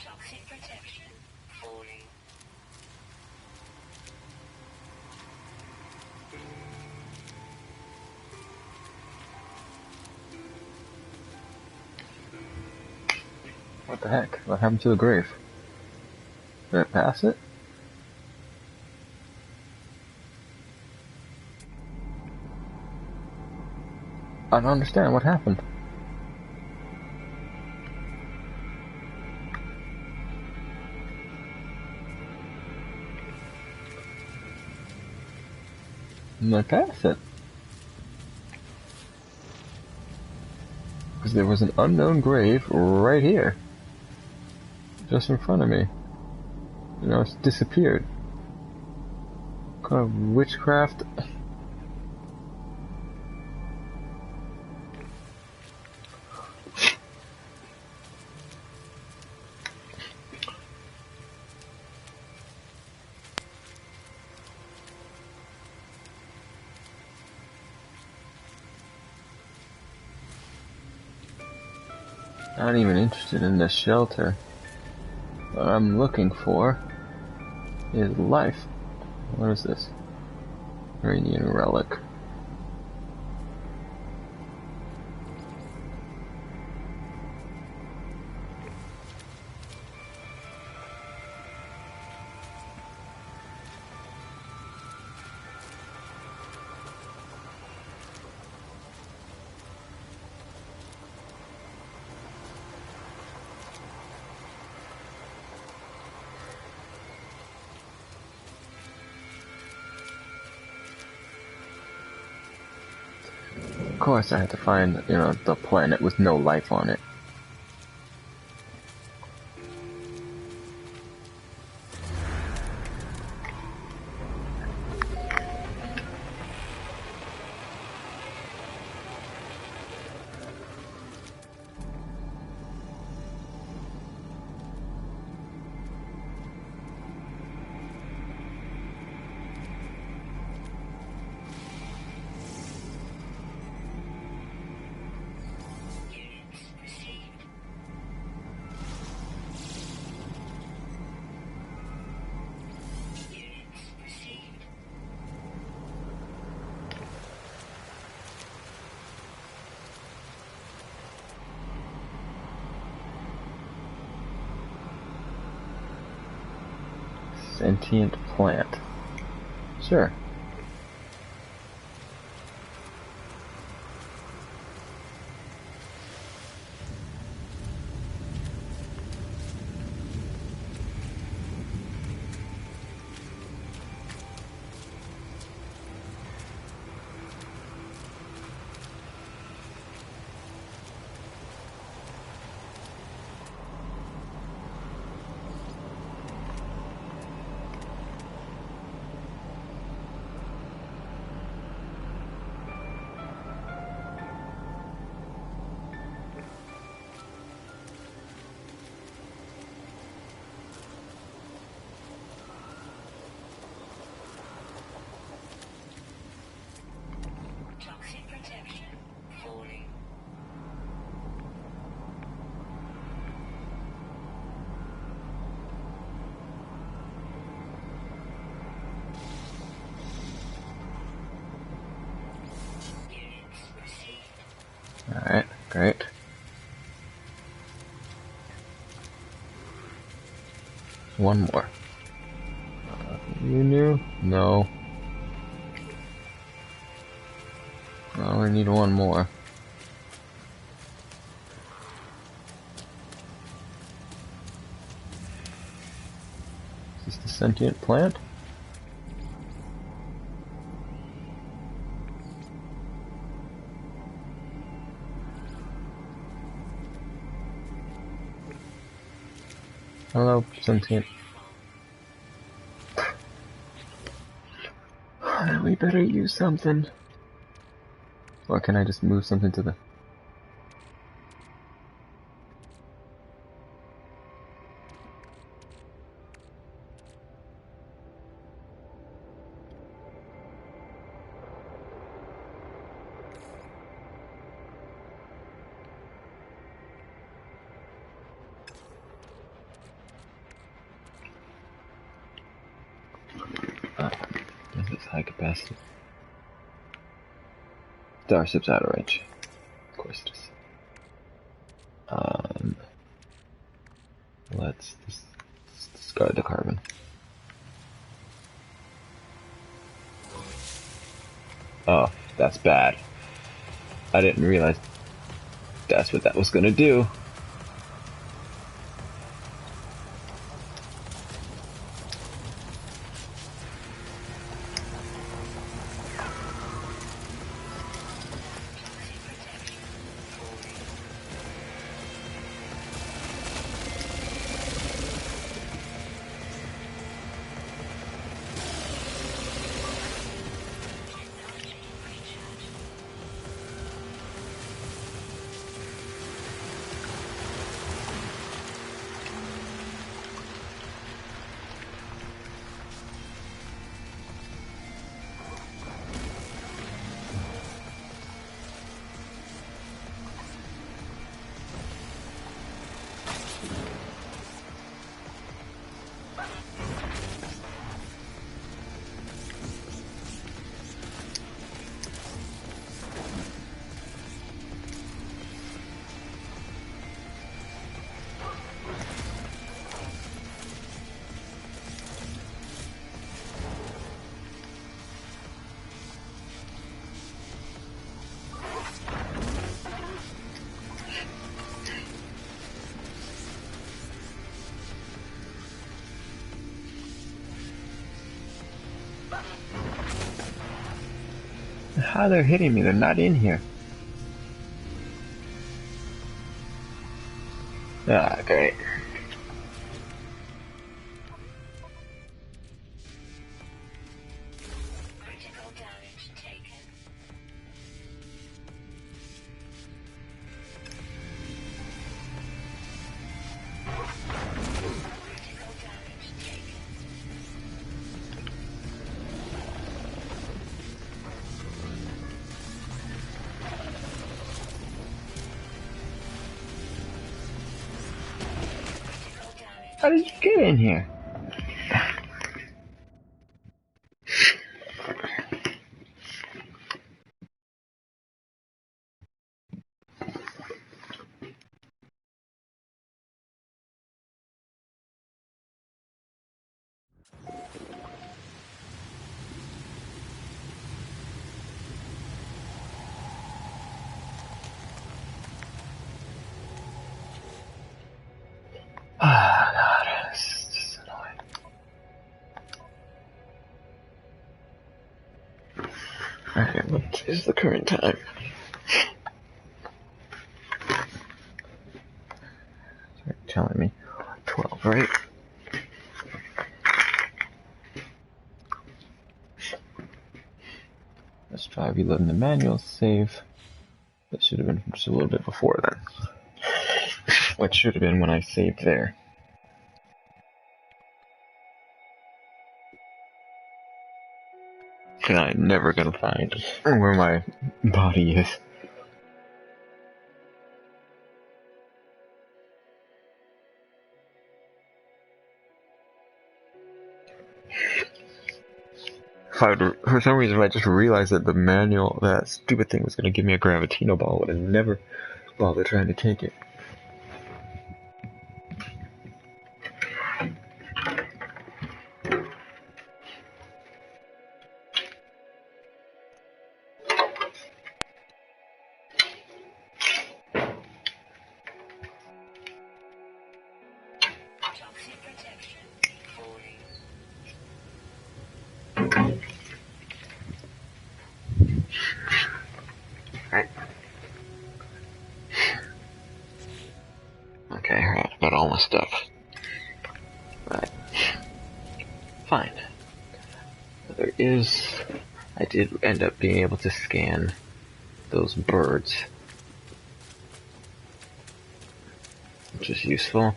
Toxic protection falling. What the heck? What happened to the grave? Did I pass it? I don't understand what happened. Did I pass it? Because there was an unknown grave right here. Just in front of me. You know, it's disappeared. What kind of witchcraft? Not even interested in this shelter. What I'm looking for is life. What is this? Iranian relic. Of course I had to find, you know, the planet with no life on it. Units received. Units received. Sentient plant. Sure. Toxic protection falling. Units received. Alright, great. One more. You knew? No. I only need one more. Is this the sentient plant? Hello, sentient. We better use something. Or can I just move something to the... This is high capacity. Starship's out of range. Of course it is. Let's discard the carbon. Oh, that's bad. I didn't realize that's what that was gonna do. How they're hitting me? They're not in here. Ah, great. Critical damage taken. Critical damage taken. Critical damage. How did you get in here? Ah, God, this is just annoying. Alright, what is the current time? Sorry, telling me 12, right? Let's try reloading the manual save. That should have been just a little bit before then. What should have been when I saved there. And I'm never gonna find where my body is. For some reason, I just realized that the manual, that stupid thing was gonna give me a Gravitino ball, but I never bothered trying to take it. Toxic protection falling. Right. Okay, alright, got all my stuff. Right. Fine. I did end up being able to scan those birds, which is useful.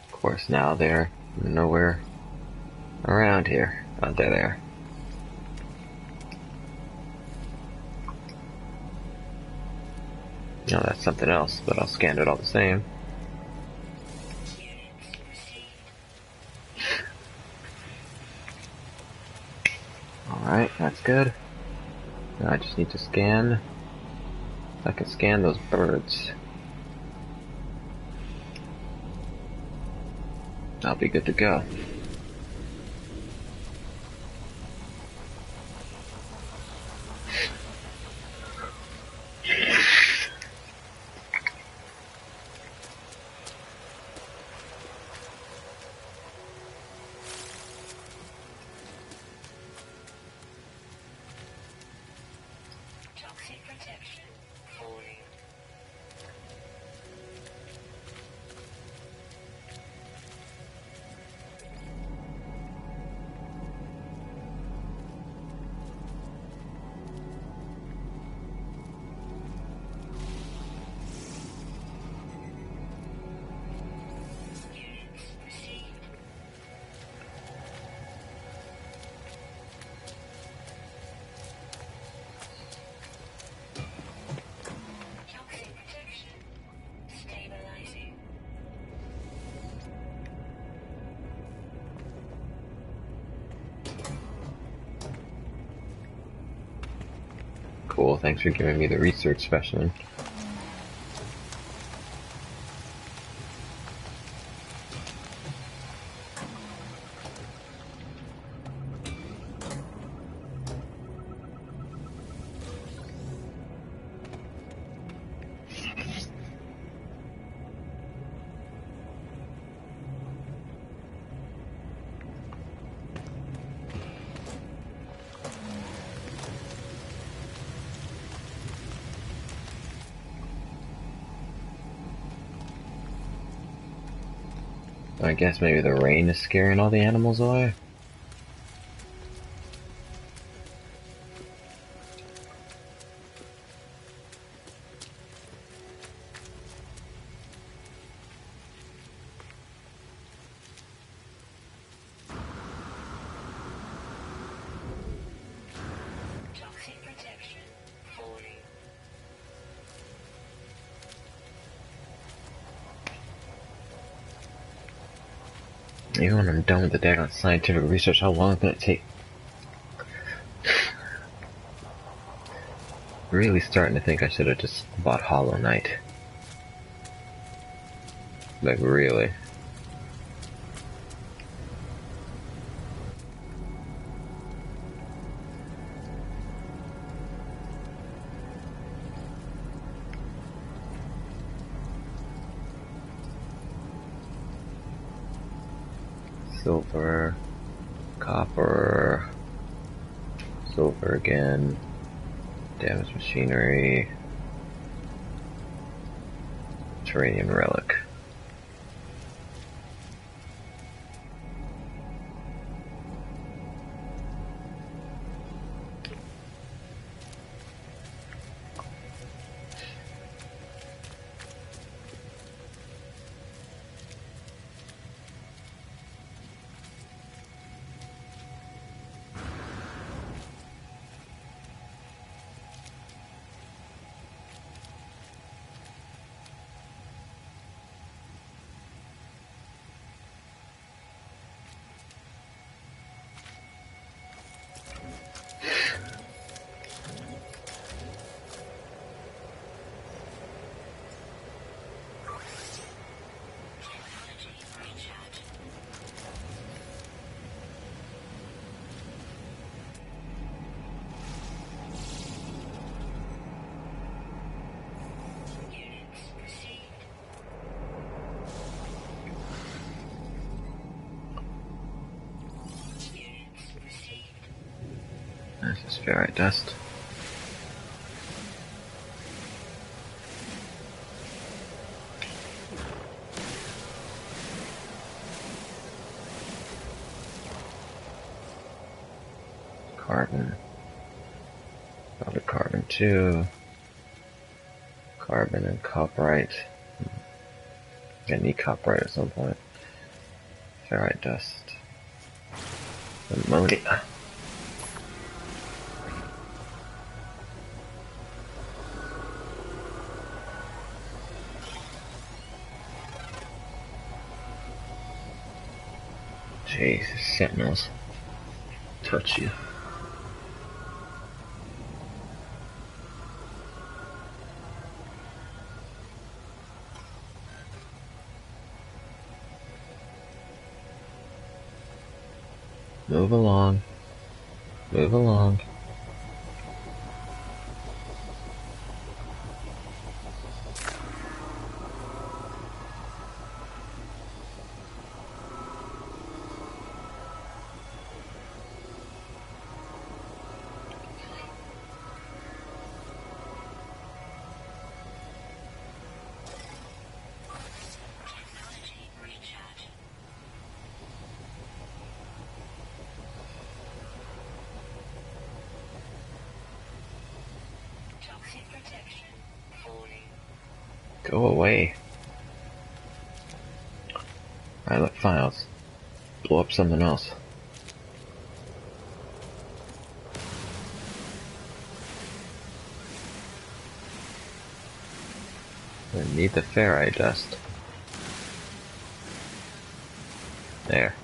Of course, now they're nowhere around here. Oh, they're there. No, that's something else, but I'll scan it all the same. Units received. Alright, that's good. Now I just need to scan. I can scan those birds. I'll be good to go. Toxic protection falling. Units received. Toxic protection stabilizing. Cool, thanks for giving me the research specimen. I guess maybe the rain is scaring all the animals away. Toxic protection falling. Even when I'm done with the daggone scientific research, how long is it gonna take? Really starting to think I should have just bought Hollow Knight. Like, really. Silver, copper, silver again, damaged machinery, Terranium relic. Technology recharge. Units received. Units received. This is ferrite dust. Carbon. Probably carbon 2. Carbon and copperite. I need copperite at some point. Ferrite dust. Ammonia. Jesus, sentinels. Touch you. Move along. Move along. Technology recharge. Toxic protection falling. Go away. Pilot files. Blow up something else. I need the ferrite dust. There.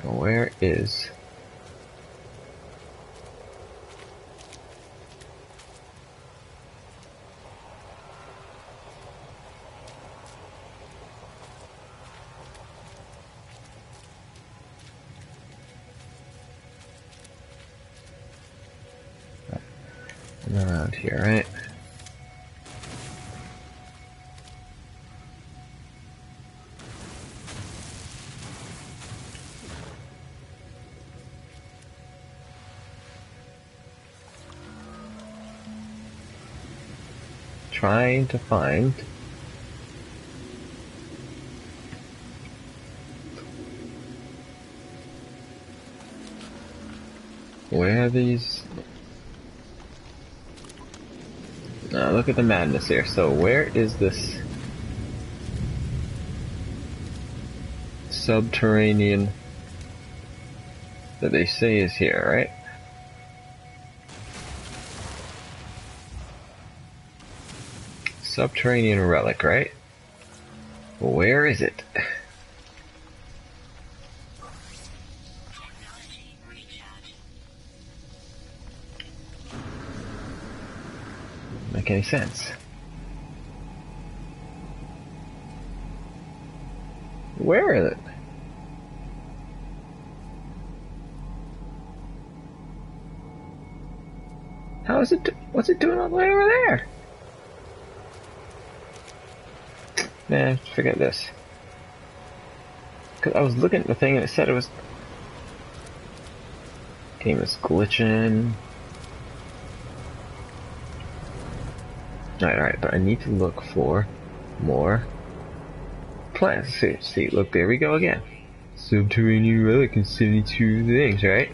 Now where is... around here, right? trying to find. Where are these? Now look at the madness here. So where is this subterranean that they say is here, right? Subterranean relic, right? Where is it? Technology recharge. Make any sense? Where is it? How is it? What's it doing all the way over there? Man, forget this. Cause I was looking at the thing and it said it was. Game is glitching. Alright, but I need to look for more plants. See, look, there we go again. Subterranean relic and 72 things, right?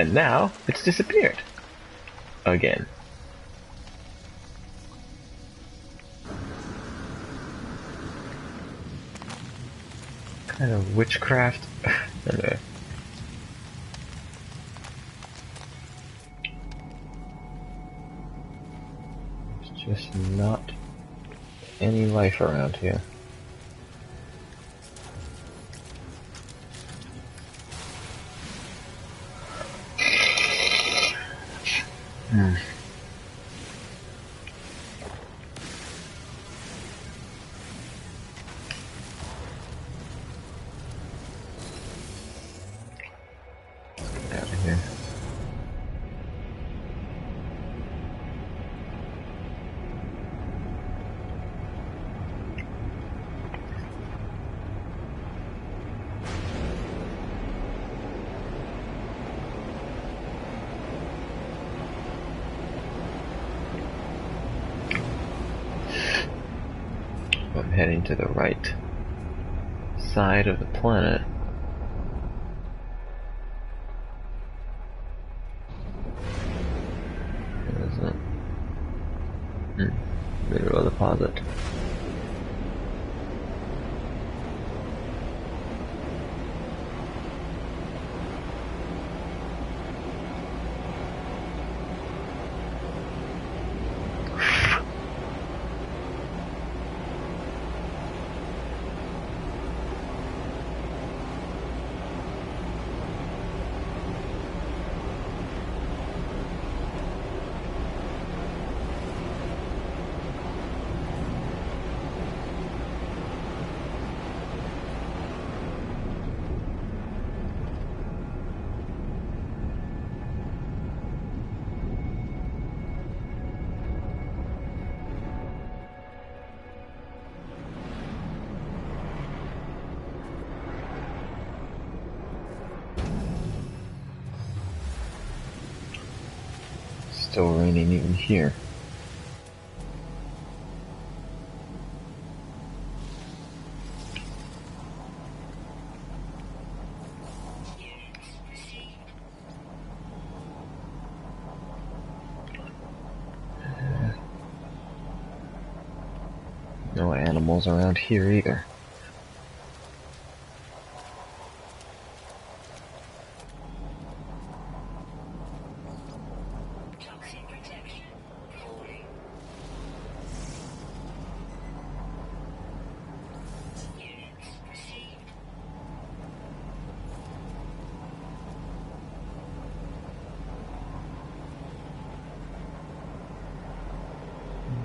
And now, it's disappeared. Again. Kind of witchcraft. Anyway. There's just not any life around here. Out of here. I'm heading to the right side of the planet. What is it? Mineral deposit. Still raining even here. Units received. No animals around here either. Toxic protection falling. Units received.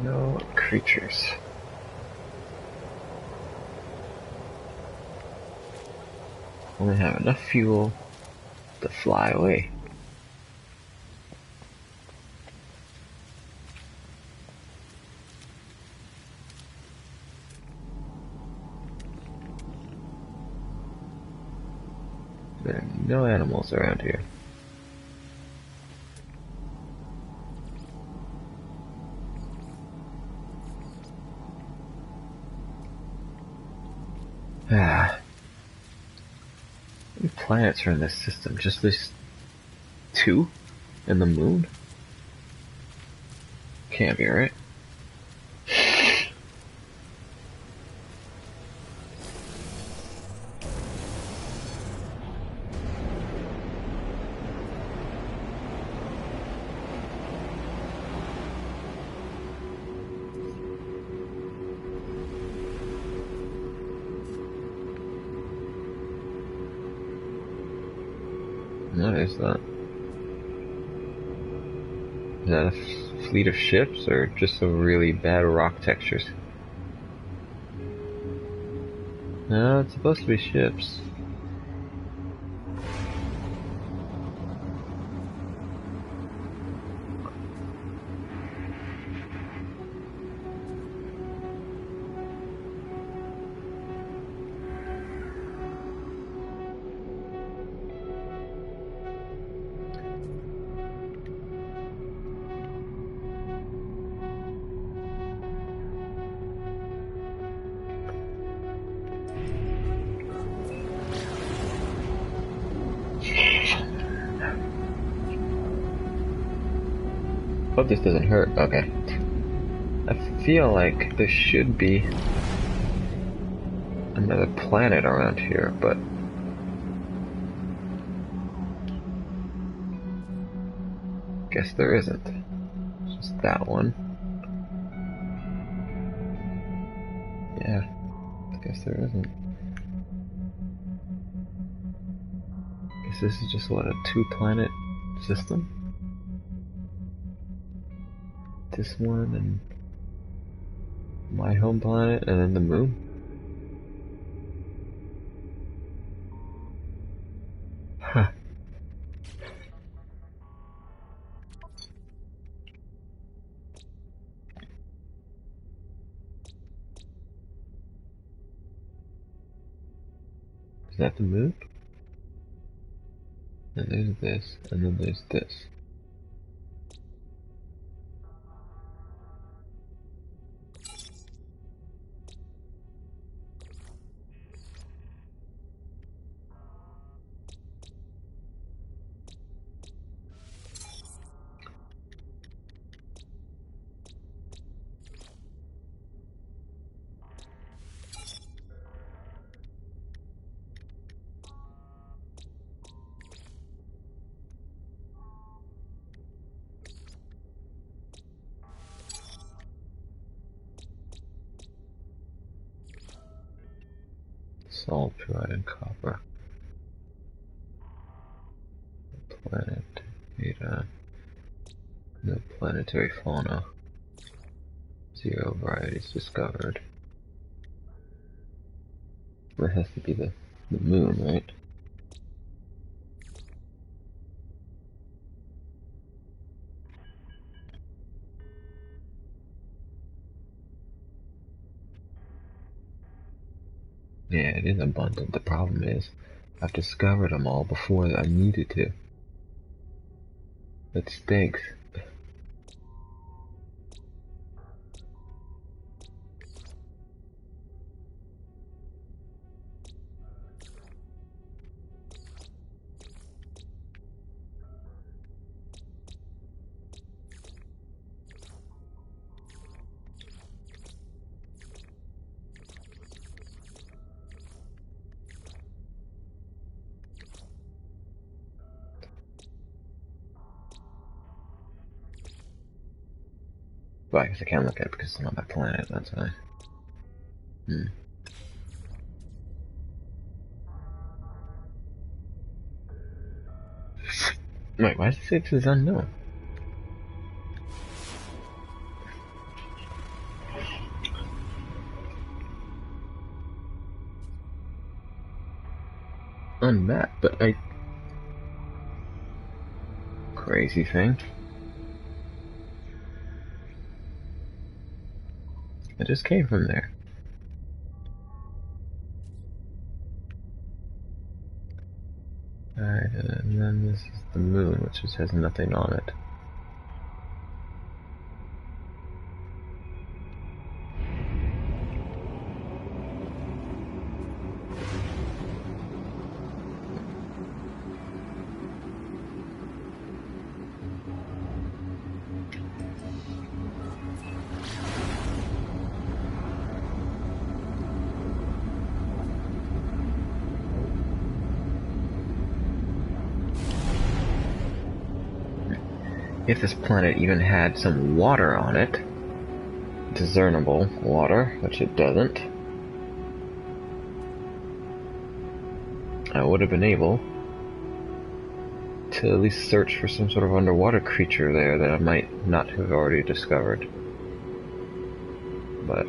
No creatures. Only have enough fuel to fly away. There are no animals around here. Ah. How many planets are in this system? Just this 2? And the moon? Can't be, right? What is that? Is that a fleet of ships or just some really bad rock textures? No, it's supposed to be ships. Hope this doesn't hurt. Okay. I feel like there should be another planet around here, but guess there isn't. It's just that one. Yeah, I guess there isn't. Guess this is just what, a 2-planet system? This one and my home planet and then the moon? Huh. Is that the moon? And there's this, and then there's this. Salt, fluoride, and copper. Planet, data, no planetary fauna. 0 varieties discovered. That has to be the moon, right? Yeah, it is abundant. The problem is, I've discovered them all before I needed to. It stinks. Well, I guess I can't look at it because it's not my planet, that's why. Wait, why does it say this is unknown? On map, but I... crazy thing. It just came from there. Alright, and then this is the moon, which just has nothing on it. If this planet even had some water on it, discernible water, which it doesn't, I would have been able to at least search for some sort of underwater creature there that I might not have already discovered. But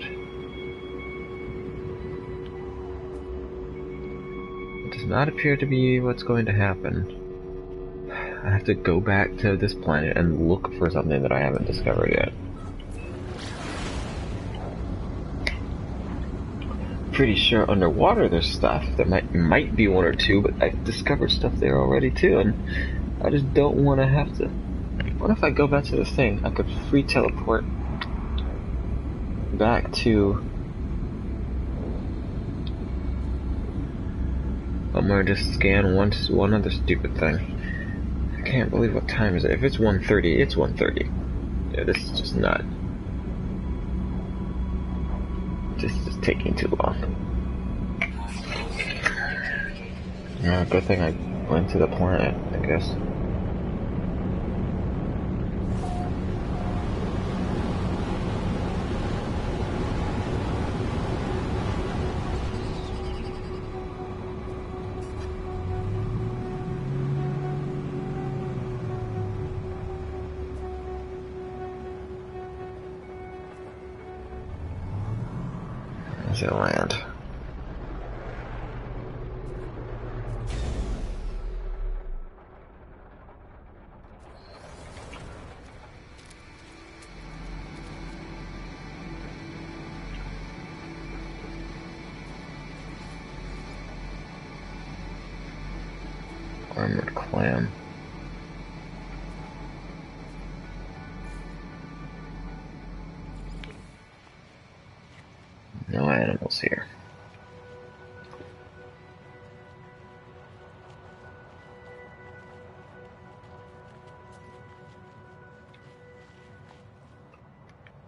it does not appear to be what's going to happen. I have to go back to this planet and look for something that I haven't discovered yet. Pretty sure underwater there's stuff. There might be one or two, but I've discovered stuff there already too, and I just don't want to have to. What if I go back to this thing? I could free teleport back to. I'm gonna just scan one other stupid thing. I can't believe what time is it. If it's 1:30, it's 1:30. Yeah, this is just not. This is taking too long. Yeah, good thing I went to the planet, I guess. Where's it land? Armored clam. No animals here.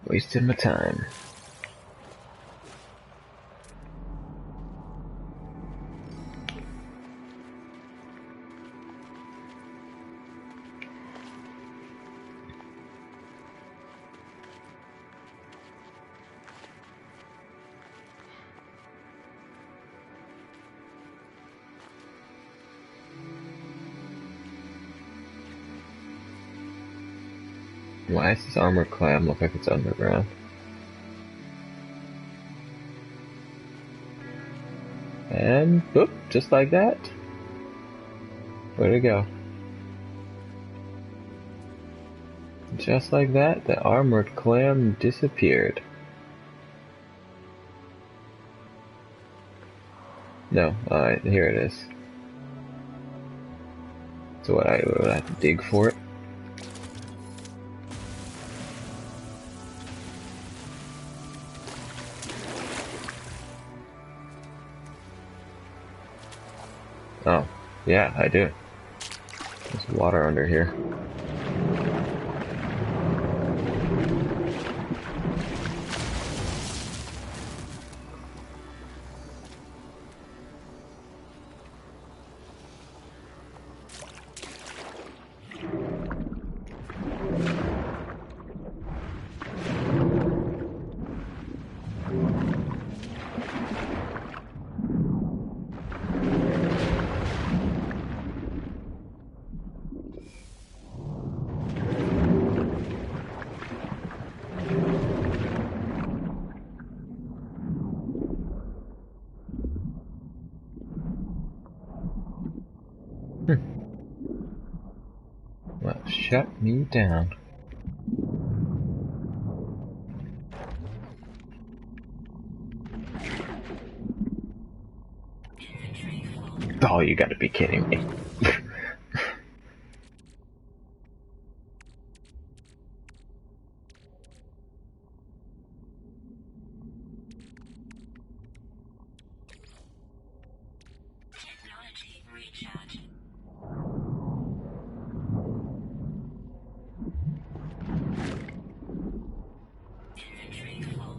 Wasting my time. Why does this armored clam look like it's underground? And boop, just like that. Where'd it go? Just like that, the armored clam disappeared. No, here it is. So what, I would have to dig for it? Oh, yeah, I do. There's water under here. shut me down. Oh, you gotta be kidding me. Technology recharging. Inventory full.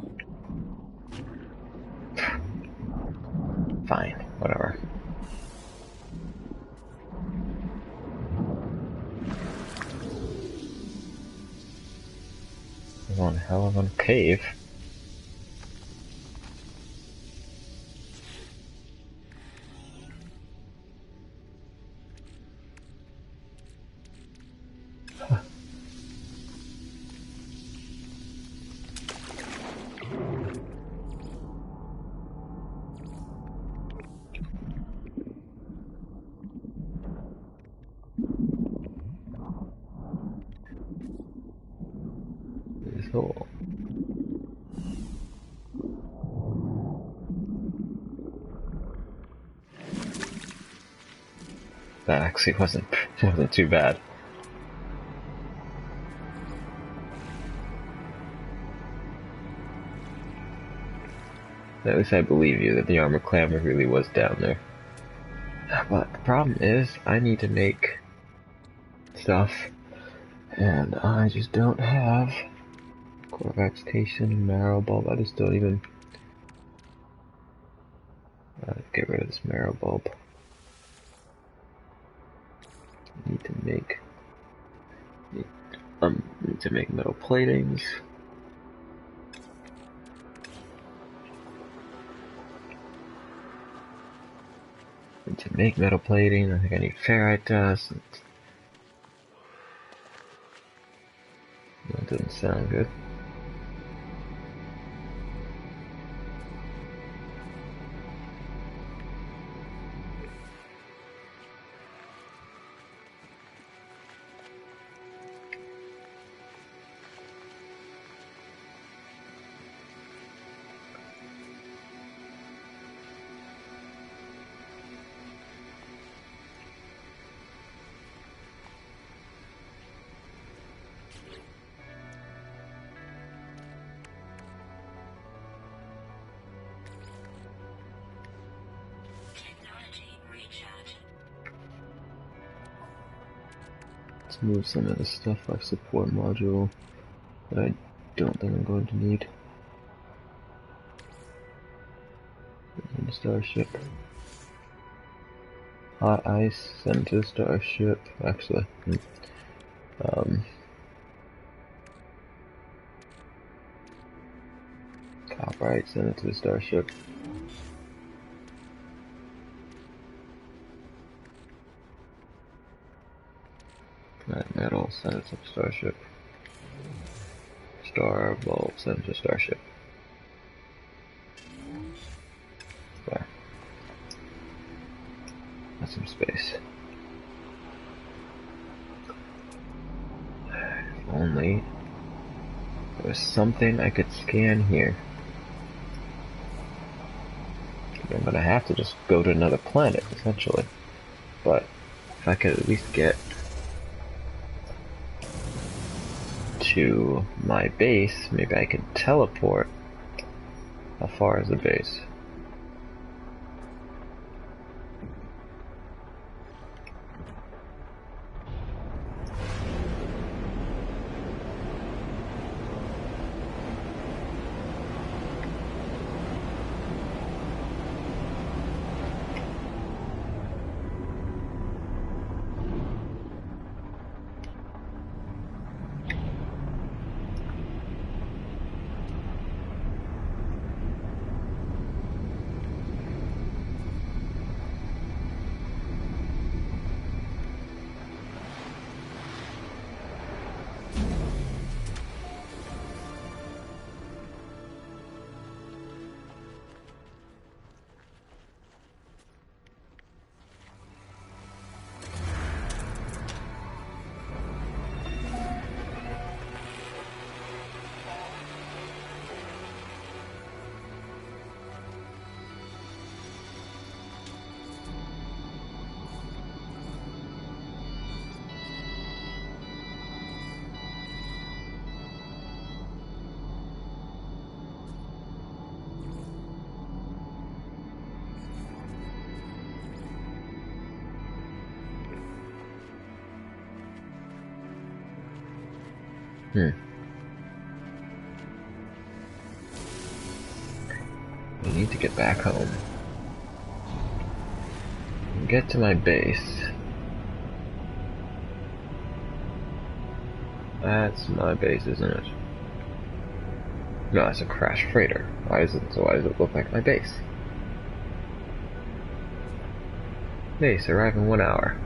Fine, whatever. One hell of a cave. This hole. That actually wasn't too bad. At least I believe you that the armor clamor really was down there. But the problem is, I need to make stuff, and I just don't have core vegetation, marrow bulb. I just don't even get rid of this marrow bulb. Need to make metal platings. And to make metal plating, I think I need ferrite dust. That doesn't sound good. Technology recharging. Let's move some of this stuff like support module that I don't think I'm going to need. In the starship. Hot ice, send to the starship. Actually, copperite, send it to the starship. Right, metal, send it to the starship. Star bulb, send it to the starship. There. That's some space. If only there was something I could scan here. I'm gonna have to just go to another planet, essentially. But if I could at least get to my base, maybe I could teleport. How far is the base? We need to get back home. Get to my base. That's my base, isn't it? No, it's a crash freighter. Why does it look like my base? Base, arrive in 1 hour.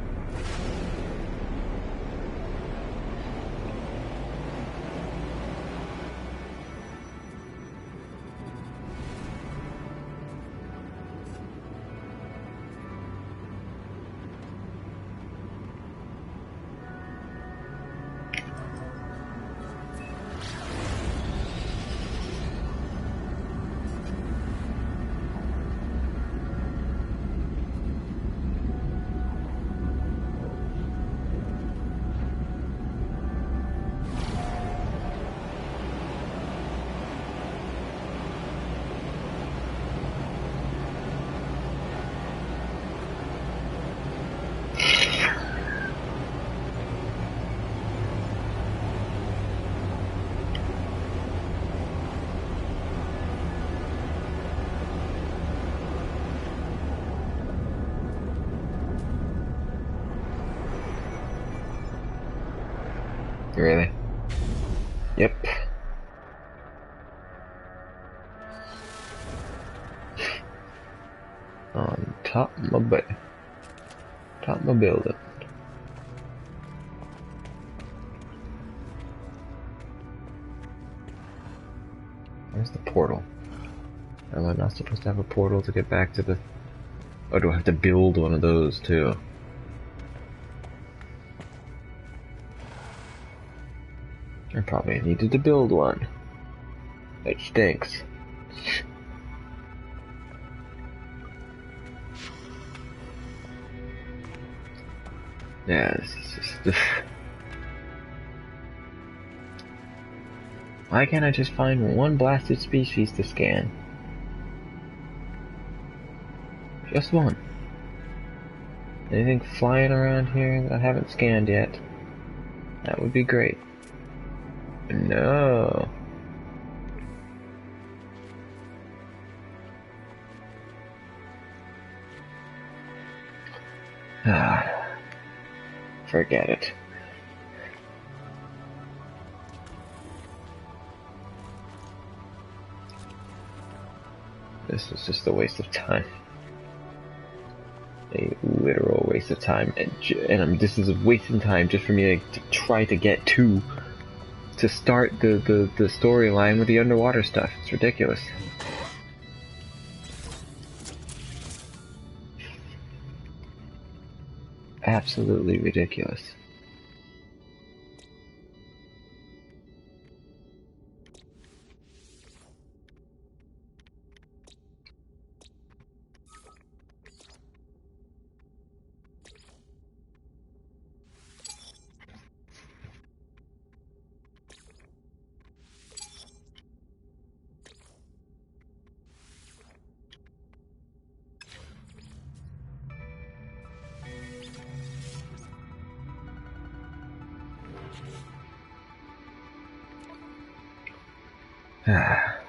Really? Yep. On top of my building. Where's the portal? Am I not supposed to have a portal to get back to the... Or do I have to build one of those too? I probably needed to build one. It stinks. Yeah, this is just... Why can't I just find one blasted species to scan? Just one. Anything flying around here that I haven't scanned yet? That would be great. No. Forget it. This was just a waste of time. A literal waste of time, and this is wasting time just for me to try to get to start the storyline with the underwater stuff. It's ridiculous. Absolutely ridiculous. Ah.